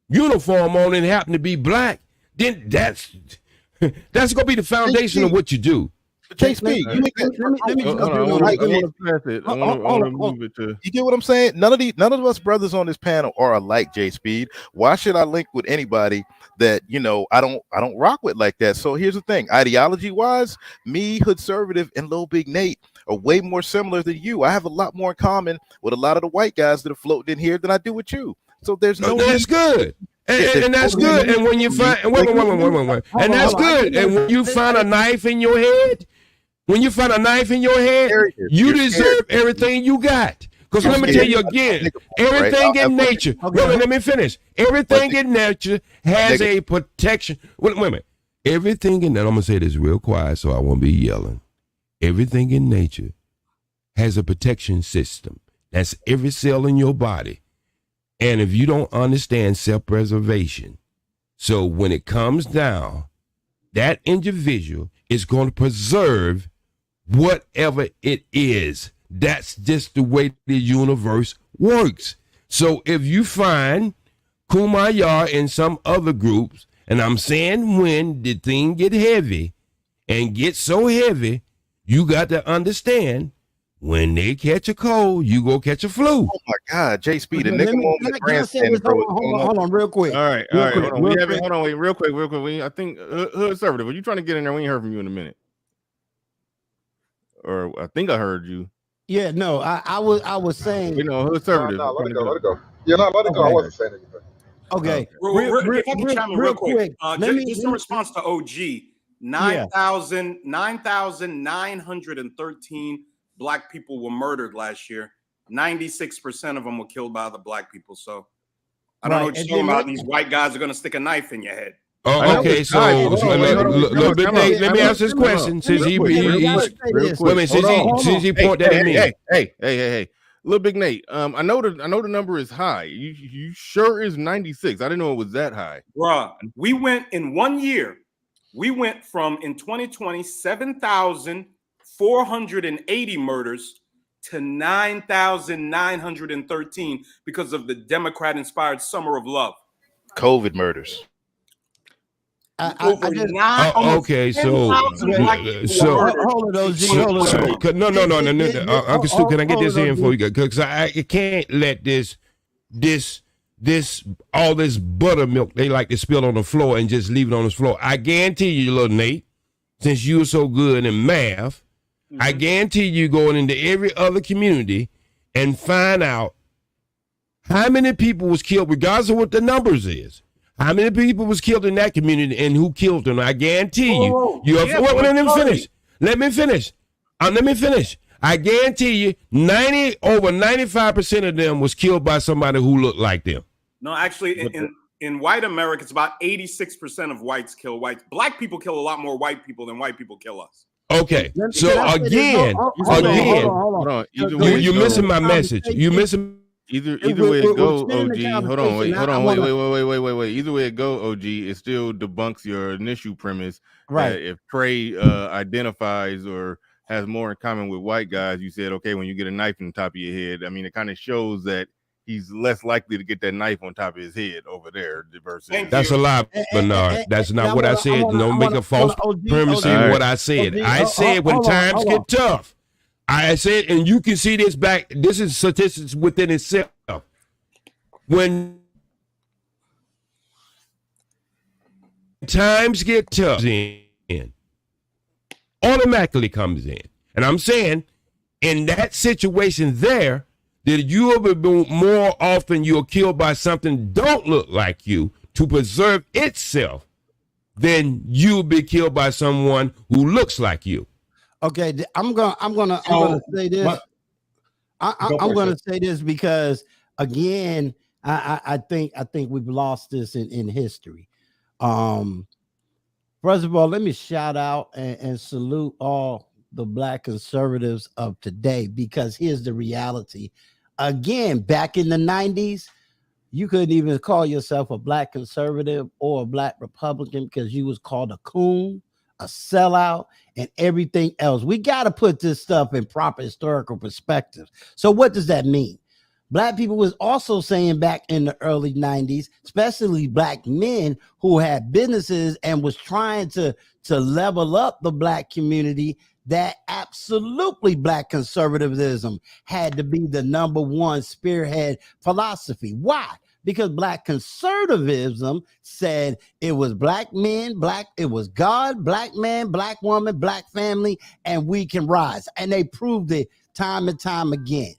Speaker 7: uniform on and happen to be black, then that's going to be the foundation of what you do.
Speaker 10: JSP, you get what I'm saying? None of us brothers on this panel are alike, J-Speed. Why should I link with anybody that I don't rock with like that? So here's the thing: ideology wise, me, Hoodservative, and Lil Big Nate are way more similar than you. I have a lot more in common with a lot of the white guys that are floating in here than I do with you. So there's no.
Speaker 7: That's good. And that's good. And when you find wait. And that's good. And when you find a knife in your head. When you find a knife in your head, you deserve everything you got. Because let me tell you again, everything in nature, let me finish. Everything in nature has a protection. Wait a minute. Everything in that, I'm going to say this real quiet so I won't be yelling. Everything in nature has a protection system. That's every cell in your body. And if you don't understand self-preservation, so when it comes down, that individual is going to preserve whatever it is. That's just the way the universe works. So if you find Kumbaya in some other groups, and I'm saying when the thing get heavy and get so heavy, you got to understand when they catch a cold, you go catch a flu.
Speaker 10: Oh my God, J-Speed, the nigga on the grandstand.
Speaker 11: Hold on, real quick.
Speaker 2: All right, hold on. Wait, real quick. I think Hoodservative, were you trying to get in there? We ain't heard from you in a minute. Or I think I heard you.
Speaker 11: Yeah, no, I was saying.
Speaker 2: Hoodservative.
Speaker 3: No, let it go. Yeah, no, let it go. I wasn't saying anything.
Speaker 11: Okay.
Speaker 9: If I can chime in real quick. Just in response to OG, 9,913 black people were murdered last year. 96% of them were killed by other black people. So I don't know what you're talking about. These white guys are going to stick a knife in your head.
Speaker 7: Oh, okay. So let me ask this question. Since he point that at me.
Speaker 2: Hey. Little Big Nate. I know the number is high. You sure is 96. I didn't know it was that high.
Speaker 9: Bruh, we went in 1 year. We went from in 2020 7,480 murders to 9,913 because of the Democrat-inspired Summer of Love.
Speaker 10: COVID murders.
Speaker 11: I just
Speaker 7: okay, so
Speaker 11: hold it, OG. Hold it.
Speaker 7: No. Uncle Stu, can I get this in before you go? Because I can't let this all this buttermilk they like to spill on the floor and just leave it on the floor. I guarantee you, little Nate, since you're so good in math, I guarantee you going into every other community and find out how many people was killed, regardless of what the numbers is. How many people was killed in that community and who killed them? I guarantee you. Let me finish. Let me finish. I guarantee you, over 95% of them was killed by somebody who looked like them.
Speaker 9: No, actually, in white America, it's about 86% of whites kill whites. Black people kill a lot more white people than white people kill us.
Speaker 7: Okay, so again,
Speaker 2: hold on.
Speaker 7: You're missing my message. You missing.
Speaker 2: Either way it go, OG. Hold on, wait. Either way it go, OG, it still debunks your initial premise.
Speaker 11: Right.
Speaker 2: That if Trey identifies or has more in common with white guys, you said, okay, when you get a knife on top of your head, I mean, it kind of shows that he's less likely to get that knife on top of his head over there.
Speaker 7: That's a lie, Bernard. That's not what I said. Don't make a false premise in what I said. I said when times get tough. I said, and you can see this back. This is statistics within itself. When times get tough, in automatically comes in, and I'm saying, in that situation there, that you will be more often you're killed by something don't look like you to preserve itself, than you'll be killed by someone who looks like you.
Speaker 11: Okay, I'm gonna say this. I'm gonna say this because again, I think we've lost this in history. First of all, let me shout out and salute all the Black conservatives of today, because here's the reality. Again, back in the 90s, you couldn't even call yourself a Black conservative or a Black Republican because you was called a coon, a sellout, and everything else. We got to put this stuff in proper historical perspective. So what does that mean? Black people was also saying back in the early 90s, especially Black men who had businesses and was trying to level up the Black community, that absolutely Black conservatism had to be the number one spearhead philosophy. Why? Because Black conservatism said it was Black men, it was God, Black man, Black woman, Black family, and we can rise. And they proved it time and time again.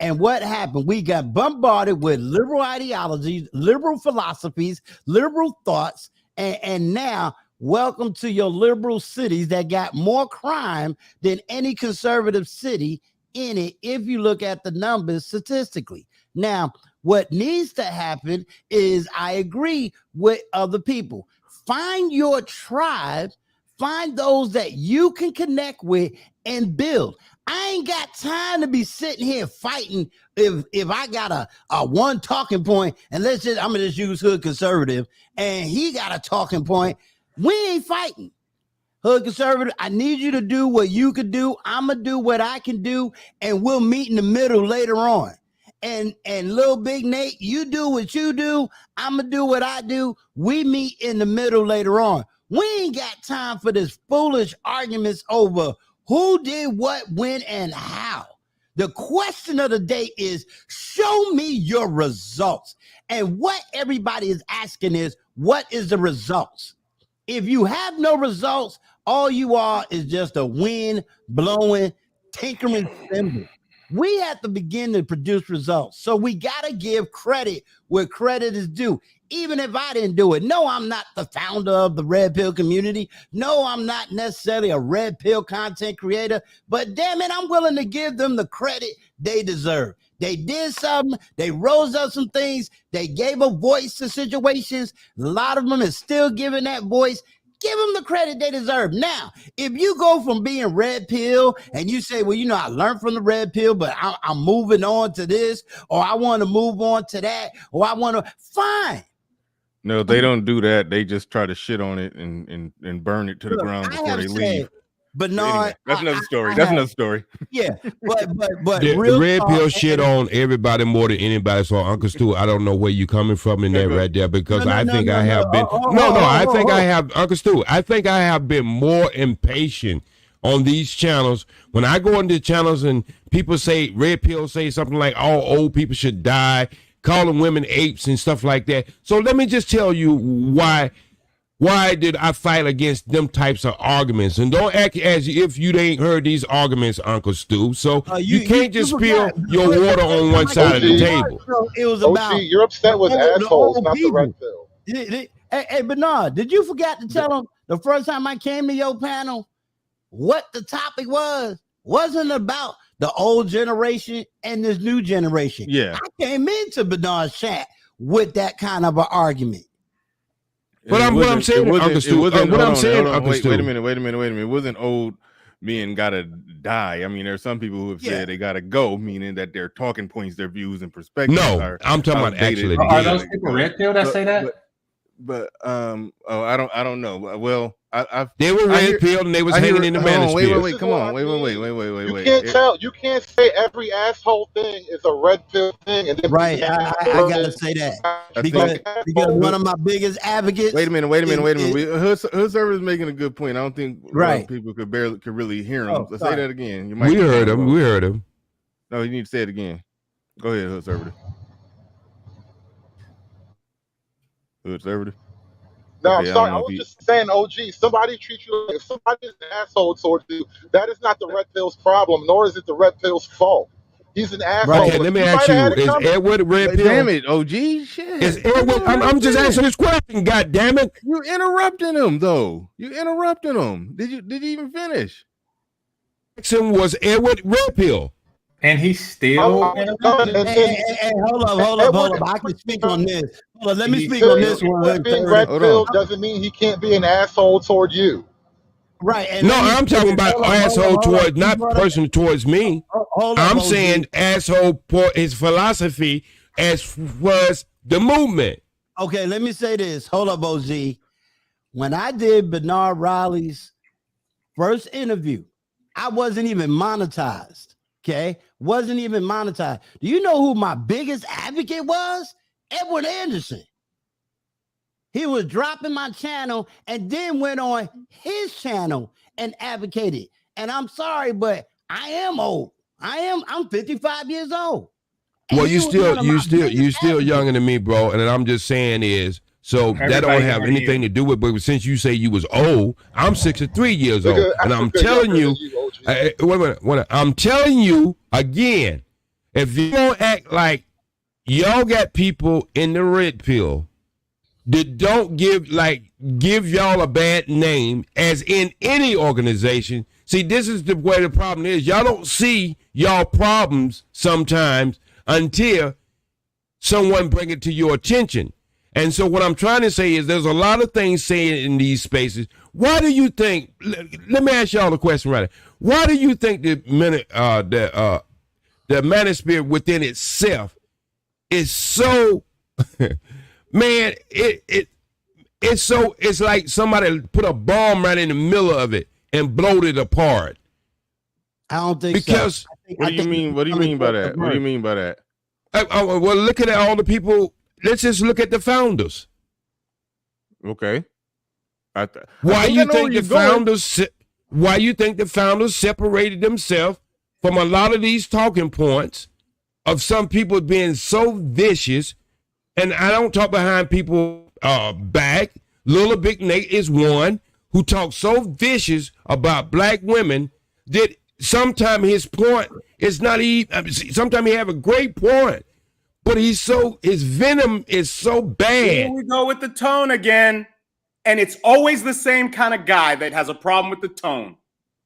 Speaker 11: And what happened? We got bombarded with liberal ideologies, liberal philosophies, liberal thoughts, and now welcome to your liberal cities that got more crime than any conservative city in it, if you look at the numbers statistically. Now, what needs to happen is, I agree with other people. Find your tribe, find those that you can connect with and build. I ain't got time to be sitting here fighting if I got a one talking point, and I'm gonna just use hood conservative, and he got a talking point. We ain't fighting. Hood conservative, I need you to do what you could do. I'm gonna do what I can do, and we'll meet in the middle later on. And little big Nate, you do what you do. I'm gonna do what I do. We meet in the middle later on. We ain't got time for this foolish arguments over who did what, when, and how. The question of the day is, show me your results. And what everybody is asking is, what is the results? If you have no results, all you are is just a wind blowing, tinkering symbol. We have to begin to produce results. So we got to give credit where credit is due, even if I didn't do it. No, I'm not the founder of the Red Pill community. No, I'm not necessarily a Red Pill content creator, but damn it, I'm willing to give them the credit they deserve. They did something. They rose up some things. They gave a voice to situations. A lot of them is still giving that voice. Give them the credit they deserve. Now, if you go from being Red Pill and you say, well, I learned from the Red Pill, but I'm moving on to this, or I want to move on to that, or I want to, fine.
Speaker 2: No, they don't do that. They just try to shit on it and burn it to the ground before they leave.
Speaker 11: But
Speaker 2: But
Speaker 11: no,
Speaker 2: anyway, that's another story. That's another story.
Speaker 11: Yeah, but
Speaker 7: The
Speaker 11: real
Speaker 7: red
Speaker 11: talk,
Speaker 7: pill shit on everybody more than anybody. So, Uncle Stu, I don't know where you coming from in that right there, because I think I have been. I think I have, Uncle Stu. I think I have been more impatient on these channels. When I go into channels and people say red pill say something like all old people should die, calling women apes and stuff like that. So let me just tell you why did I fight against them types of arguments? And don't act as if you ain't heard these arguments, Uncle Stu. So you can't just spill your water on one side of the table.
Speaker 11: It was
Speaker 3: OG,
Speaker 11: about
Speaker 3: you're upset with assholes, not the
Speaker 11: people.
Speaker 3: red pill.
Speaker 11: Hey, Bernard, did you forget to tell them the first time I came to your panel what the topic was? Wasn't about the old generation and this new generation.
Speaker 2: Yeah.
Speaker 11: I came into Bernard's chat with that kind of an argument.
Speaker 7: But what I'm saying, Uncle Stu,
Speaker 2: wait a minute. It wasn't old men gotta die. I mean, there's some people who have said they gotta go, meaning that their talking points, their views and perspectives.
Speaker 7: No, I'm talking about actually.
Speaker 12: Are those people red pill that say that?
Speaker 2: But I don't know. Well,
Speaker 7: they were red pilled and they was hanging in the manosphere.
Speaker 2: Wait, come on, wait.
Speaker 3: You can't tell. You can't say every asshole thing is a red pill thing. And then
Speaker 11: right, I gotta say that because one of my biggest advocates.
Speaker 2: Wait a minute. Hood Server is making a good point. I don't think people could really hear him. Let's say that again.
Speaker 7: We heard him.
Speaker 2: No, you need to say it again. Go ahead, Hood Server. Conservative.
Speaker 3: No, I'm sorry. I was just saying, OG, somebody treats you like if somebody's an asshole towards you, that is not the red pill's problem, nor is it the red pill's fault. He's an asshole.
Speaker 7: Right. Okay, let me ask you, is Edward red pill?
Speaker 2: Damn it, OG. Shit.
Speaker 7: Is Edward, I'm just answering this question, God damn it.
Speaker 2: You interrupting him though. Did you even finish?
Speaker 7: Was Edward red pill?
Speaker 12: And he's still.
Speaker 11: Hey, hold up. I can speak on this. Hold on, let me speak on this one.
Speaker 3: Being red pill doesn't mean he can't be an asshole toward you.
Speaker 11: Right.
Speaker 7: No, I'm talking about asshole towards, not person towards me. I'm saying asshole for his philosophy as was the movement.
Speaker 11: Okay, let me say this. Hold up, OG. When I did Bernard Riley's first interview, I wasn't even monetized. Okay, wasn't even monetized. Do you know who my biggest advocate was? Edward Anderson. He was dropping my channel and then went on his channel and advocated. And I'm sorry, but I am old. I'm 55 years old.
Speaker 7: Well, you still younger than me, bro. And I'm just saying is, so that don't have anything to do with, but since you say you was old, I'm 63 years old. And I'm telling you, wait a minute, I'm telling you again, if you don't act like y'all got people in the red pill that don't give y'all a bad name, as in any organization. See, this is where the problem is. Y'all don't see y'all problems sometimes until someone bring it to your attention. And so what I'm trying to say is there's a lot of things said in these spaces. Why do you think, let me ask y'all a question right now. Why do you think the manosphere within itself is so, man, it's like somebody put a bomb right in the middle of it and blowed it apart.
Speaker 11: I don't think
Speaker 7: because
Speaker 11: so.
Speaker 2: What do you mean by that? What do you mean by that?
Speaker 7: Well, look at all the people. Let's just look at the founders.
Speaker 2: Okay.
Speaker 7: Why you think the founders separated themselves from a lot of these talking points of some people being so vicious? And I don't talk behind people back. Little Big Nate is one who talks so vicious about black women that sometimes his point is not even, sometimes he have a great point, but his venom is so bad.
Speaker 9: Here we go with the tone again. And it's always the same kind of guy that has a problem with the tone.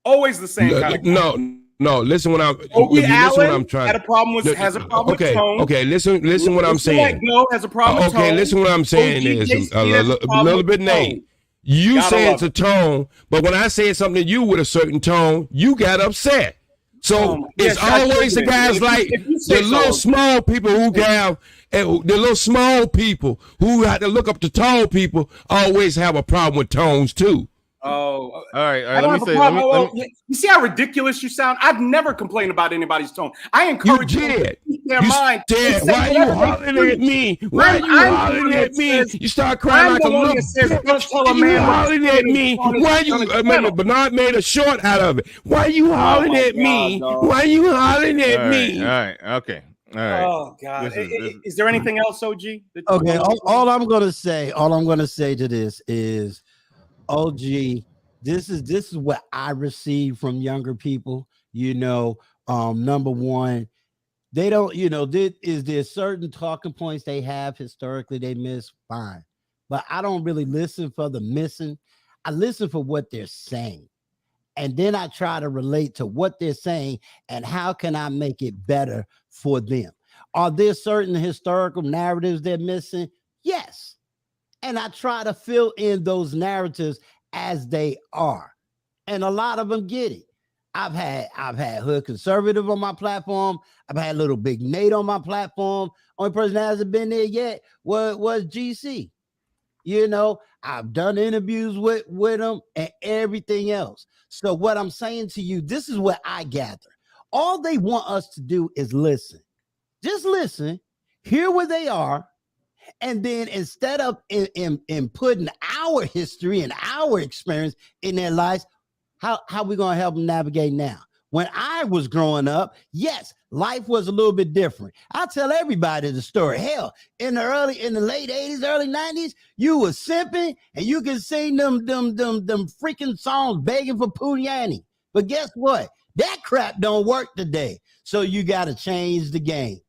Speaker 9: Always the same kind of guy.
Speaker 7: No, listen what I'm trying.
Speaker 9: Has a problem with tone.
Speaker 7: Okay, listen what I'm saying.
Speaker 9: Has a problem with tone.
Speaker 7: Okay, listen what I'm saying is a little bit Nate. You say it's a tone, but when I say something to you with a certain tone, you got upset. So it's always the guys like the little small people who have the little small people who have to look up to tall people always have a problem with tones too.
Speaker 9: Oh,
Speaker 2: All right.
Speaker 9: I don't have a problem. You see how ridiculous you sound? I've never complained about anybody's tone. I encourage them to speak their mind.
Speaker 7: Why are you hollering at me? Why are you hollering at me? You start crying like a little bitch. You hollering at me? Why you? Bernard made a short out of it. Why are you hollering at me? Why are you hollering at me?
Speaker 2: All right. Okay. All right.
Speaker 9: Oh God! Is there anything else, OG?
Speaker 11: Okay. All I'm gonna say to this is, OG, this is what I receive from younger people. Number one, they don't. There certain talking points they have historically they miss? Fine, but I don't really listen for the missing. I listen for what they're saying. And then I try to relate to what they're saying and how can I make it better for them. Are there certain historical narratives they're missing? Yes. And I try to fill in those narratives as they are. And a lot of them get it. I've had Hood Conservative on my platform. I've had Little Big Nate on my platform. Only person that hasn't been there yet was GC. I've done interviews with them and everything else. So what I'm saying to you, this is what I gather. All they want us to do is listen. Just listen, hear where they are, and then instead of in putting our history and our experience in their lives, how we going to help them navigate now? When I was growing up, yes, life was a little bit different. I tell everybody the story. Hell, in the late 80s, early 90s, you was simping and you could sing them freaking songs begging for Punani. But guess what? That crap don't work today. So you got to change the game.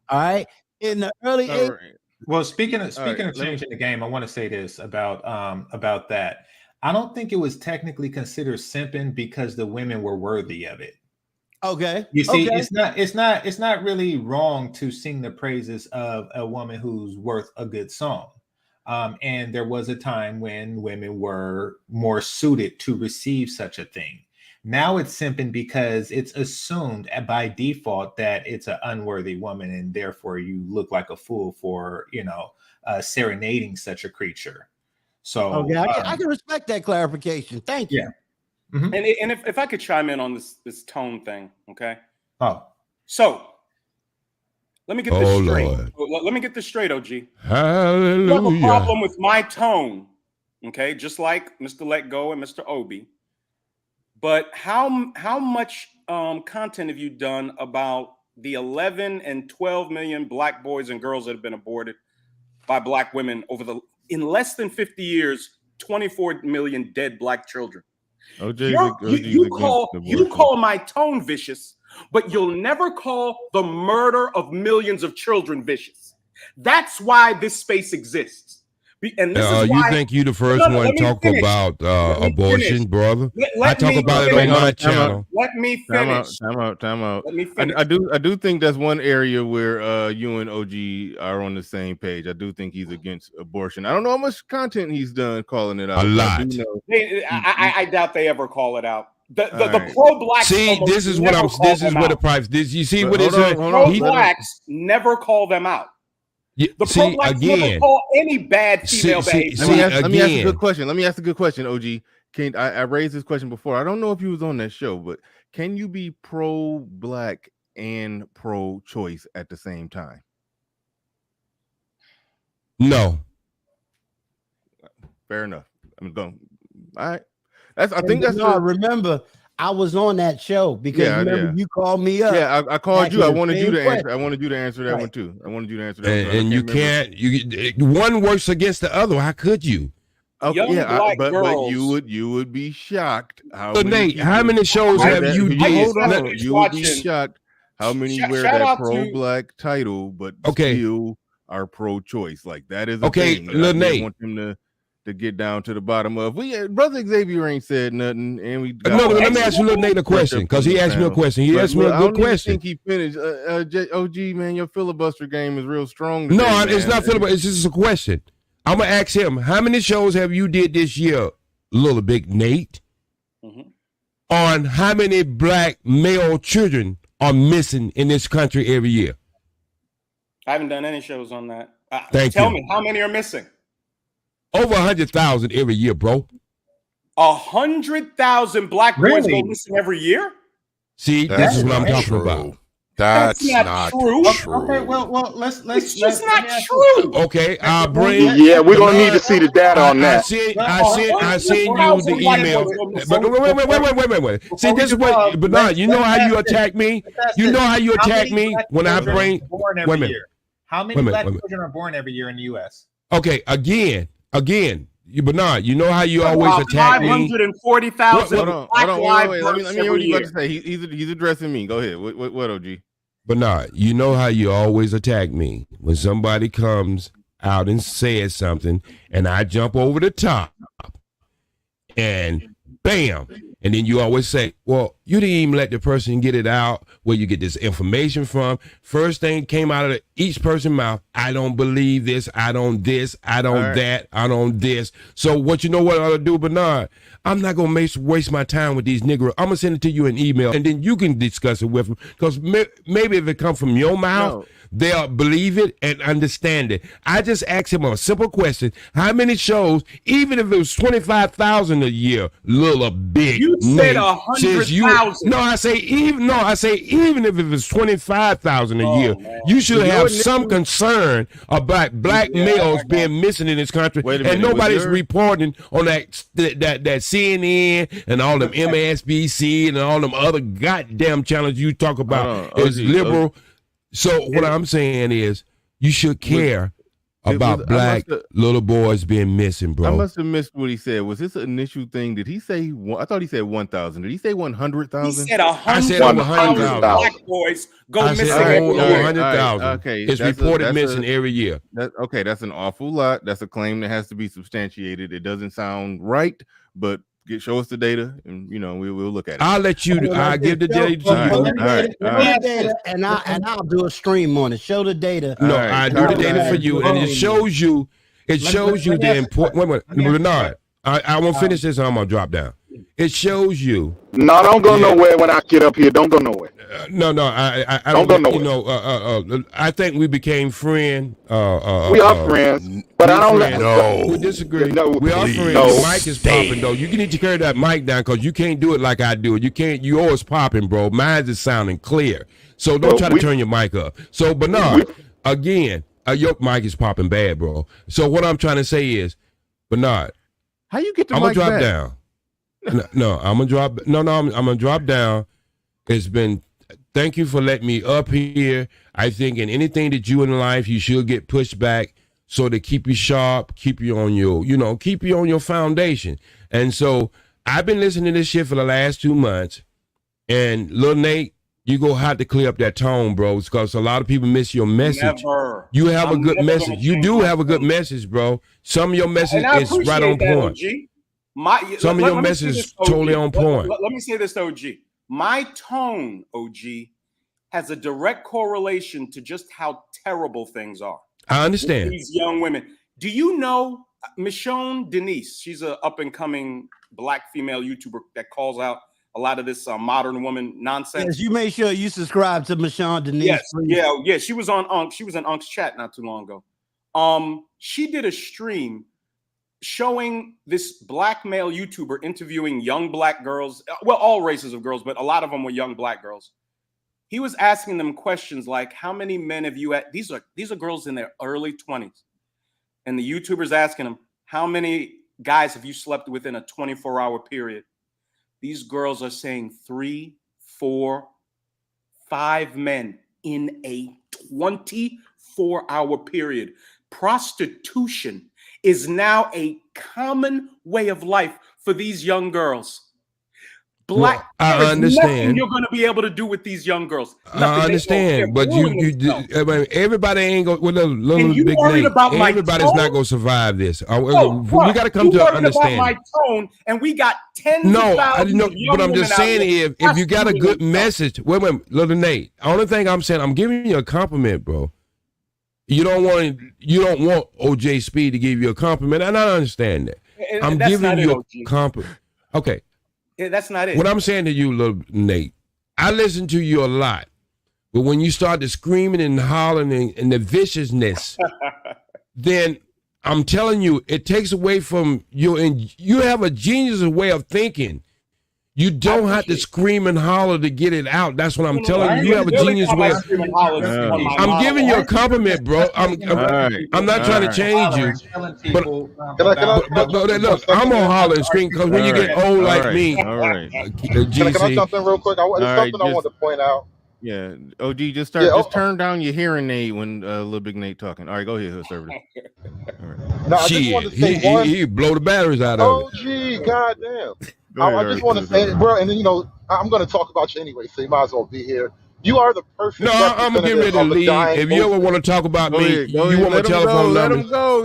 Speaker 11: All right. In the early 80s.
Speaker 5: Right. Well, speaking of changing the game, I want to say this about that. I don't think it was technically considered simping because the women were worthy of it.
Speaker 11: Okay.
Speaker 5: You see, it's not really wrong to sing the praises of a woman who's worth a good song. And there was a time when women were more suited to receive such a thing. Now it's simping because it's assumed by default that it's an unworthy woman, and therefore you look like a fool for serenading such a creature. So
Speaker 11: okay, I can respect that clarification. Thank you.
Speaker 5: Yeah. Mm-hmm.
Speaker 9: And if I could chime in on this tone thing, okay?
Speaker 5: Oh,
Speaker 9: so let me get this straight.
Speaker 7: Lord.
Speaker 9: Let me get this straight, OG.
Speaker 7: Hallelujah.
Speaker 9: You have a problem with my tone, okay? Just like Mr. Let Go and Mr. Obi. But how much content have you done about the 11 and 12 million black boys and girls that have been aborted by black women in less than 50 years, 24 million dead black children? You call my tone vicious, but you'll never call the murder of millions of children vicious. That's why this space exists. And this is why,
Speaker 7: you think you the first one to talk about abortion, brother? I talk about it on my channel.
Speaker 9: Let me finish.
Speaker 2: Time out.
Speaker 9: Let me finish.
Speaker 2: I do think that's one area where you and OG are on the same page. I do think he's against abortion. I don't know how much content he's done calling it out.
Speaker 7: A lot.
Speaker 9: I doubt they ever call it out. The pro-black.
Speaker 7: See, this is what I'm. This is what the price. You see what it's.
Speaker 9: Pro-blacks never call them out.
Speaker 7: Yeah,
Speaker 9: the pro-blacks never call any bad female behavior.
Speaker 2: Let me ask a good question. OG. I raised this question before. I don't know if you was on that show, but can you be pro-black and pro-choice at the same time?
Speaker 7: No.
Speaker 2: Fair enough. I'm going. All right.
Speaker 11: Remember, I was on that show because you called me up.
Speaker 2: Yeah, I called you. I wanted you to answer. I wanted you to answer that one too. I wanted you to answer that.
Speaker 7: And you can't. One works against the other. How could you?
Speaker 2: Okay, but you would be shocked.
Speaker 7: Nate, how many shows have you did?
Speaker 2: Hold on. You would be shocked how many wear that pro-black title, but still are pro-choice. Like that is thing.
Speaker 7: Nate.
Speaker 2: I want them to get down to the bottom of. Brother Xavier ain't said nothing, and we.
Speaker 7: No, let me ask Lil Nate a question because he asked me a question. He asked me a good question.
Speaker 2: I think he finished. OG, man, your filibuster game is real strong.
Speaker 7: Today, no, it's not filibuster. It's just a question. I'm gonna ask him, how many shows have you did this year, Little Big Nate, on how many black male children are missing in this country every year?
Speaker 9: I haven't done any shows on that.
Speaker 7: Tell
Speaker 9: me, how many are missing?
Speaker 7: Over 100,000 every year, bro.
Speaker 9: 100,000 black boys
Speaker 12: Really?
Speaker 9: go missing every year?
Speaker 7: See,
Speaker 1: That's
Speaker 7: this is what I'm
Speaker 1: not
Speaker 7: talking
Speaker 1: true.
Speaker 7: about.
Speaker 9: That's
Speaker 1: That's
Speaker 9: not
Speaker 1: not
Speaker 9: true.
Speaker 1: true.
Speaker 12: Okay, well, let's
Speaker 9: It's just
Speaker 12: let
Speaker 9: not
Speaker 12: me ask you-
Speaker 9: true.
Speaker 7: Okay, I'll
Speaker 12: Well,
Speaker 7: bring.
Speaker 3: Yeah, we're gonna need to
Speaker 7: Bernard,
Speaker 3: see the data on
Speaker 7: I
Speaker 3: that.
Speaker 7: sent
Speaker 12: Well,
Speaker 7: I sent you the
Speaker 9: 100,000 black
Speaker 7: email.
Speaker 9: boys go missing.
Speaker 7: But wait. See,
Speaker 12: Before we
Speaker 7: this is
Speaker 12: do,
Speaker 7: what Bernard. You know
Speaker 12: let's
Speaker 7: how you
Speaker 12: ask this.
Speaker 7: attack me.
Speaker 12: Let's ask
Speaker 7: You
Speaker 12: this.
Speaker 7: know how you
Speaker 12: How
Speaker 7: attack
Speaker 12: many
Speaker 7: me
Speaker 12: black
Speaker 7: when I
Speaker 12: children
Speaker 7: bring.
Speaker 12: are born
Speaker 7: Wait a
Speaker 12: every
Speaker 7: minute.
Speaker 12: year? How many
Speaker 7: Wait a minute,
Speaker 12: black
Speaker 7: wait a minute.
Speaker 12: children are born every year in the U.S.?
Speaker 7: Okay, again, you Bernard. You know how you always attack me.
Speaker 9: 540,000
Speaker 2: Hold on,
Speaker 9: black live
Speaker 2: wait.
Speaker 9: births
Speaker 2: Let me hear
Speaker 9: every
Speaker 2: what you about
Speaker 9: year.
Speaker 2: to say. He's addressing me. Go ahead. What OG?
Speaker 7: Bernard, you know how you always attack me when somebody comes out and says something, and I jump over the top, and bam, and then you always say, well, you didn't even let the person get it out where you get this information from. First thing came out of each person's mouth, I don't believe this, I don't this, I don't
Speaker 2: All right.
Speaker 7: that, I don't this. So what you know what I ought to do, Bernard? I'm not going to waste my time with these Negroes. I'm going to send it to you in email, and then you can discuss it with them. Because maybe if it comes from your mouth, they'll believe it and understand it. I just asked him a simple question. How many shows, even if it was 25,000 a year, little or big?
Speaker 9: You said
Speaker 7: Nate,
Speaker 9: 100,000.
Speaker 7: No, I say even if it was 25,000 a year,
Speaker 9: man.
Speaker 7: you should
Speaker 2: Was
Speaker 7: have
Speaker 2: your
Speaker 7: some
Speaker 2: initial-
Speaker 7: concern about black males being missing in this country.
Speaker 2: Wait a
Speaker 7: And
Speaker 2: minute, was
Speaker 7: nobody's
Speaker 2: your-
Speaker 7: reporting on that CNN and all them MSBC and all them other goddamn channels you talk about
Speaker 2: Hold on,
Speaker 7: as
Speaker 2: OG,
Speaker 7: liberal. So what I'm saying is you should care about
Speaker 2: I
Speaker 7: black
Speaker 2: must've-
Speaker 7: little boys being missing,
Speaker 2: I
Speaker 7: bro.
Speaker 2: must have missed what he said. Was this an initial thing? Did he say? I thought he said 1,000. Did he say
Speaker 9: He
Speaker 2: 100,000?
Speaker 9: said
Speaker 7: I said over
Speaker 9: 100,000 black boys go
Speaker 7: I
Speaker 9: missing
Speaker 7: said
Speaker 9: every
Speaker 7: over
Speaker 9: year.
Speaker 7: 100,000.
Speaker 2: Okay,
Speaker 7: It's
Speaker 2: that's
Speaker 7: reported missing every year.
Speaker 2: Okay, that's an awful lot. That's a claim that has to be substantiated. It doesn't sound right, but show us the data, and we'll look at it.
Speaker 7: I'll let you. I'll give the data to
Speaker 2: All
Speaker 7: you.
Speaker 2: right.
Speaker 11: Show the data, and I'll do a stream on it. Show the data.
Speaker 7: No,
Speaker 2: All right,
Speaker 7: I do the
Speaker 2: Carter,
Speaker 7: data
Speaker 2: go
Speaker 7: for you, and it shows you. It shows you the important. Wait, Bernard. I won't finish this. And I'm gonna drop down. It shows you.
Speaker 3: No, don't go nowhere when I get up here. Don't go nowhere.
Speaker 7: No, I
Speaker 3: Don't go
Speaker 7: You
Speaker 3: nowhere.
Speaker 7: know, I think we became friends.
Speaker 3: We are friends, but I don't let.
Speaker 1: No.
Speaker 7: We disagree.
Speaker 3: No,
Speaker 7: we are
Speaker 1: please.
Speaker 7: friends.
Speaker 3: No.
Speaker 7: The mic is popping though. You need to carry that mic down because you can't do it like I do it. You can't. You always popping, bro. Mine is sounding clear. So don't
Speaker 3: Well,
Speaker 7: try to turn your mic up. So Bernard, again, your mic is popping bad, bro. So what I'm trying to say is, Bernard,
Speaker 2: How you get the
Speaker 7: I'm gonna
Speaker 2: mic
Speaker 7: drop
Speaker 2: back?
Speaker 7: down. No, I'm gonna drop. No, I'm gonna drop down. It's been. Thank you for letting me up here. I think in anything that you in life, you should get pushed back so to keep you sharp, keep you on your foundation. And so I've been listening to this shit for the last 2 months. And Lil Nate, you go have to clear up that tone, bro, because a lot of people miss your message.
Speaker 9: Never.
Speaker 7: You have
Speaker 9: I'm
Speaker 7: a good
Speaker 9: never
Speaker 7: message.
Speaker 9: gonna
Speaker 7: You
Speaker 9: change
Speaker 7: do
Speaker 9: my
Speaker 7: have a good
Speaker 9: tone.
Speaker 7: message, bro. Some of your message
Speaker 9: And I
Speaker 7: is right on
Speaker 9: appreciate that,
Speaker 7: point.
Speaker 9: OG.
Speaker 7: Some of
Speaker 9: let
Speaker 7: your
Speaker 9: me say
Speaker 7: message
Speaker 9: this,
Speaker 7: is totally
Speaker 9: OG.
Speaker 7: on point.
Speaker 9: Let me say this, to OG. My tone, OG, has a direct correlation to just how terrible things are.
Speaker 7: I
Speaker 9: with
Speaker 7: understand.
Speaker 9: these young women. Do you know Michonne Denise? She's an up-and-coming black female YouTuber that calls out a lot of this modern woman nonsense.
Speaker 11: Yes, you make sure you subscribe to Michonne Denise.
Speaker 9: Yes,
Speaker 11: please.
Speaker 9: yeah. She was on Unc. She was in Unc's chat not too long ago. She did a stream showing this black male YouTuber interviewing young black girls. Well, all races of girls, but a lot of them were young black girls. He was asking them questions like, "How many men have you had?" These are girls in their early 20s, and the YouTuber's asking them, "How many guys have you slept with in a 24-hour period?" These girls are saying 3, 4, 5 men in a 24-hour period. Prostitution is now a common way of life for these young girls. Black,
Speaker 7: I
Speaker 9: there is
Speaker 7: understand.
Speaker 9: nothing you're going to be able to do with these young girls. Nothing.
Speaker 7: I understand, but everybody ain't going. Well,
Speaker 9: And you
Speaker 7: big
Speaker 9: worried
Speaker 7: name.
Speaker 9: about my
Speaker 7: Everybody's
Speaker 9: tone?
Speaker 7: not going to survive this.
Speaker 9: Oh,
Speaker 7: we got to come to
Speaker 9: worried
Speaker 7: understand.
Speaker 9: about my tone, and we got tens
Speaker 7: No,
Speaker 9: of
Speaker 7: I
Speaker 9: thousands
Speaker 7: didn't know,
Speaker 9: of young
Speaker 7: but I'm just
Speaker 9: women out
Speaker 7: saying
Speaker 9: there
Speaker 7: if you got a
Speaker 9: prostituting
Speaker 7: good message, wait, little Nate. Only thing I'm saying, I'm giving you a compliment, bro. You don't want OJ Speed to give you a compliment, and I understand that.
Speaker 9: And
Speaker 7: I'm
Speaker 9: that's
Speaker 7: giving
Speaker 9: not
Speaker 7: you
Speaker 9: it,
Speaker 7: a
Speaker 9: OG.
Speaker 7: compliment. Okay.
Speaker 9: Yeah, that's not it.
Speaker 7: What I'm saying to you, little Nate, I listen to you a lot, but when you start the screaming and hollering and the viciousness, then I'm telling you, it takes away from you, and you have a genius way of thinking. You don't have to scream and holler to get it out. That's what I'm telling you. You have a genius way. I'm giving you a compliment, bro. I'm not trying to change you. But look, I'm gonna holler and scream because when you get old like me,
Speaker 3: Can I jump in real quick? There's something I want to point out.
Speaker 2: Yeah, OG, just turn down your hearing aid when Little Big Nate talking. All right, go ahead, Servative. All right.
Speaker 3: No, I just want to say
Speaker 7: he blow the batteries out of it.
Speaker 3: OG, goddamn. I just want to say, bro, and then I'm going to talk about you anyway, so you might as well be here. You are the perfect.
Speaker 7: No, I'm gonna get ready to leave. If you ever want to talk about me, you want my telephone number.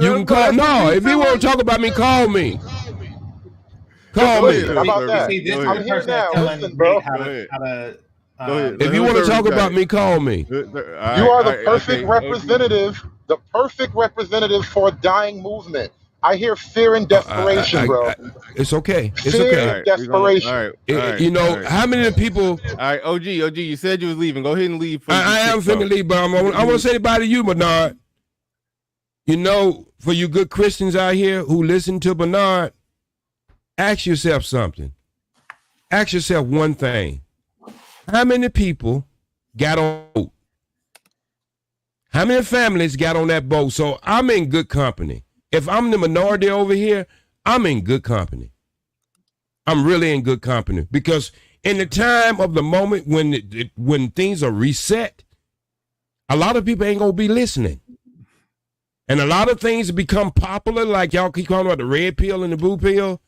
Speaker 7: You can call. No, if you want to talk about me, call me. Call me.
Speaker 3: How about that? I'm here now. Listen, bro.
Speaker 7: If you want to talk about me, call me.
Speaker 3: You are the perfect representative. The perfect representative for a dying movement. I hear fear and desperation, bro.
Speaker 7: It's okay. It's
Speaker 3: fear
Speaker 7: okay.
Speaker 3: and desperation.
Speaker 7: You know, how many people...
Speaker 2: All right, OG, you said you was leaving. Go ahead and leave.
Speaker 7: I am finna leave, but I want to say bye to you, Bernard. You know, for you good Christians out here who listen to Bernard, ask yourself something. Ask yourself one thing. How many people got on the boat? How many families got on that boat? So I'm in good company. If I'm the minority over here, I'm in good company. I'm really in good company because in the time of the moment when things are reset, a lot of people ain't gonna be listening. And a lot of things become popular, like y'all keep calling about the red pill and the blue pill.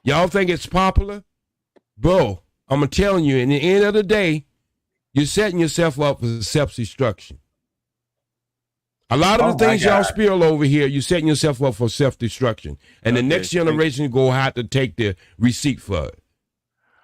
Speaker 7: Y'all think it's popular? Bro, I'm telling you, in the end of the day, you're setting yourself up for self-destruction. A lot of the things y'all spill over here, you're setting yourself up for self-destruction. And the next generation go have to take the receipt for it.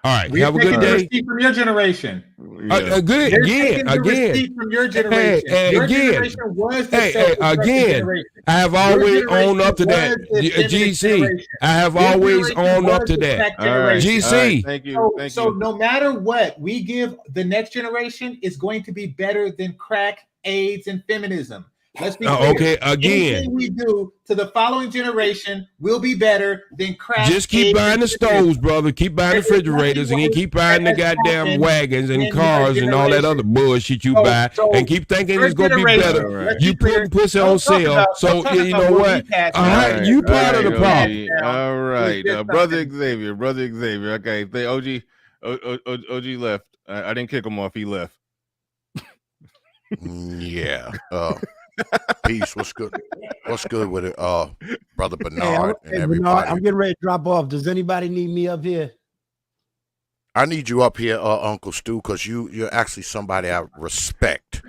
Speaker 7: All right, have a good day.
Speaker 12: Receipt from your generation.
Speaker 7: Good again.
Speaker 12: Receipt from your generation. Your generation was the
Speaker 7: again. I have always owned up to that. GC. I have always owned up to that. GC.
Speaker 2: Thank you.
Speaker 12: So no matter what we give the next generation, is going to be better than crack, AIDS, and feminism. Let's be clear.
Speaker 7: Okay, again.
Speaker 12: Anything we do to the following generation will be better than crack.
Speaker 7: Just keep buying the stoves, brother. Keep buying the refrigerators and keep buying the goddamn wagons and cars and all that other bullshit you buy. And keep thinking it's going to be better. You putting pussy on sale. So, you know what? All right, you part of the problem.
Speaker 2: All right. Brother Xavier. Okay. OG left. I didn't kick him off. He left.
Speaker 1: Yeah. Peace. What's good? What's good with it, brother Bernard and everybody?
Speaker 11: Bernard, I'm getting ready to drop off. Does anybody need me up here?
Speaker 1: I need you up here, Uncle Stu, because you're actually somebody I respect.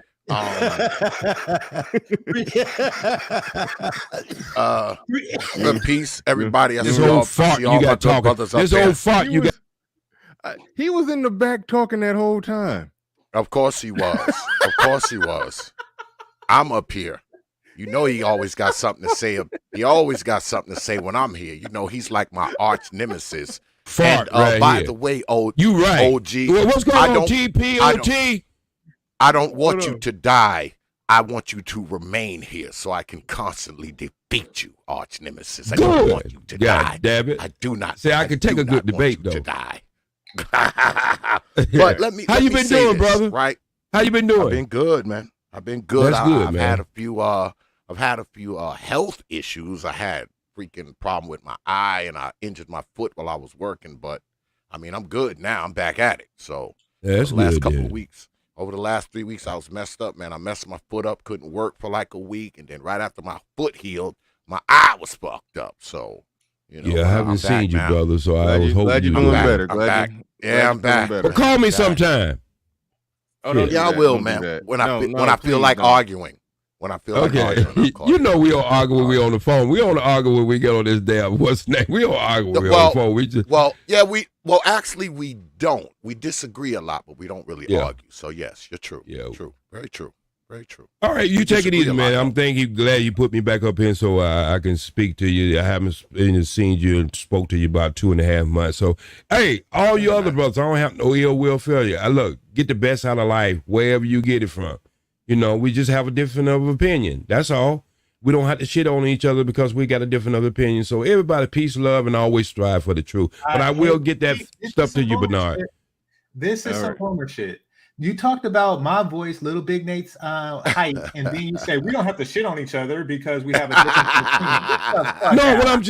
Speaker 1: Peace, everybody.
Speaker 7: This old fart you got talking. This old fart you got.
Speaker 2: He was in the back talking that whole time.
Speaker 1: Of course he was. I'm up here. You know he always got something to say. He always got something to say when I'm here. You know he's like my arch nemesis.
Speaker 7: Fart,
Speaker 1: and by the way,
Speaker 7: you right.
Speaker 1: OG.
Speaker 7: What's going on, TPOT?
Speaker 1: I don't want you to die. I want you to remain here so I can constantly defeat you, arch nemesis. I don't want you to die.
Speaker 7: Damn it.
Speaker 1: I do not.
Speaker 7: See, I could take a good debate though.
Speaker 1: To die. But let me.
Speaker 7: How you been doing, brother?
Speaker 1: Right?
Speaker 7: How you been doing?
Speaker 1: I've been good, man. I've been good.
Speaker 7: That's good,
Speaker 1: I've
Speaker 7: man.
Speaker 1: had a few health issues. I had freaking problem with my eye, and I injured my foot while I was working. But I mean, I'm good now. I'm back at it. So
Speaker 7: that's
Speaker 1: the last
Speaker 7: good,
Speaker 1: couple of weeks, over the last 3 weeks, I was messed up, man. I messed my foot up, couldn't work for like a week, and then right after my foot healed, my eye was fucked up. So you know,
Speaker 7: I haven't seen you, brother. So I was hoping
Speaker 2: glad you're doing better.
Speaker 1: I'm back. Yeah, I'm back.
Speaker 7: Well, call me sometime.
Speaker 1: Oh, yeah, I will, man. When I feel like arguing. When I feel like arguing.
Speaker 7: You know we don't argue when we on the phone. We don't argue when we get on this damn what's name. We don't argue when we on the phone. We just
Speaker 1: actually we don't. We disagree a lot, but we don't really argue. So yes, you're true. Yeah, true. Very true. Very true.
Speaker 7: All right, you take it easy, man. I'm glad you put me back up here so I can speak to you. I haven't seen you and spoke to you about 2.5 months. So, hey, all you other brothers, I don't have no ill will failure. Look, get the best out of life wherever you get it from. You know, we just have a different of opinion. That's all. We don't have to shit on each other because we got a different other opinion. So everybody, peace, love, and always strive for the truth. But I will get that stuff to you, Bernard.
Speaker 5: This is some Homer shit. You talked about my voice, Little Big Nate's height, and then you say we don't have to shit on each other because we have a different opinion.
Speaker 7: No, what I'm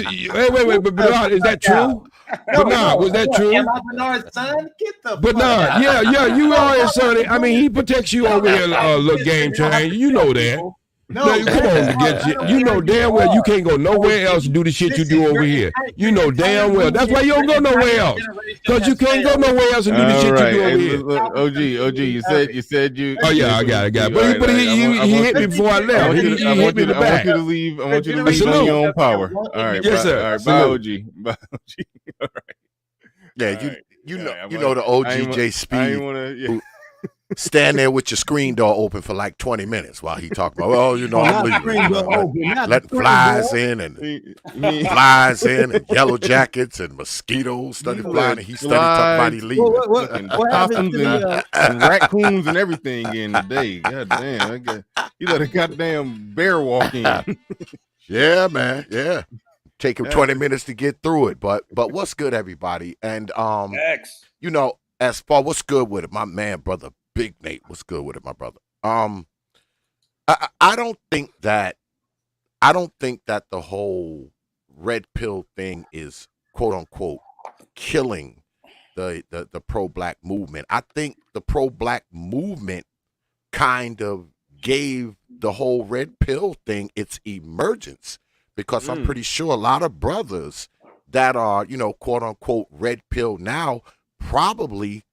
Speaker 7: wait, but Bernard, is that true? Bernard, was that true?
Speaker 5: Am I Bernard's son? Get the
Speaker 7: Bernard, yeah, you are his son. I mean, he protects you over here, little game train. You know that. No, come on, you know damn well you can't go nowhere else to do the shit you do over here. You know damn well. That's why you don't go nowhere else. Because you can't go nowhere else and do the shit you do over here.
Speaker 2: Look, OG, you said you.
Speaker 7: Oh yeah, I got it. But he hit me before I left. He hit me in the back.
Speaker 2: I want you to leave on your own power. All right,
Speaker 7: yes, sir.
Speaker 2: All right, bye, OG. Bye, OG. All right.
Speaker 1: Yeah, you know the OG J Speed. Stand there with your screen door open for like 20 minutes while he talk about, I'm leaving. Letting flies in and yellow jackets and mosquitoes started flying, and he started talking about he leaving.
Speaker 2: And raccoons and everything in today. God damn, you let a goddamn bear walk in.
Speaker 1: Yeah, man. Yeah. Take him 20 minutes to get through it. But what's good, everybody? And as far what's good with it, my man, brother Big Nate, what's good with it, my brother? I don't think that the whole red pill thing is quote unquote killing the pro-black movement. I think the pro-black movement kind of gave the whole red pill thing its emergence, because I'm pretty sure a lot of brothers that are, quote unquote red pill now probably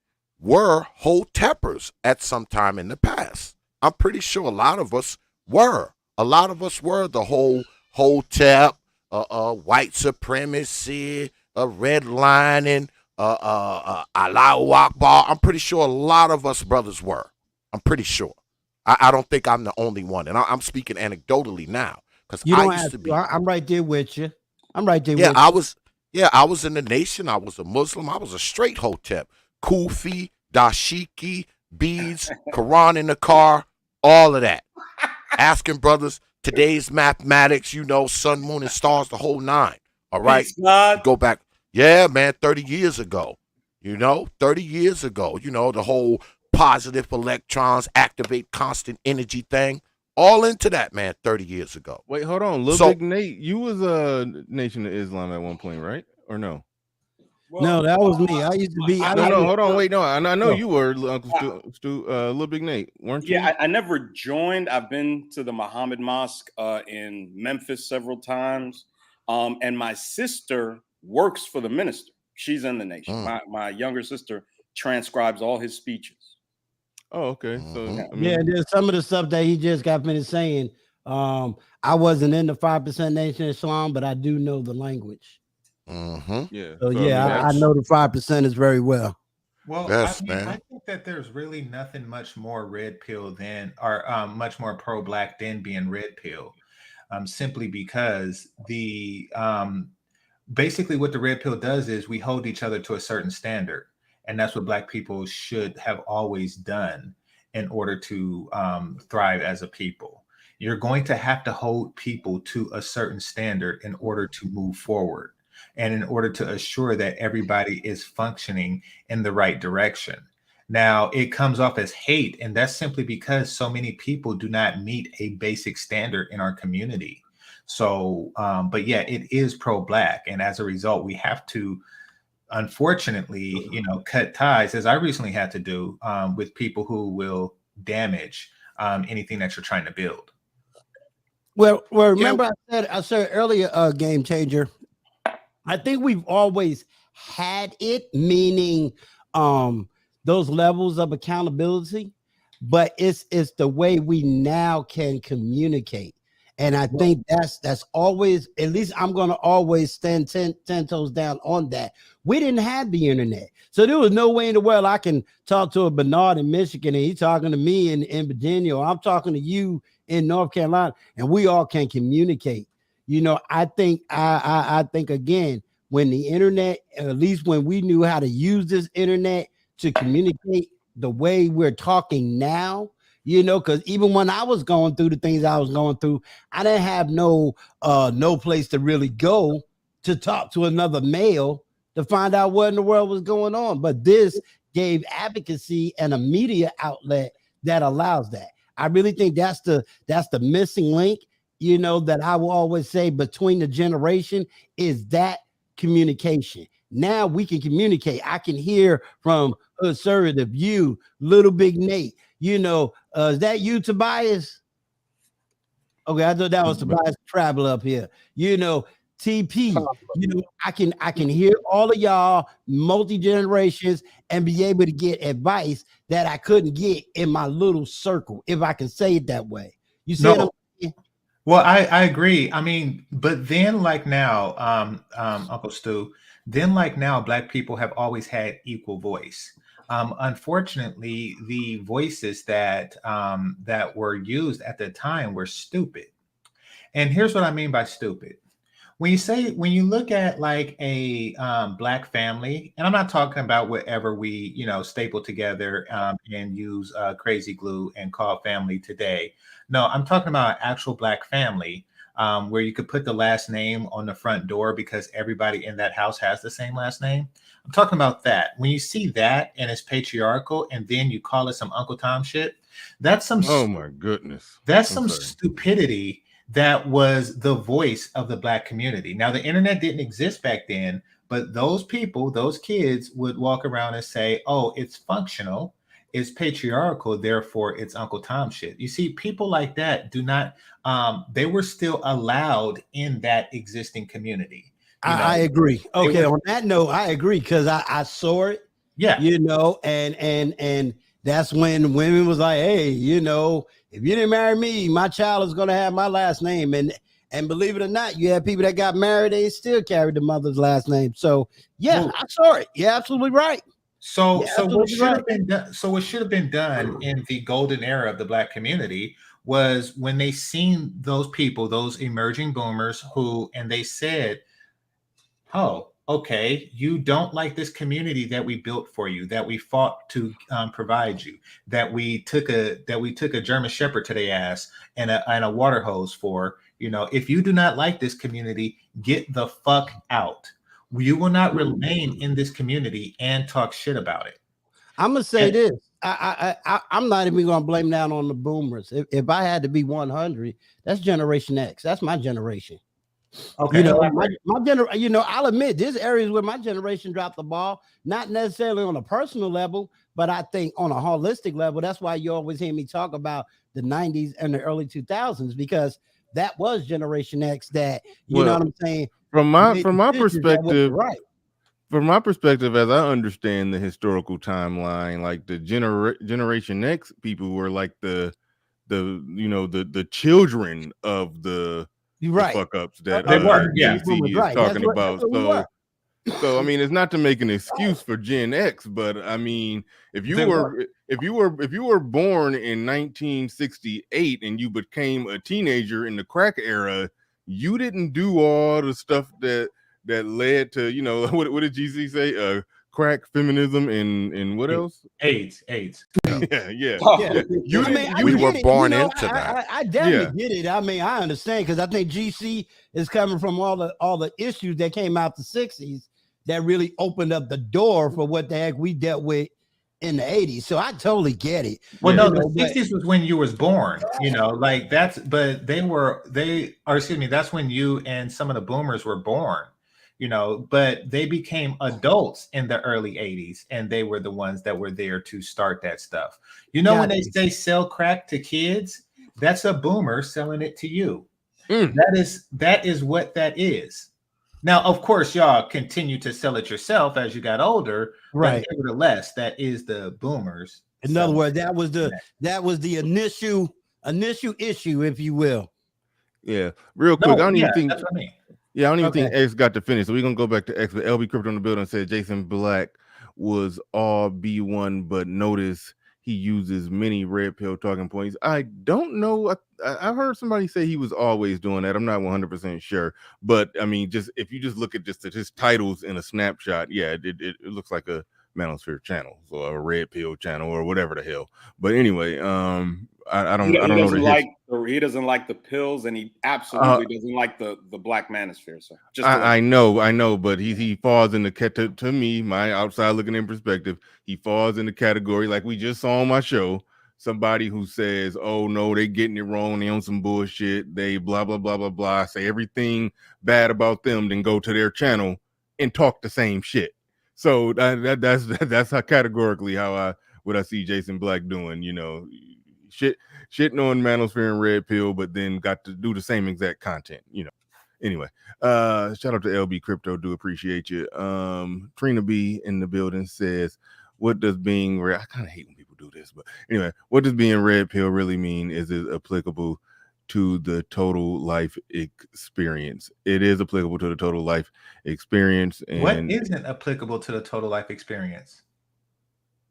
Speaker 1: were Hoteppers at some time in the past. I'm pretty sure a lot of us were. A lot of us were the whole Hotep, white supremacy, redlining, Allahu Akbar. I'm pretty sure a lot of us brothers were. I'm pretty sure. I don't think I'm the only one. And I'm speaking anecdotally now. Because I used to be.
Speaker 11: I'm right there with you. with you.
Speaker 1: I was in the nation. I was a Muslim. I was a straight Hotep. Kufi, dashiki, beads, Quran in the car, all of that. Asking brothers, today's mathematics, sun, moon, and stars, the whole nine. All right? Go back. Yeah, man, 30 years ago. 30 years ago. The whole positive electrons activate constant energy thing. All into that, man, 30 years ago.
Speaker 2: Wait, hold on. Big Nate, you was a Nation of Islam at one point, right? Or no?
Speaker 11: No, that was me. I used to be.
Speaker 2: Hold on. Wait, no. I know you were, Uncle Stu, Little Big Nate, weren't you?
Speaker 9: Yeah, I never joined. I've been to the Muhammad Mosque in Memphis several times. And my sister works for the minister. She's in the nation. My younger sister transcribes all his speeches.
Speaker 2: Oh, okay. So
Speaker 11: there's some of the stuff that he just got finished saying. I wasn't in the 5% Nation of Islam, but I do know the language.
Speaker 2: Yeah.
Speaker 11: So I know the 5% is very well.
Speaker 5: Well, I think that there's really nothing much more red pill than, or much more pro-black than being red pill. Simply because basically what the red pill does is we hold each other to a certain standard. And that's what Black people should have always done in order to thrive as a people. You're going to have to hold people to a certain standard in order to move forward and in order to assure that everybody is functioning in the right direction. Now, it comes off as hate, and that's simply because so many people do not meet a basic standard in our community. So, but yeah, it is pro-Black. And as a result, we have to, unfortunately, cut ties, as I recently had to do, with people who will damage anything that you're trying to build.
Speaker 11: Well, remember I said earlier, game changer. I think we've always had it, meaning those levels of accountability, but it's the way we now can communicate. And I think that's always, at least I'm going to always stand 10 toes down on that. We didn't have the internet. So there was no way in the world I can talk to a Bernard in Michigan and he's talking to me in Virginia, or I'm talking to you in North Carolina, and we all can communicate. I think I think again, when the internet, at least when we knew how to use this internet to communicate the way we're talking now, because even when I was going through the things I was going through, I didn't have no place to really go to talk to another male to find out what in the world was going on. But this gave advocacy and a media outlet that allows that. I really think that's the missing link, that I will always say between the generation is that communication. Now we can communicate. I can hear from Servative, you, Little Big Nate. Is that you, Tobias? Okay, I thought that was Tobias Traveler up here. TP. I can hear all of y'all multi generations and be able to get advice that I couldn't get in my little circle, if I can say it that way. You see what I'm saying?
Speaker 5: Well, I agree. I mean, but then like now, Uncle Stu, then like now, Black people have always had equal voice. Unfortunately, the voices that were used at the time were stupid. And here's what I mean by stupid. When you look at like a Black family, and I'm not talking about whatever we, staple together and use crazy glue and call family today. No, I'm talking about an actual Black family where you could put the last name on the front door because everybody in that house has the same last name. I'm talking about that. When you see that and it's patriarchal and then you call it some Uncle Tom shit, that's some,
Speaker 2: oh my goodness,
Speaker 5: that's some stupidity. That was the voice of the Black community. Now, the internet didn't exist back then, but those people, those kids would walk around and say, oh, it's functional, it's patriarchal, therefore it's Uncle Tom shit. You see, people like that do not, they were still allowed in that existing community.
Speaker 11: I agree. Okay, on that note, I agree because I saw it.
Speaker 5: Yeah.
Speaker 11: And that's when women was like, hey, if you didn't marry me, my child is going to have my last name. And believe it or not, you have people that got married, they still carried the mother's last name. So, yeah, I saw it. You're absolutely right.
Speaker 5: So what should have been done, what should have been done in the golden era of the Black community was when they seen those people, those emerging boomers and they said, oh, okay, you don't like this community that we built for you, that we fought to provide you, that we took a German Shepherd to their ass and a water hose for. If you do not like this community, get the fuck out. You will not remain in this community and talk shit about it.
Speaker 11: I'm gonna say this. I'm not even gonna blame that on the boomers. If I had to be 100, that's Generation X. That's my generation.
Speaker 5: Okay.
Speaker 11: My generation, I'll admit there's areas where my generation dropped the ball, not necessarily on a personal level, but I think on a holistic level. That's why you always hear me talk about the 90s and the early 2000s, because that was Generation X that, you know what I'm saying?
Speaker 2: From my perspective, right. From my perspective, as I understand the historical timeline, like the Generation X people were like the children of the fuck ups that DC is talking about. So I mean, it's not to make an excuse for Gen X, but I mean, if you were born in 1968 and you became a teenager in the crack era, you didn't do all the stuff that led to, what did GC say? Crack, feminism, and what else?
Speaker 5: AIDS.
Speaker 11: Yeah.
Speaker 1: You were born into that.
Speaker 11: I definitely get it. I mean, I understand because I think GC is coming from all the issues that came out the 60s that really opened up the door for what the heck we dealt with in the 80s. So I totally get it.
Speaker 5: Well, no, the 60s was when you was born, that's when you and some of the boomers were born. But they became adults in the early 80s, and they were the ones that were there to start that stuff. When they say sell crack to kids, that's a boomer selling it to you. That is what that is. Now, of course, y'all continue to sell it yourself as you got older, right? But nevertheless, that is the boomers.
Speaker 11: In other words, that was the initial issue, if you will.
Speaker 2: Yeah, real quick. I don't even think. That's what I mean. Yeah, I don't even think X got to finish. So we're going to go back to X. But LB Crypto on the building said Jason Black was all B1, but notice he uses many red pill talking points. I don't know. I've heard somebody say he was always doing that. I'm not 100% sure. But, I mean, if you look at just his titles in a snapshot, yeah, it looks like a Manosphere channel, so a red pill channel or whatever the hell. But anyway, I don't
Speaker 9: He
Speaker 2: know
Speaker 9: doesn't
Speaker 2: the
Speaker 9: like he doesn't like the pills, and he absolutely doesn't like the black manosphere. So just
Speaker 2: I know, but he falls in the to me, my outside looking in perspective, he falls in the category like we just saw on my show. Somebody who says, "Oh no, they getting it wrong. They on some bullshit. They blah blah blah blah blah. Say everything bad about them, then go to their channel and talk the same shit." So that's how categorically how I see Jason Black doing. You know, shitting on Manosphere and Red Pill, but then got to do the same exact content. You know. Anyway, shout out to LB Crypto. Do appreciate you. Trina B in the building says, "What does being red?" I kind of hate when people do this, but anyway, what does being red pill really mean? Is it applicable to the total life experience? It is applicable to the total life experience. And
Speaker 12: what isn't applicable to the total life experience?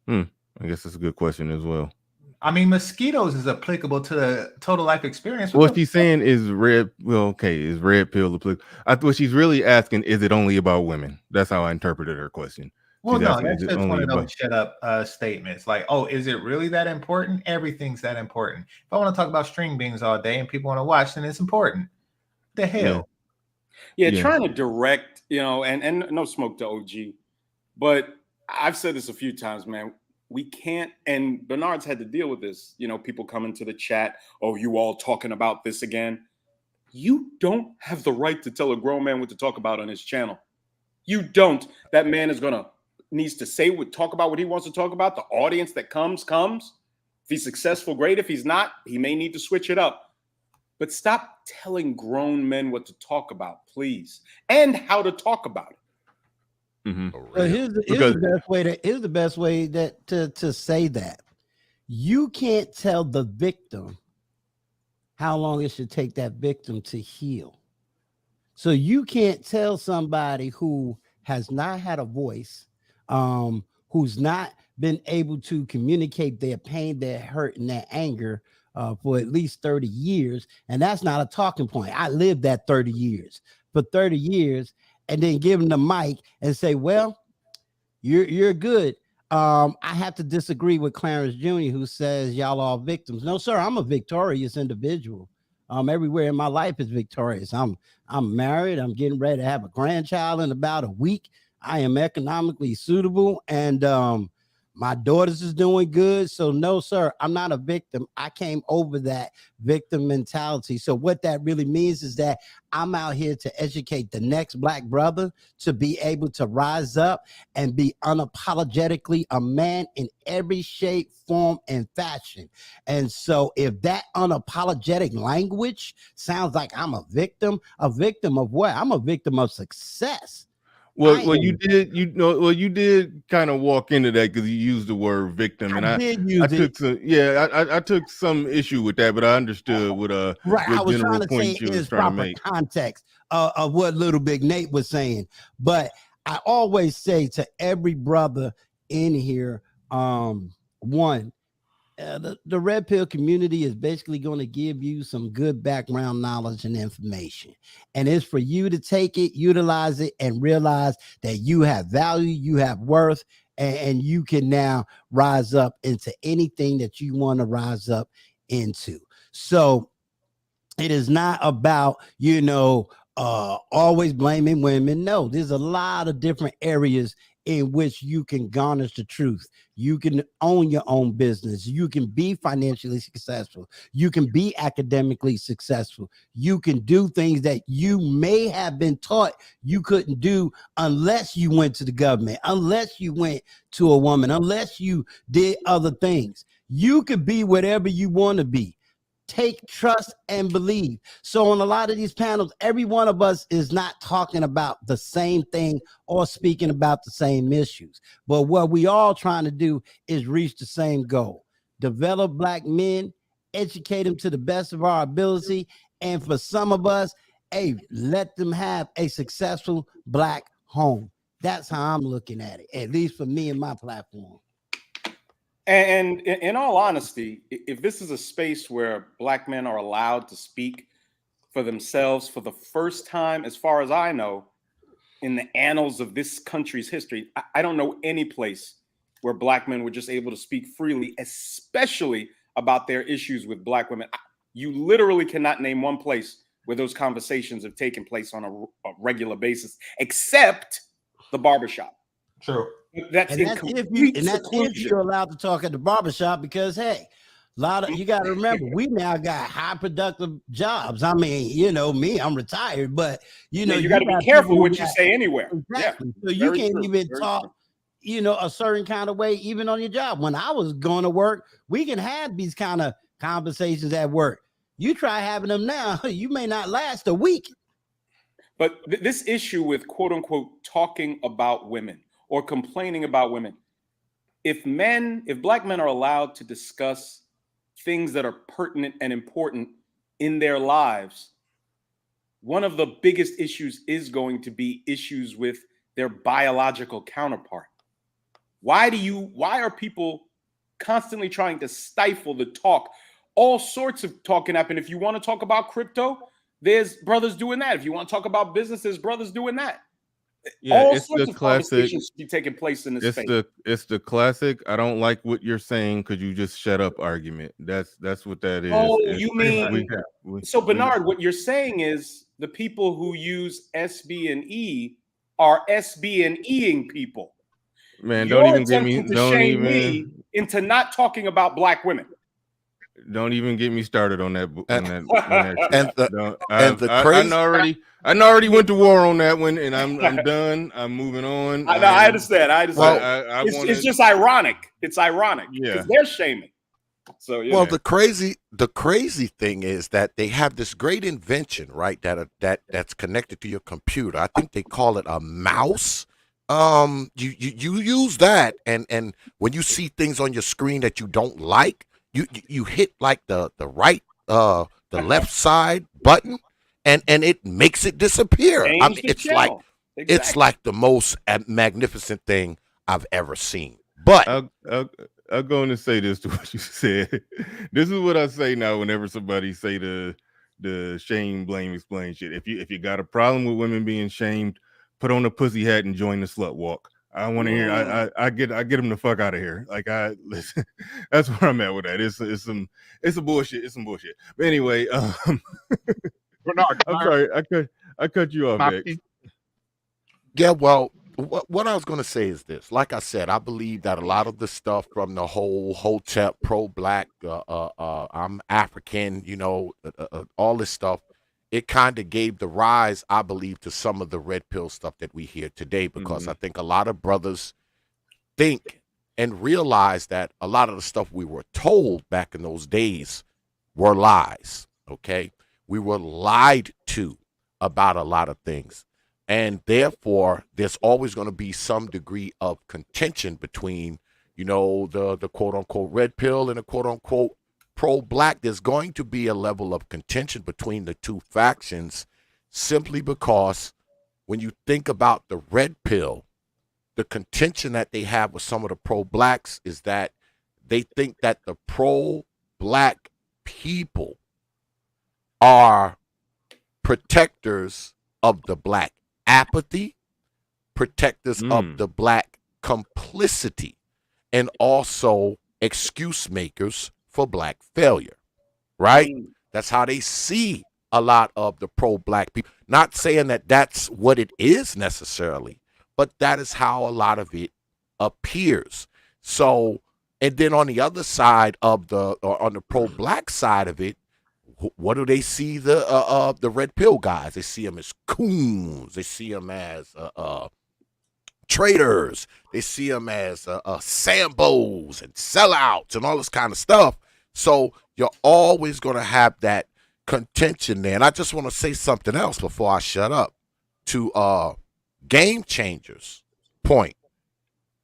Speaker 2: I guess that's a good question as well.
Speaker 12: I mean, mosquitoes is applicable to the total life experience.
Speaker 2: What she's saying is red. Well, okay, is red pill applicable? What she's really asking is it only about women? That's how I interpreted her question.
Speaker 12: Well,
Speaker 2: she's
Speaker 12: no,
Speaker 2: asking,
Speaker 12: that's just one of those shut up statements. Like, oh, is it really that important? Everything's that important. If I want to talk about string beans all day and people want to watch, then it's important. The hell.
Speaker 9: Yeah, trying to direct, and no smoke to OG, but I've said this a few times, man. We can't, and Bernard's had to deal with this, people coming to the chat, "Oh, you all talking about this again?" You don't have the right to tell a grown man what to talk about on his channel. You don't. That man needs to talk about what he wants to talk about. The audience that comes. If he's successful, great. If he's not, he may need to switch it up. But stop telling grown men what to talk about, please, and how to talk about it.
Speaker 11: Mm-hmm. Well, here's the best way to say that. You can't tell the victim how long it should take that victim to heal. So you can't tell somebody who has not had a voice, who's not been able to communicate their pain, their hurt, and their anger for at least 30 years. And that's not a talking point. I lived that 30 years. For 30 years, and then give them the mic and say, "Well, you're good." I have to disagree with Clarence Jr., who says y'all are victims. No, sir, I'm a victorious individual. Everywhere in my life is victorious. I'm married. I'm getting ready to have a grandchild in about a week. I am economically suitable, and my daughters is doing good. So no, sir, I'm not a victim. I came over that victim mentality. So what that really means is that I'm out here to educate the next Black brother to be able to rise up and be unapologetically a man in every shape, form, and fashion. And so if that unapologetic language sounds like I'm a victim of what? I'm a victim of success.
Speaker 2: Well, you did kind of walk into that because you used the word victim, and I took some issue with that, but I understood what
Speaker 11: right. I was
Speaker 2: general
Speaker 11: trying to
Speaker 2: point
Speaker 11: say
Speaker 2: you
Speaker 11: in
Speaker 2: was trying to make.
Speaker 11: Context of what Little Big Nate was saying, but I always say to every brother in here, the red pill community is basically going to give you some good background knowledge and information, and it's for you to take it, utilize it, and realize that you have value, you have worth, and you can now rise up into anything that you want to rise up into. So it is not about always blaming women. No, there's a lot of different areas in which you can garnish the truth. You can own your own business. You can be financially successful. You can be academically successful. You can do things that you may have been taught you couldn't do unless you went to the government, unless you went to a woman, unless you did other things. You could be whatever you want to be. Take, trust, and believe. So on a lot of these panels, every one of us is not talking about the same thing or speaking about the same issues. But what we all trying to do is reach the same goal. Develop Black men, educate them to the best of our ability. And for some of us, let them have a successful Black home. That's how I'm looking at it, at least for me and my platform.
Speaker 9: And in all honesty, if this is a space where Black men are allowed to speak for themselves for the first time, as far as I know, in the annals of this country's history, I don't know any place where Black men were just able to speak freely, especially about their issues with Black women. You literally cannot name one place where those conversations have taken place on a regular basis, except the barbershop.
Speaker 12: True.
Speaker 9: That's
Speaker 11: if you're allowed to talk at the barbershop, because hey, you got to remember, we now got high productive jobs. I mean, you know me, I'm retired, but you know,
Speaker 9: you got to be careful what you say anywhere.
Speaker 11: Exactly.
Speaker 9: Yeah,
Speaker 11: so you can't even talk, you know, a certain kind of way, even on your job. When I was going to work, we can have these kind of conversations at work. You try having them now, you may not last a week.
Speaker 9: But this issue with quote unquote talking about women or complaining about women, if Black men are allowed to discuss things that are pertinent and important in their lives, one of the biggest issues is going to be issues with their biological counterpart. Why are people constantly trying to stifle the talk? All sorts of talk can happen. If you want to talk about crypto, there's brothers doing that. If you want to talk about business, there's brothers doing that.
Speaker 2: Yeah,
Speaker 9: all
Speaker 2: it's
Speaker 9: sorts
Speaker 2: the
Speaker 9: of
Speaker 2: classic.
Speaker 9: conversations should be taking place in this space.
Speaker 2: It's the classic. I don't like what you're saying. Could you just shut up? Argument. That's what that is.
Speaker 9: Oh, you mean so, Bernard? What you're saying is the people who use SB and E are SB and Eing people.
Speaker 2: Man,
Speaker 9: You're
Speaker 2: don't even get me.
Speaker 9: attempting to
Speaker 2: Don't
Speaker 9: shame
Speaker 2: even
Speaker 9: me into not talking about Black women.
Speaker 2: Don't even get me started on that. I already went to war on that one, and I'm done. I'm moving on.
Speaker 9: I understand.
Speaker 1: Well,
Speaker 9: it's just ironic. It's ironic because they're shaming. So
Speaker 1: well, the crazy thing is that they have this great invention, right? That's connected to your computer. I think they call it a mouse. You use that, and when you see things on your screen that you don't like, you hit like the left side button, and it makes it disappear. I mean, it's like the most magnificent thing I've ever seen. But
Speaker 2: I'm going to say this to what you said. This is what I say now whenever somebody say the shame, blame, explain shit. If you got a problem with women being shamed, put on a pussy hat and join the slut walk. I want to hear. I get them the fuck out of here. Like listen, that's where I'm at with that. It's some bullshit. It's some bullshit. But anyway,
Speaker 3: Bernard,
Speaker 2: I'm sorry. I cut you off, X.
Speaker 1: Yeah, well, what I was going to say is this. Like I said, I believe that a lot of the stuff from the whole Hotep, pro-Black, I'm African, you know, all this stuff, it kind of gave the rise, I believe, to some of the red pill stuff that we hear today, because I think a lot of brothers think and realize that a lot of the stuff we were told back in those days were lies, okay? We were lied to about a lot of things. And therefore, there's always going to be some degree of contention between, you know, the quote-unquote red pill and the quote-unquote pro-Black. There's going to be a level of contention between the two factions, simply because when you think about the red pill, the contention that they have with some of the pro-Blacks is that they think that the pro-Black people are protectors of the Black apathy, protectors of the Black complicity, and also excuse makers for Black failure, right? That's how they see a lot of the pro-Black people. Not saying that that's what it is necessarily, but that is how a lot of it appears. So, and then on the other side of on the pro-Black side of it, what do they see the red pill guys? They see them as coons. They see them as traitors. They see them as Sambos and sellouts and all this kind of stuff. So you're always going to have that contention there. And I just want to say something else before I shut up to Game Changer's point.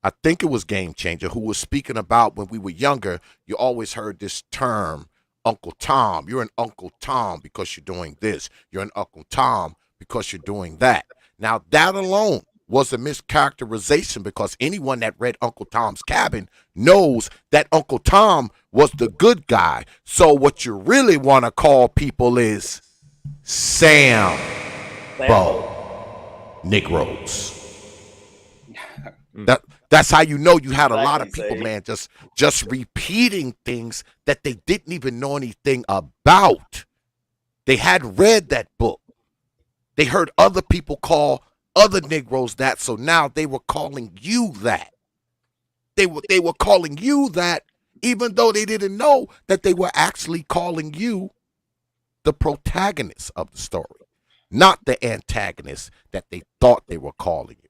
Speaker 1: I think it was Game Changer who was speaking about when we were younger, you always heard this term, Uncle Tom. You're an Uncle Tom because you're doing this. You're an Uncle Tom because you're doing that. Now, that alone was a mischaracterization, because anyone that read Uncle Tom's Cabin knows that Uncle Tom was the good guy. So what you really want to call people is Sambo. Negroes. That's how you know you had a lot of
Speaker 9: Exactly,
Speaker 1: people,
Speaker 9: Say.
Speaker 1: man, just repeating things that they didn't even know anything about. They had read that book. They heard other people call other Negroes that, so now they were calling you that. They were calling you that, even though they didn't know that they were actually calling you the protagonist of the story, not the antagonist that they thought they were calling you.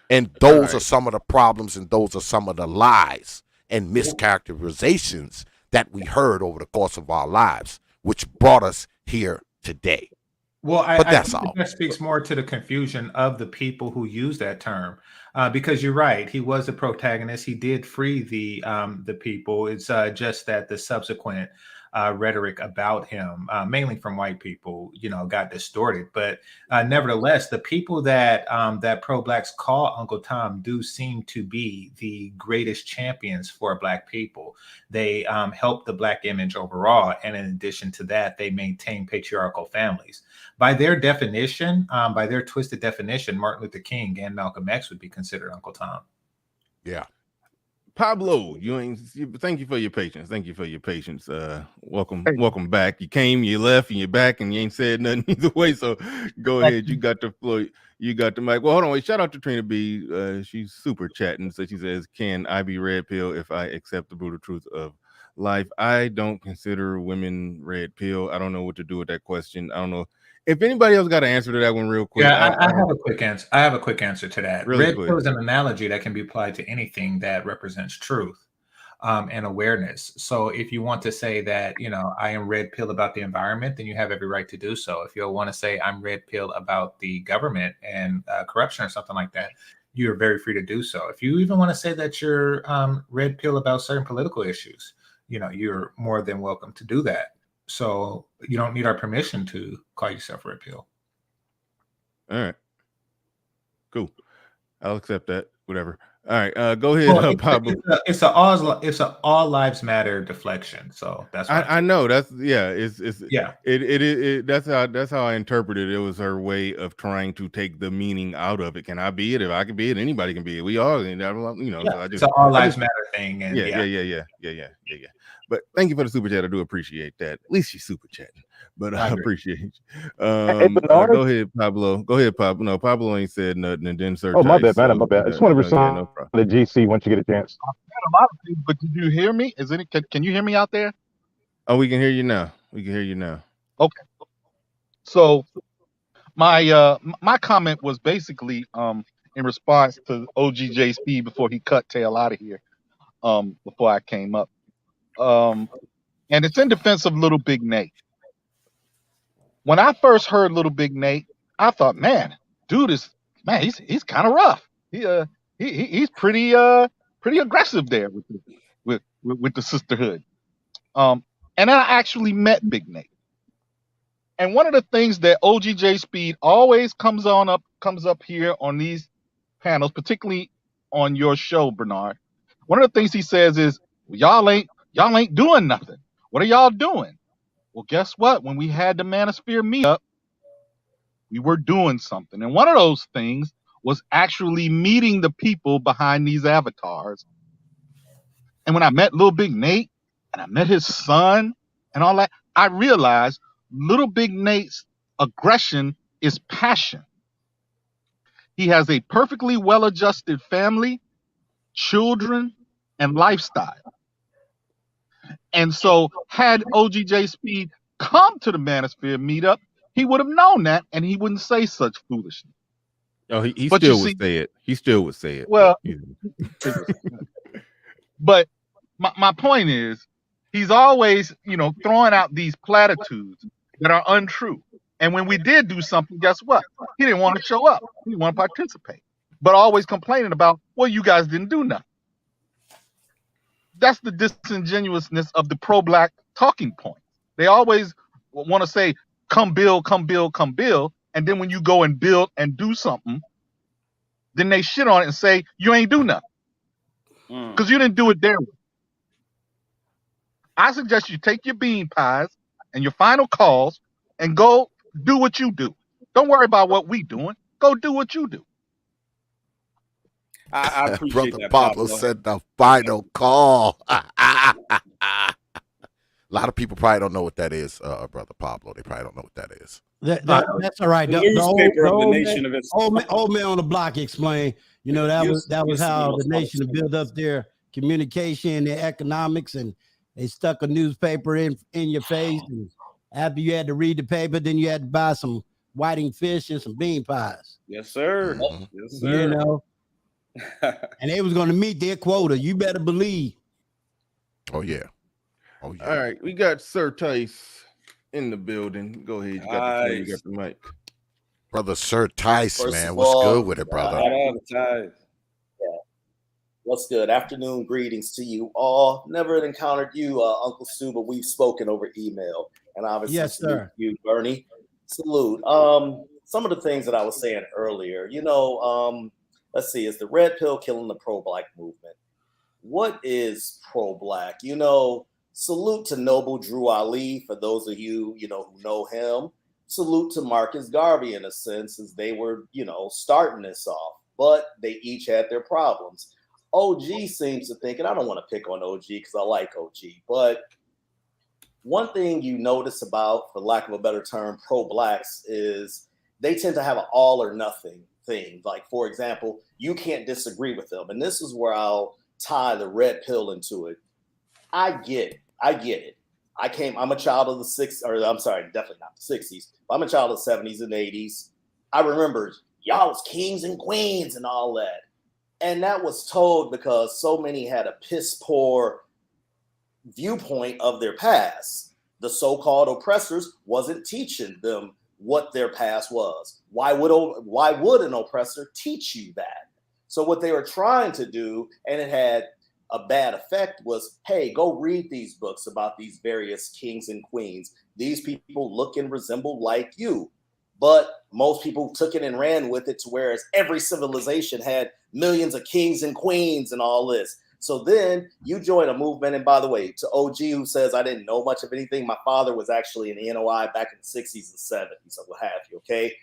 Speaker 1: And those are some of the problems, and those are some of the lies and mischaracterizations that we heard over the course of our lives, which brought us here today.
Speaker 12: Well,
Speaker 1: But
Speaker 12: I
Speaker 1: that's
Speaker 12: think
Speaker 1: all.
Speaker 12: that speaks more to the confusion of the people who use that term, because you're right. He was a protagonist. He did free the people. It's just that the subsequent rhetoric about him, mainly from white people, got distorted. But nevertheless, the people that that pro-blacks call Uncle Tom do seem to be the greatest champions for Black people. They help the Black image overall, and in addition to that, they maintain patriarchal families. By their definition, by their twisted definition, Martin Luther King and Malcolm X would be considered Uncle Tom.
Speaker 2: Yeah. Pablo, thank you for your patience. Thank you for your patience. Welcome back. You came, you left, and you're back, and you ain't said nothing either way. So go ahead. You got the floor. You got the mic. Well, hold on. Wait. Shout out to Trina B. She's super chatting. So she says, "Can I be red pill if I accept the brutal truth of life?" I don't consider women red pill. I don't know what to do with that question. I don't know if anybody else got an answer to that one real quick.
Speaker 12: Yeah, I have a quick answer. I have a quick answer to that.
Speaker 2: Really
Speaker 12: Red
Speaker 2: quick.
Speaker 12: pill is an analogy that can be applied to anything that represents truth and awareness. So if you want to say that, I am red pill about the environment, then you have every right to do so. If you want to say I'm red pill about the government and corruption or something like that, you're very free to do so. If you even want to say that you're red pill about certain political issues, you're more than welcome to do that. So you don't need our permission to call yourself red pill.
Speaker 2: All right. Cool. I'll accept that. Whatever. All right. Go ahead, Pablo.
Speaker 12: It's a all lives matter deflection. So that's why
Speaker 2: I know that's It's
Speaker 12: yeah.
Speaker 2: That's how I interpreted it. It was her way of trying to take the meaning out of it. Can I be it? If I can be it, anybody can be it. We all,
Speaker 12: Yeah,
Speaker 2: So
Speaker 12: it's an all lives matter thing. And
Speaker 2: yeah. But thank you for the super chat. I do appreciate that. At least she's super chatting. But I appreciate you. Go ahead, Pablo. Go ahead, Pablo. No, Pablo ain't said nothing, and then
Speaker 13: Oh, my bad, man. My bad. I just want to respond to GC once you get a chance.
Speaker 14: A lot of things, but did you hear me? Can you hear me out there?
Speaker 2: Oh, we can hear you now.
Speaker 14: Okay. So my comment was basically in response to OGJ Speed before he cut tail out of here before I came up. And it's in defense of Little Big Nate. When I first heard Little Big Nate, I thought, man, he's kind of rough. He's pretty aggressive there with the sisterhood. And then I actually met Big Nate. And one of the things that OGJ Speed always comes up here on these panels, particularly on your show, Bernard. One of the things he says is, y'all ain't doing nothing. What are y'all doing? Well, guess what? When we had the Manosphere meetup, we were doing something. And one of those things was actually meeting the people behind these avatars. And when I met Little Big Nate and I met his son and all that, I realized Little Big Nate's aggression is passion. He has a perfectly well-adjusted family, children, and lifestyle. And so had OGJ Speed come to the Manosphere meetup, he would have known that and he wouldn't say such foolishness.
Speaker 2: Oh, he still would say it. He still would say it.
Speaker 14: Well, but my point is, he's always, throwing out these platitudes that are untrue. And when we did do something, guess what? He didn't want to show up. He didn't want to participate. But always complaining about, well, you guys didn't do nothing. That's the disingenuousness of the pro-black talking point. They always want to say, come build, come build, come build. And then when you go and build and do something, then they shit on it and say, you ain't do nothing. Because you didn't do it their way. I suggest you take your bean pies and your final calls and go do what you do. Don't worry about what we doing. Go do what you do.
Speaker 9: I appreciate
Speaker 1: Brother
Speaker 9: that,
Speaker 1: Pablo
Speaker 9: Pablo.
Speaker 1: said the final call. A lot of people probably don't know what that is, Brother Pablo. They probably don't know what that is.
Speaker 11: That's all right.
Speaker 9: The newspaper of the Nation of Islam.
Speaker 11: Old man on the block explained. You know, that was how the nation built up their communication, their economics, and they stuck a newspaper in your face. And after you had to read the paper, then you had to buy some whiting fish and some bean pies.
Speaker 9: Yes, sir. Yes, sir.
Speaker 11: You know, and they was going to meet their quota. You better believe.
Speaker 1: Oh yeah. Oh yeah.
Speaker 2: All right, we got Sir Tice in the building. Go ahead, you got the floor, you got the mic.
Speaker 1: Brother Sir Tice,
Speaker 15: First
Speaker 1: man.
Speaker 15: of
Speaker 1: What's
Speaker 15: all,
Speaker 1: good with it, brother?
Speaker 15: Yeah. What's good? Afternoon greetings to you all. Never encountered you, Uncle Stu, but we've spoken over email. And obviously,
Speaker 11: yes, sir.
Speaker 15: You, Bernie. Salute. Some of the things that I was saying earlier, let's see, is the red pill killing the pro-black movement? What is pro-black? Salute to Noble Drew Ali, for those of you, who know him. Salute to Marcus Garvey, in a sense, as they were, starting this off. But they each had their problems. OG seems to think, and I don't want to pick on OG because I like OG, but one thing you notice about, for lack of a better term, pro-blacks is they tend to have an all or nothing thing. Like, for example, you can't disagree with them. And this is where I'll tie the red pill into it. I get it. I'm a child of the 60s, or I'm sorry, definitely not the 60s. I'm a child of the 70s and 80s. I remember y'all was kings and queens and all that. And that was told because so many had a piss poor viewpoint of their past. The so-called oppressors wasn't teaching them what their past was. Why would an oppressor teach you that? So what they were trying to do, and it had a bad effect, was, hey, go read these books about these various kings and queens. These people look and resemble like you. But most people took it and ran with it, to whereas every civilization had millions of kings and queens and all this. So then you join a movement. And by the way, to OG, who says I didn't know much of anything, my father was actually in the NOI back in the 60s and 70s, or what have you, okay?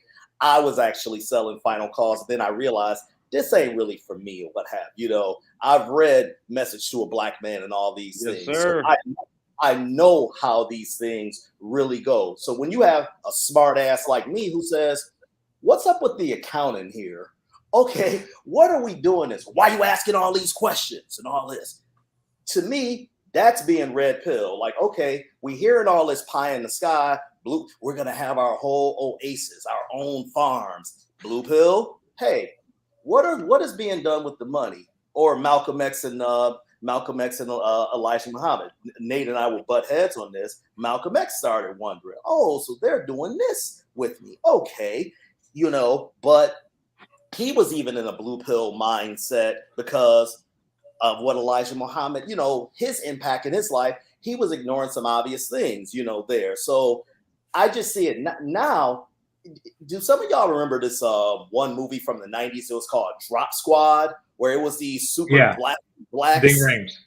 Speaker 15: I was actually selling final calls. Then I realized this ain't really for me, or what have you. I've read Message to a Black Man and all these things.
Speaker 9: Sir.
Speaker 15: So I know how these things really go. So when you have a smart ass like me who says, what's up with the accounting here? Okay, what are we doing this? Why are you asking all these questions and all this? To me, that's being red pill. Like, okay, we hearing all this pie in the sky. Blue, we're going to have our whole oasis, our own farms. Blue pill, hey, what is being done with the money? Or Malcolm X and Elijah Muhammad. Nate and I will butt heads on this. Malcolm X started wondering, oh, so they're doing this with me. Okay, but he was even in a blue pill mindset because of what Elijah Muhammad, his impact in his life. He was ignoring some obvious things, there. So I just see it now. Do some of y'all remember this one movie from the 90s? It was called Drop Squad, where it was these super blacks.
Speaker 12: Big names.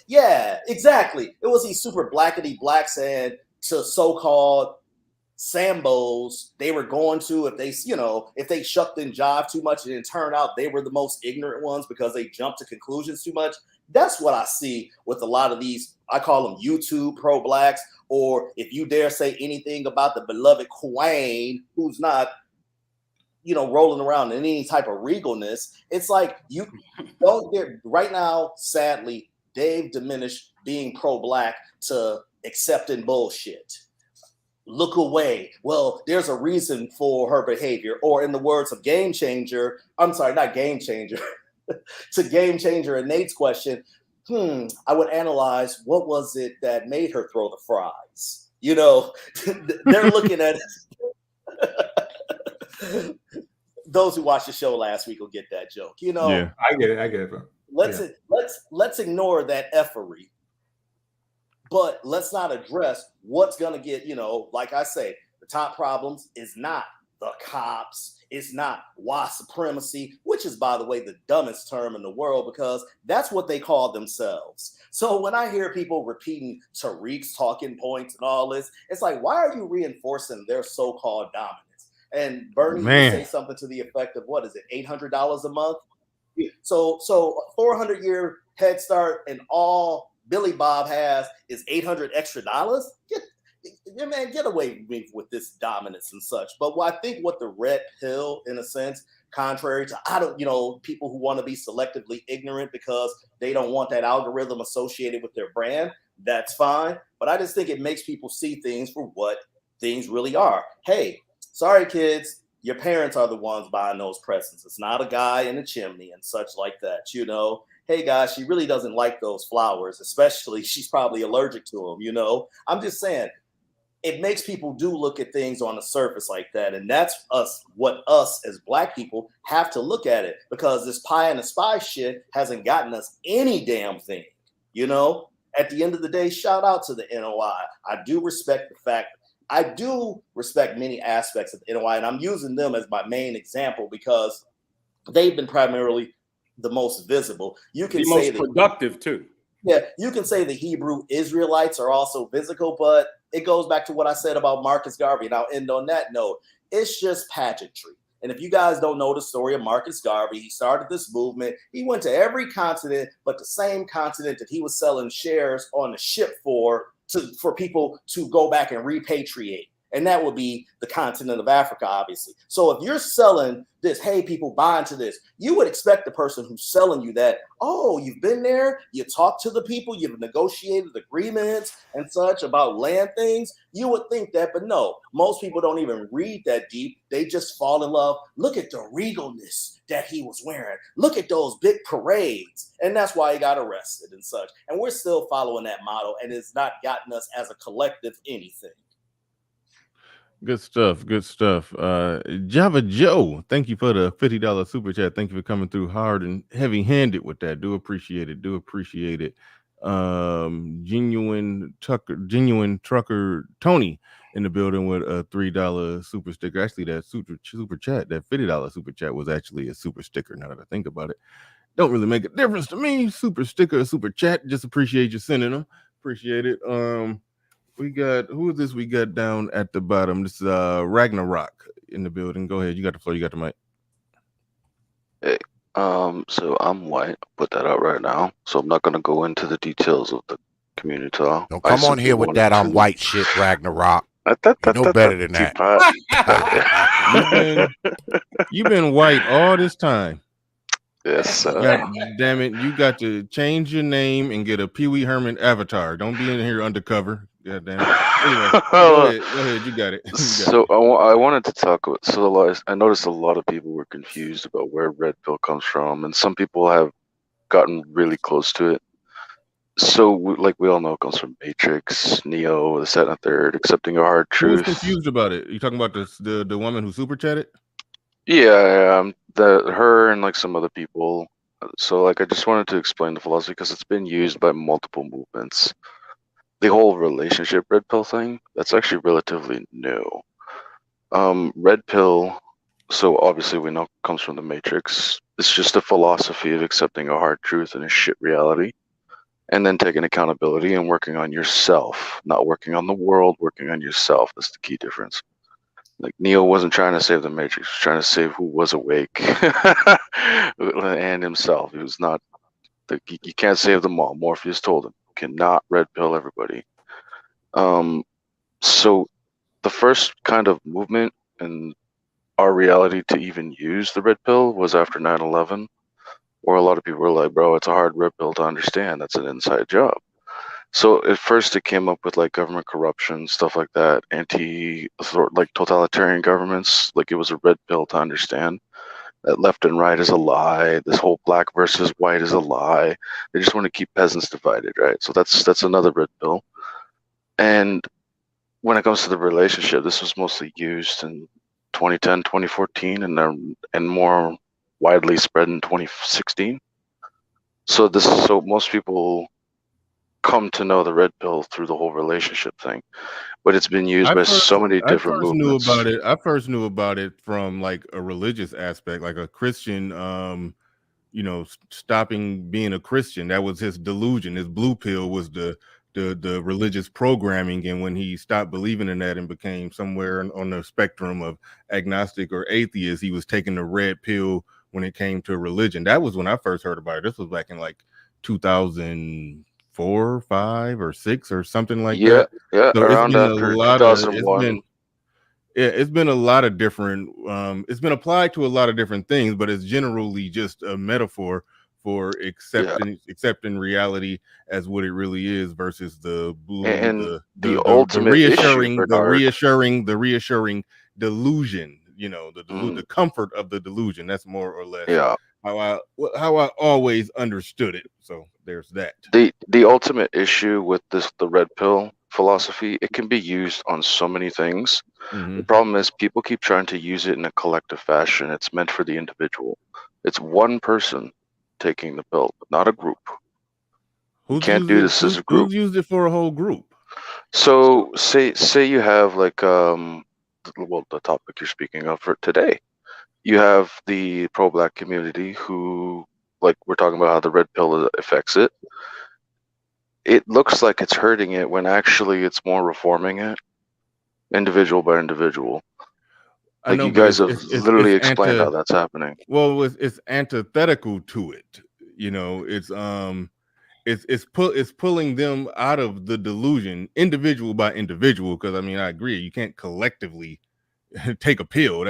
Speaker 15: Yeah, exactly. It was these super blackety blacks, and to so-called Sambos, they were going to, if they shucked and jived too much, and it turned out they were the most ignorant ones because they jumped to conclusions too much. That's what I see with a lot of these, I call them YouTube pro-blacks, or if you dare say anything about the beloved Queen, who's not, rolling around in any type of regalness. It's like, you don't get, right now, sadly, they've diminished being pro-black to accepting bullshit. Look away. Well, there's a reason for her behavior. Or in the words of Game Changer, I'm sorry, not Game Changer, to Game Changer and Nate's question, I would analyze what was it that made her throw the fries. They're looking at it. Those who watched the show last week will get that joke.
Speaker 12: Yeah, I get it. Bro.
Speaker 15: Let's ignore that effery. But let's not address what's going to get, like I say, the top problems is not the cops. It's not white supremacy, which is, by the way, the dumbest term in the world, because that's what they call themselves. So when I hear people repeating Tariq's talking points and all this, it's like, why are you reinforcing their so-called dominance? And Bernie would say something to the effect of, what is it, $800 a month? So 400-year head start, and all Billy Bob has is $800 extra. Get away with this dominance and such. But I think what the red pill, in a sense, contrary to people who want to be selectively ignorant because they don't want that algorithm associated with their brand, that's fine. But I just think it makes people see things for what things really are. Hey, sorry kids, your parents are the ones buying those presents. It's not a guy in a chimney and such like that. Hey guys, she really doesn't like those flowers, especially she's probably allergic to them. I'm just saying, it makes people do look at things on the surface like that. And that's what us as Black people have to look at it, because this pie in the sky shit hasn't gotten us any damn thing. At the end of the day, shout out to the NOI. I do respect many aspects of the NOI, and I'm using them as my main example because they've been primarily the most visible. You can say
Speaker 9: most productive too.
Speaker 15: Yeah, you can say the Hebrew Israelites are also visible, but it goes back to what I said about Marcus Garvey. And I'll end on that note. It's just pageantry. And if you guys don't know the story of Marcus Garvey, he started this movement. He went to every continent, but the same continent that he was selling shares on the ship for people to go back and repatriate. And that would be the continent of Africa, obviously. So if you're selling this, hey, people buy into this, you would expect the person who's selling you that, oh, you've been there, you talked to the people, you've negotiated agreements and such about land things. You would think that, but no, most people don't even read that deep. They just fall in love. Look at the regalness that he was wearing. Look at those big parades. And that's why he got arrested and such. And we're still following that model, and it's not gotten us as a collective anything.
Speaker 2: Good stuff. Java Joe, thank you for the $50 super chat. Thank you for coming through hard and heavy-handed with that. Do appreciate it. Genuine trucker Tony in the building with a $3 super sticker. Actually, that super chat, that $50 super chat was actually a super sticker. Now that I think about it, don't really make a difference to me. Super sticker, super chat. Just appreciate you sending them. Appreciate it. Who is this we got down at the bottom? This is Ragnarok in the building. Go ahead. You got the floor. You got the mic.
Speaker 16: Hey, so I'm white. I'll put that out right now. So I'm not going to go into the details of the community talk.
Speaker 1: Don't come on here with that I'm white shit, Ragnarok. You know better than that.
Speaker 2: You've been white all this time.
Speaker 16: Yes.
Speaker 2: God damn it. You got to change your name and get a Pee Wee Herman avatar. Don't be in here undercover. God damn it. Anyway, go ahead. You got it.
Speaker 16: I wanted to talk about, I noticed a lot of people were confused about where red pill comes from, and some people have gotten really close to it. So, we all know, it comes from Matrix, Neo, this, that, and the third, accepting a hard truth.
Speaker 2: Who's confused about it? You talking about the woman who super chatted?
Speaker 16: Yeah, her and some other people. So I just wanted to explain the philosophy because it's been used by multiple movements. The whole relationship red pill thing, that's actually relatively new. Red pill, so obviously we know it comes from the Matrix. It's just a philosophy of accepting a hard truth and a shit reality, and then taking accountability and working on yourself, not working on the world, working on yourself. That's the key difference. Neo wasn't trying to save the Matrix, he was trying to save who was awake and himself. He was not, you can't save them all. Morpheus told him, you cannot red pill everybody. So the first kind of movement in our reality to even use the red pill was after 9/11, where a lot of people were like, bro, it's a hard red pill to understand. That's an inside job. So at first it came up with government corruption, stuff like that, totalitarian governments. It was a red pill to understand that left and right is a lie. This whole black versus white is a lie. They just want to keep peasants divided, right? So that's another red pill. And when it comes to the relationship, this was mostly used in 2010, 2014, and more widely spread in 2016. So most people come to know the red pill through the whole relationship thing, but it's been used by so many different movements.
Speaker 2: I first knew about it from a religious aspect, like a Christian, stopping being a Christian. That was his delusion. His blue pill was to the religious programming, and when he stopped believing in that and became somewhere on the spectrum of agnostic or atheist, he was taking the red pill when it came to religion. That was when I first heard about it. This was back in like 2004, 5, or 6 or something like that.
Speaker 16: Yeah,
Speaker 2: So
Speaker 16: around after 2001.
Speaker 2: It's been a lot of different it's been applied to a lot of different things, but it's generally just a metaphor for accepting reality as what it really is versus the
Speaker 16: ultimate
Speaker 2: reassuring
Speaker 16: issue,
Speaker 2: the reassuring delusion, the comfort of the delusion. That's more or less how I always understood it. So there's that.
Speaker 16: The ultimate issue with the red pill philosophy, it can be used on so many things. The problem is people keep trying to use it in a collective fashion. It's meant for the individual. It's one person taking the pill, not a group. You can't do this as a group.
Speaker 2: Who's used it for a whole group?
Speaker 16: So say you have like the topic you're speaking of for today. You have the pro-black community who, like, we're talking about how the red pill affects it. It looks like it's hurting it when actually it's more reforming it, individual by individual.
Speaker 2: I
Speaker 16: Like,
Speaker 2: know,
Speaker 16: you guys
Speaker 2: but
Speaker 16: have literally explained how that's happening.
Speaker 2: Well, it's antithetical to it. It's pulling them out of the delusion, individual by individual. Because I mean, I agree, you can't collectively take a pill.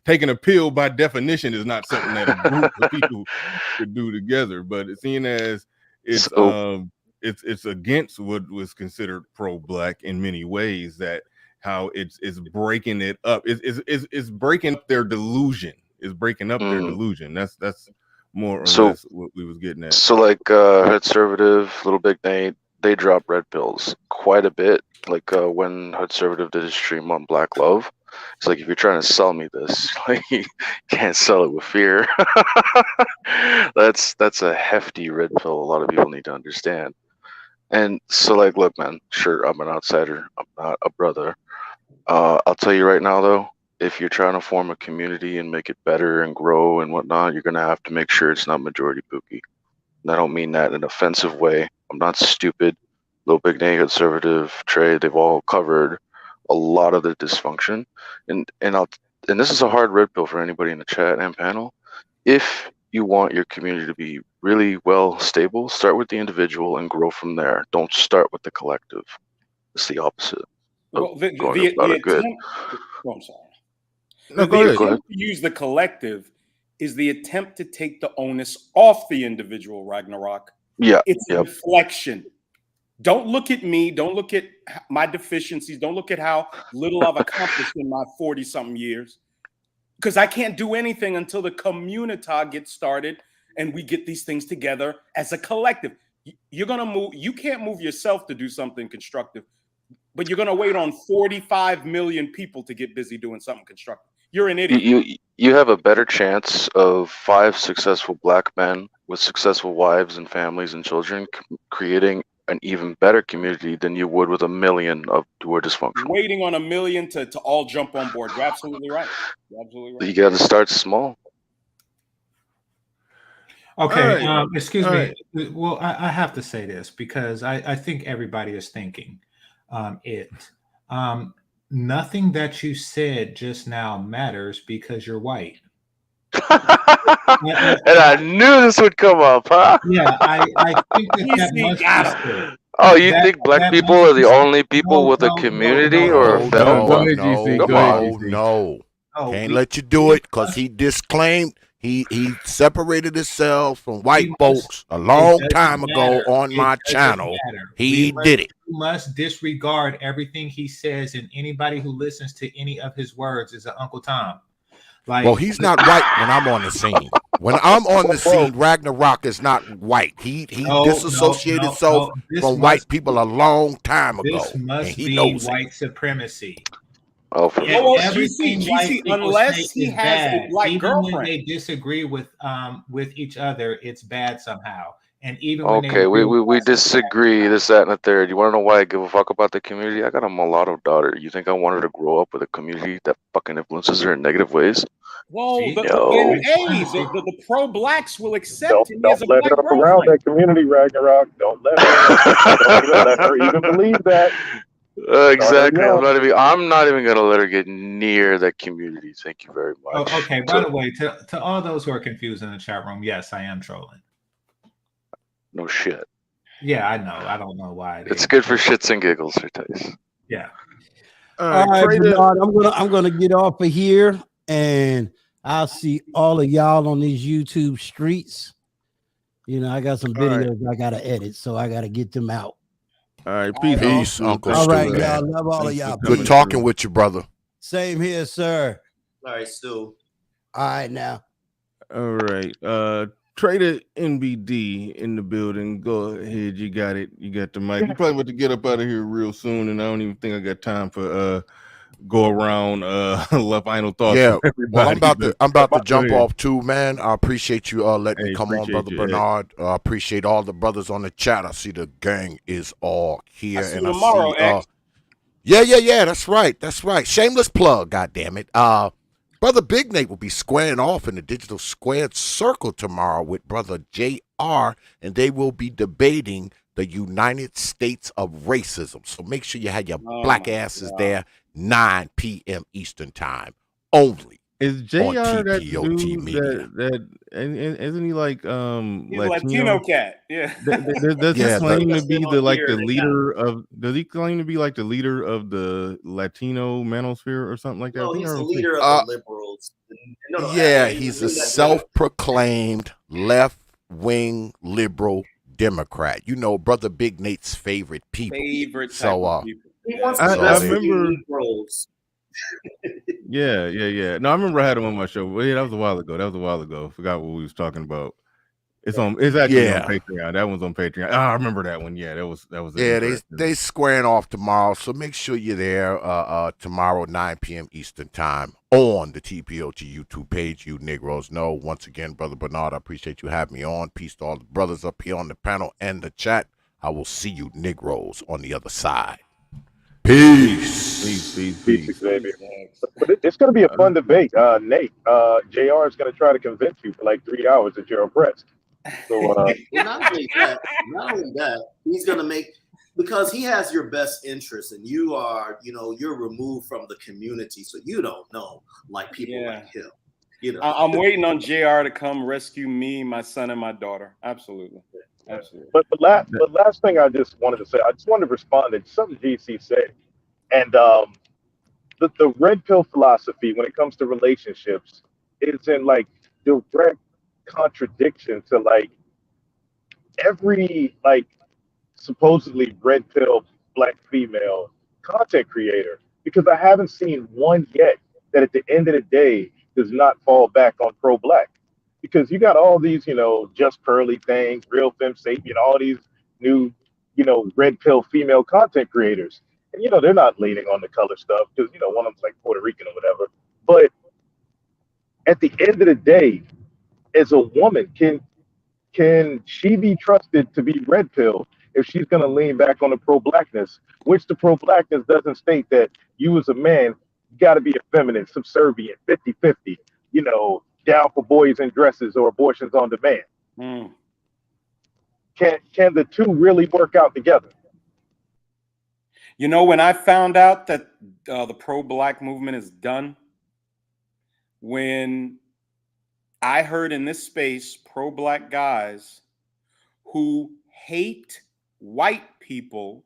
Speaker 2: Taking a pill by definition is not something that a group of people could do together. But it's seen as it's against what was considered pro-black in many ways. That how it's breaking it up. It's breaking up their delusion. It's breaking up their delusion. That's more or less what we was getting at.
Speaker 16: So like Servative, Little Big Nate, they drop red pills quite a bit. Like when Servative did his stream on Black Love, it's like, if you're trying to sell me this, like, you can't sell it with fear. That's a hefty red pill. A lot of people need to understand. And so, like, look, man, sure, I'm an outsider. I'm not a brother. I'll tell you right now, though, if you're trying to form a community and make it better and grow and whatnot, you're going to have to make sure it's not majority pookie. And I don't mean that in an offensive way. I'm not stupid. Little Big Nate, Conservative, Trey, they've all covered a lot of the dysfunction. And this is a hard red pill for anybody in the chat and panel. If you want your community to be really well stable, start with the individual and grow from there. Don't start with the collective. It's the opposite.
Speaker 9: Well, the attempt, I'm sorry.
Speaker 2: No,
Speaker 9: the attempt to use the collective is the attempt to take the onus off the individual, Ragnarok.
Speaker 16: Yeah.
Speaker 9: It's a reflection. Don't look at me. Don't look at my deficiencies. Don't look at how little I've accomplished in my 40-something years. Because I can't do anything until the community gets started and we get these things together as a collective. You're going to move. You can't move yourself to do something constructive, but you're going to wait on 45 million people to get busy doing something constructive. You're an idiot.
Speaker 16: You have a better chance of 5 successful black men with successful wives and families and children creating an even better community than you would with 1 million who are dysfunctional.
Speaker 9: Waiting on 1 million to all jump on board. You're absolutely right. You're absolutely right.
Speaker 16: You got to start small.
Speaker 12: Okay,
Speaker 2: right.
Speaker 12: Excuse
Speaker 2: All
Speaker 12: me.
Speaker 2: right.
Speaker 12: Well, I have to say this because I think everybody is thinking nothing that you said just now matters because you're white.
Speaker 16: And I knew this would come up, huh?
Speaker 12: Yeah, I think that must be said.
Speaker 16: Oh, you think black people are the only people with a community or a family?
Speaker 1: No. Can't let you do it because he disclaimed. He separated himself from white folks a long time ago on my channel. He did it.
Speaker 12: You must disregard everything he says, and anybody who listens to any of his words is an Uncle Tom. Like,
Speaker 1: well, he's not white when I'm on the scene. When I'm on the scene, Ragnarok is not white. He disassociated himself from white people a long time ago.
Speaker 12: This must
Speaker 1: and he
Speaker 12: be
Speaker 1: knows
Speaker 12: white supremacy.
Speaker 16: Oh, for
Speaker 9: GC, unless he has a black
Speaker 12: even
Speaker 9: girlfriend.
Speaker 12: when they disagree with each other, it's bad somehow. And even when they
Speaker 16: Okay,
Speaker 12: do,
Speaker 16: we disagree. This, that, and the third. You want to know why I give a fuck about the community? I got a mulatto daughter. You think I want her to grow up with a community that fucking influences her in negative ways?
Speaker 9: Whoa,
Speaker 12: see,
Speaker 16: No.
Speaker 9: the pro-blacks will accept
Speaker 13: Don't
Speaker 9: him as
Speaker 13: don't
Speaker 9: a
Speaker 13: let
Speaker 9: black
Speaker 13: her around
Speaker 9: girlfriend.
Speaker 13: that community, Ragnarok. Don't let her. Don't even let her even believe that. Start her
Speaker 16: Exactly.
Speaker 13: young.
Speaker 16: I'm not even gonna let her get near that community. Thank you very much.
Speaker 12: oh, okay. By the way, to all those who are confused in the chat room, yes, I am trolling.
Speaker 16: No shit.
Speaker 12: Yeah, I know. I don't know why.
Speaker 16: It's good for shits and giggles, Taste.
Speaker 12: Yeah.
Speaker 11: All right, Bernard, I'm gonna get off of here, and I'll see all of y'all on these YouTube streets. You know, I got some videos I gotta edit, so I gotta get them out.
Speaker 2: All right, peace,
Speaker 1: Peace, Uncle
Speaker 11: All
Speaker 1: Stu,
Speaker 11: right,
Speaker 1: man.
Speaker 11: y'all. Love all of y'all.
Speaker 1: Good talking with you, brother.
Speaker 11: Same here, sir.
Speaker 15: All right, Stu.
Speaker 11: All right, now.
Speaker 2: All right. Trey the NBD in the building. Go ahead. You got it. You got the mic. You probably about to get up out of here real soon, and I don't even think I got time for go around final thoughts.
Speaker 1: Yeah,
Speaker 2: from everybody,
Speaker 1: well, I'm about to
Speaker 2: go
Speaker 1: jump
Speaker 2: ahead.
Speaker 1: off too, man. I appreciate you letting me come on,
Speaker 2: appreciate
Speaker 1: brother
Speaker 2: you,
Speaker 1: Bernard. I appreciate all the brothers on the chat. I see the gang is all here,
Speaker 9: See
Speaker 1: and
Speaker 9: you tomorrow, X.
Speaker 1: yeah, that's right. Shameless plug, goddamn it. Brother Big Nate will be squaring off in the Digital Squared Circle tomorrow with brother JR, and they will be debating the United States of Racism. So make sure you have your black asses there, 9 p.m. Eastern Time only.
Speaker 2: Is JR
Speaker 1: on
Speaker 2: that
Speaker 1: TPOT
Speaker 2: dude
Speaker 1: Media.
Speaker 2: that and isn't he like
Speaker 9: He's a Latino cat. Yeah.
Speaker 2: Does he
Speaker 1: Yeah,
Speaker 2: claim to
Speaker 15: That's
Speaker 2: be
Speaker 15: them
Speaker 2: the
Speaker 15: on
Speaker 2: like
Speaker 15: here,
Speaker 2: the
Speaker 15: they got
Speaker 2: leader of? Does he claim to be like the leader of the Latino manosphere or something like that?
Speaker 15: No,
Speaker 2: I think
Speaker 15: he's
Speaker 2: I
Speaker 15: the
Speaker 2: heard him say-
Speaker 15: leader of the liberals. No,
Speaker 1: Yeah,
Speaker 15: he's
Speaker 1: he's
Speaker 15: the
Speaker 1: a
Speaker 15: leader.
Speaker 1: self-proclaimed left-wing liberal Democrat. You know, brother Big Nate's favorite people.
Speaker 9: Favorite type
Speaker 1: So,
Speaker 9: of people.
Speaker 15: He wants
Speaker 2: I
Speaker 15: the best for
Speaker 2: remember.
Speaker 15: you Negroes.
Speaker 2: Yeah. No, I remember I had him on my show. Well, yeah, that was a while ago. Forgot what we was talking about. It's actually on
Speaker 1: yeah,
Speaker 2: Patreon. That one's on Patreon. I remember that one. Yeah, that was
Speaker 1: yeah,
Speaker 2: interesting.
Speaker 1: they squaring off tomorrow. So make sure you're there tomorrow, 9 p.m. Eastern Time on the TPOT YouTube page. You Negroes know. Once again, brother Bernard, I appreciate you having me on. Peace to all the brothers up here on the panel and the chat. I will see you Negroes on the other side. Peace.
Speaker 13: Peace, Xavier. But it's going to be a fun debate. Nate, JR is going to try to convince you for like 3 hours that you're oppressed. So,
Speaker 15: Well, not only that, he's going to make, because he has your best interest, and you are, you're removed from the community, so you don't know like people like him.
Speaker 9: I'm waiting on JR to come rescue me, my son, and my daughter. Absolutely.
Speaker 13: But last thing I just wanted to say, I just wanted to respond to something GC said, and the red pill philosophy when it comes to relationships is in like direct contradiction to like every like supposedly red pill black female content creator, because I haven't seen one yet that at the end of the day does not fall back on pro-black. Because you got all these, just curly things, real femme sapien, all these new, red pill female content creators. And they're not leaning on the color stuff because one of them's like Puerto Rican or whatever. But at the end of the day, as a woman, can she be trusted to be red pill if she's going to lean back on the pro-blackness, which the pro-blackness doesn't state that you as a man got to be effeminate, subservient, 50-50, down for boys in dresses or abortions on demand. Can the two really work out together?
Speaker 9: When I found out that the pro-black movement is done, when I heard in this space pro-black guys who hate white people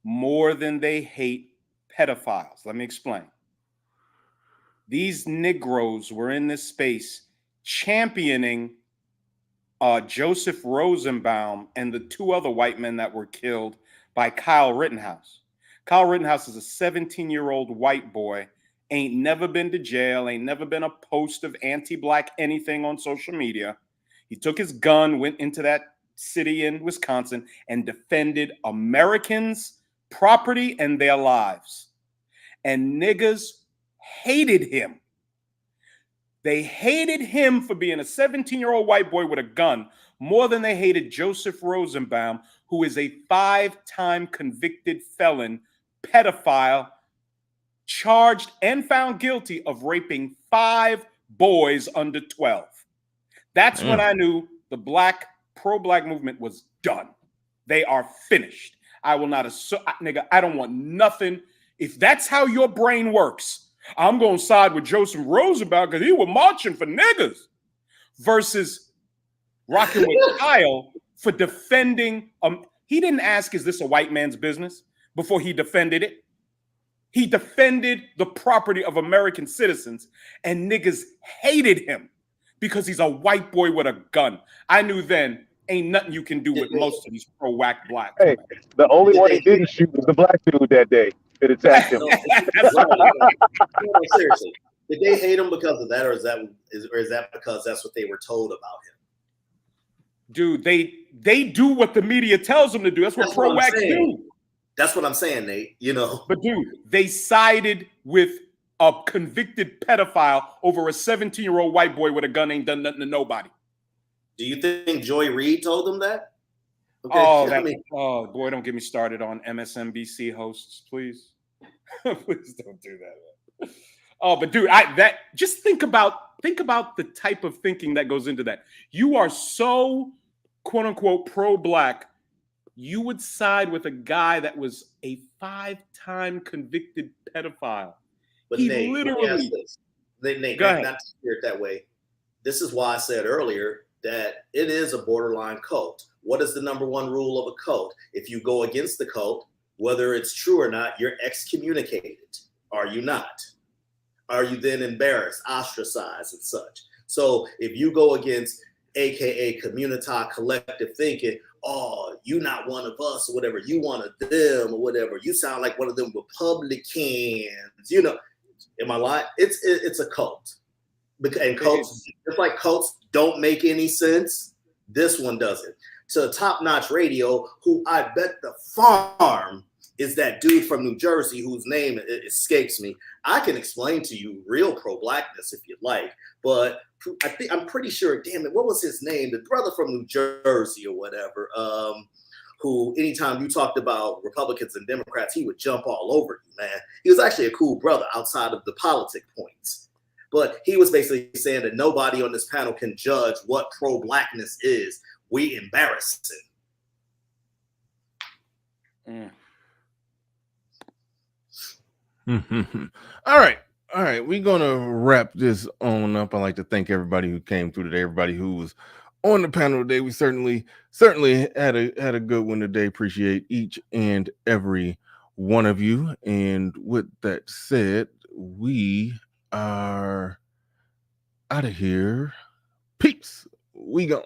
Speaker 9: more than they hate pedophiles. Let me explain. These Negroes were in this space championing Joseph Rosenbaum and the two other white men that were killed by Kyle Rittenhouse. Kyle Rittenhouse is a 17-year-old white boy, ain't never been to jail, ain't never been a post of anti-black anything on social media. He took his gun, went into that city in Wisconsin, and defended Americans' property and their lives. And niggas hated him. They hated him for being a 17-year-old white boy with a gun more than they hated Joseph Rosenbaum, who is a 5-time convicted felon, pedophile, charged and found guilty of raping 5 boys under 12. That's when I knew the pro-black movement was done. They are finished. I will not nigga, I don't want nothing. If that's how your brain works, I'm going to side with Joseph Rosenbaum because he was marching for niggas versus rocking with Kyle for defending. He didn't ask, is this a white man's business before he defended it? He defended the property of American citizens, and niggas hated him because he's a white boy with a gun. I knew then ain't nothing you can do with most of these pro-whack blacks.
Speaker 13: Hey, the only one he didn't shoot was the black dude that day that attacked him.
Speaker 15: No, seriously, did they hate him because of that, or is that because that's what they were told about him?
Speaker 9: Dude, they do what the media tells them to do. That's what pro-whacks do.
Speaker 15: That's what I'm saying, Nate. You know,
Speaker 9: but dude, they sided with a convicted pedophile over a 17-year-old white boy with a gun ain't done nothing to nobody.
Speaker 15: Do you think Joy Reid told them that?
Speaker 9: Okay. Oh boy, don't get me started on MSNBC hosts, please. Please don't do that. Oh, but dude, just think about the type of thinking that goes into that. You are so quote unquote pro-black, you would side with a guy that was a 5-time convicted pedophile.
Speaker 15: But
Speaker 9: he
Speaker 15: Nate,
Speaker 9: literally.
Speaker 15: Nate, not to hear it that way. This is why I said earlier that it is a borderline cult. What is the number one rule of a cult? If you go against the cult, whether it's true or not, you're excommunicated. Are you not? Are you then embarrassed, ostracized, and such? So if you go against AKA communita, collective thinking, oh, you not one of us or whatever, you one of them or whatever, you sound like one of them Republicans, you know, am I lying? It's a cult. And cults, just like cults don't make any sense, this one doesn't. To Top Notch Radio, who I bet the farm is that dude from New Jersey whose name escapes me. I can explain to you real pro-blackness if you'd like, but I'm pretty sure, damn it, what was his name? The brother from New Jersey or whatever, who anytime you talked about Republicans and Democrats, he would jump all over you, man. He was actually a cool brother outside of the politic points. But he was basically saying that nobody on this panel can judge what pro-blackness is. We embarrass it.
Speaker 2: All right. We're gonna wrap this on up. I'd like to thank everybody who came through today, everybody who was on the panel today. We certainly had a good one today. Appreciate each and every one of you. And with that said, we are out of here. Peace. We gone.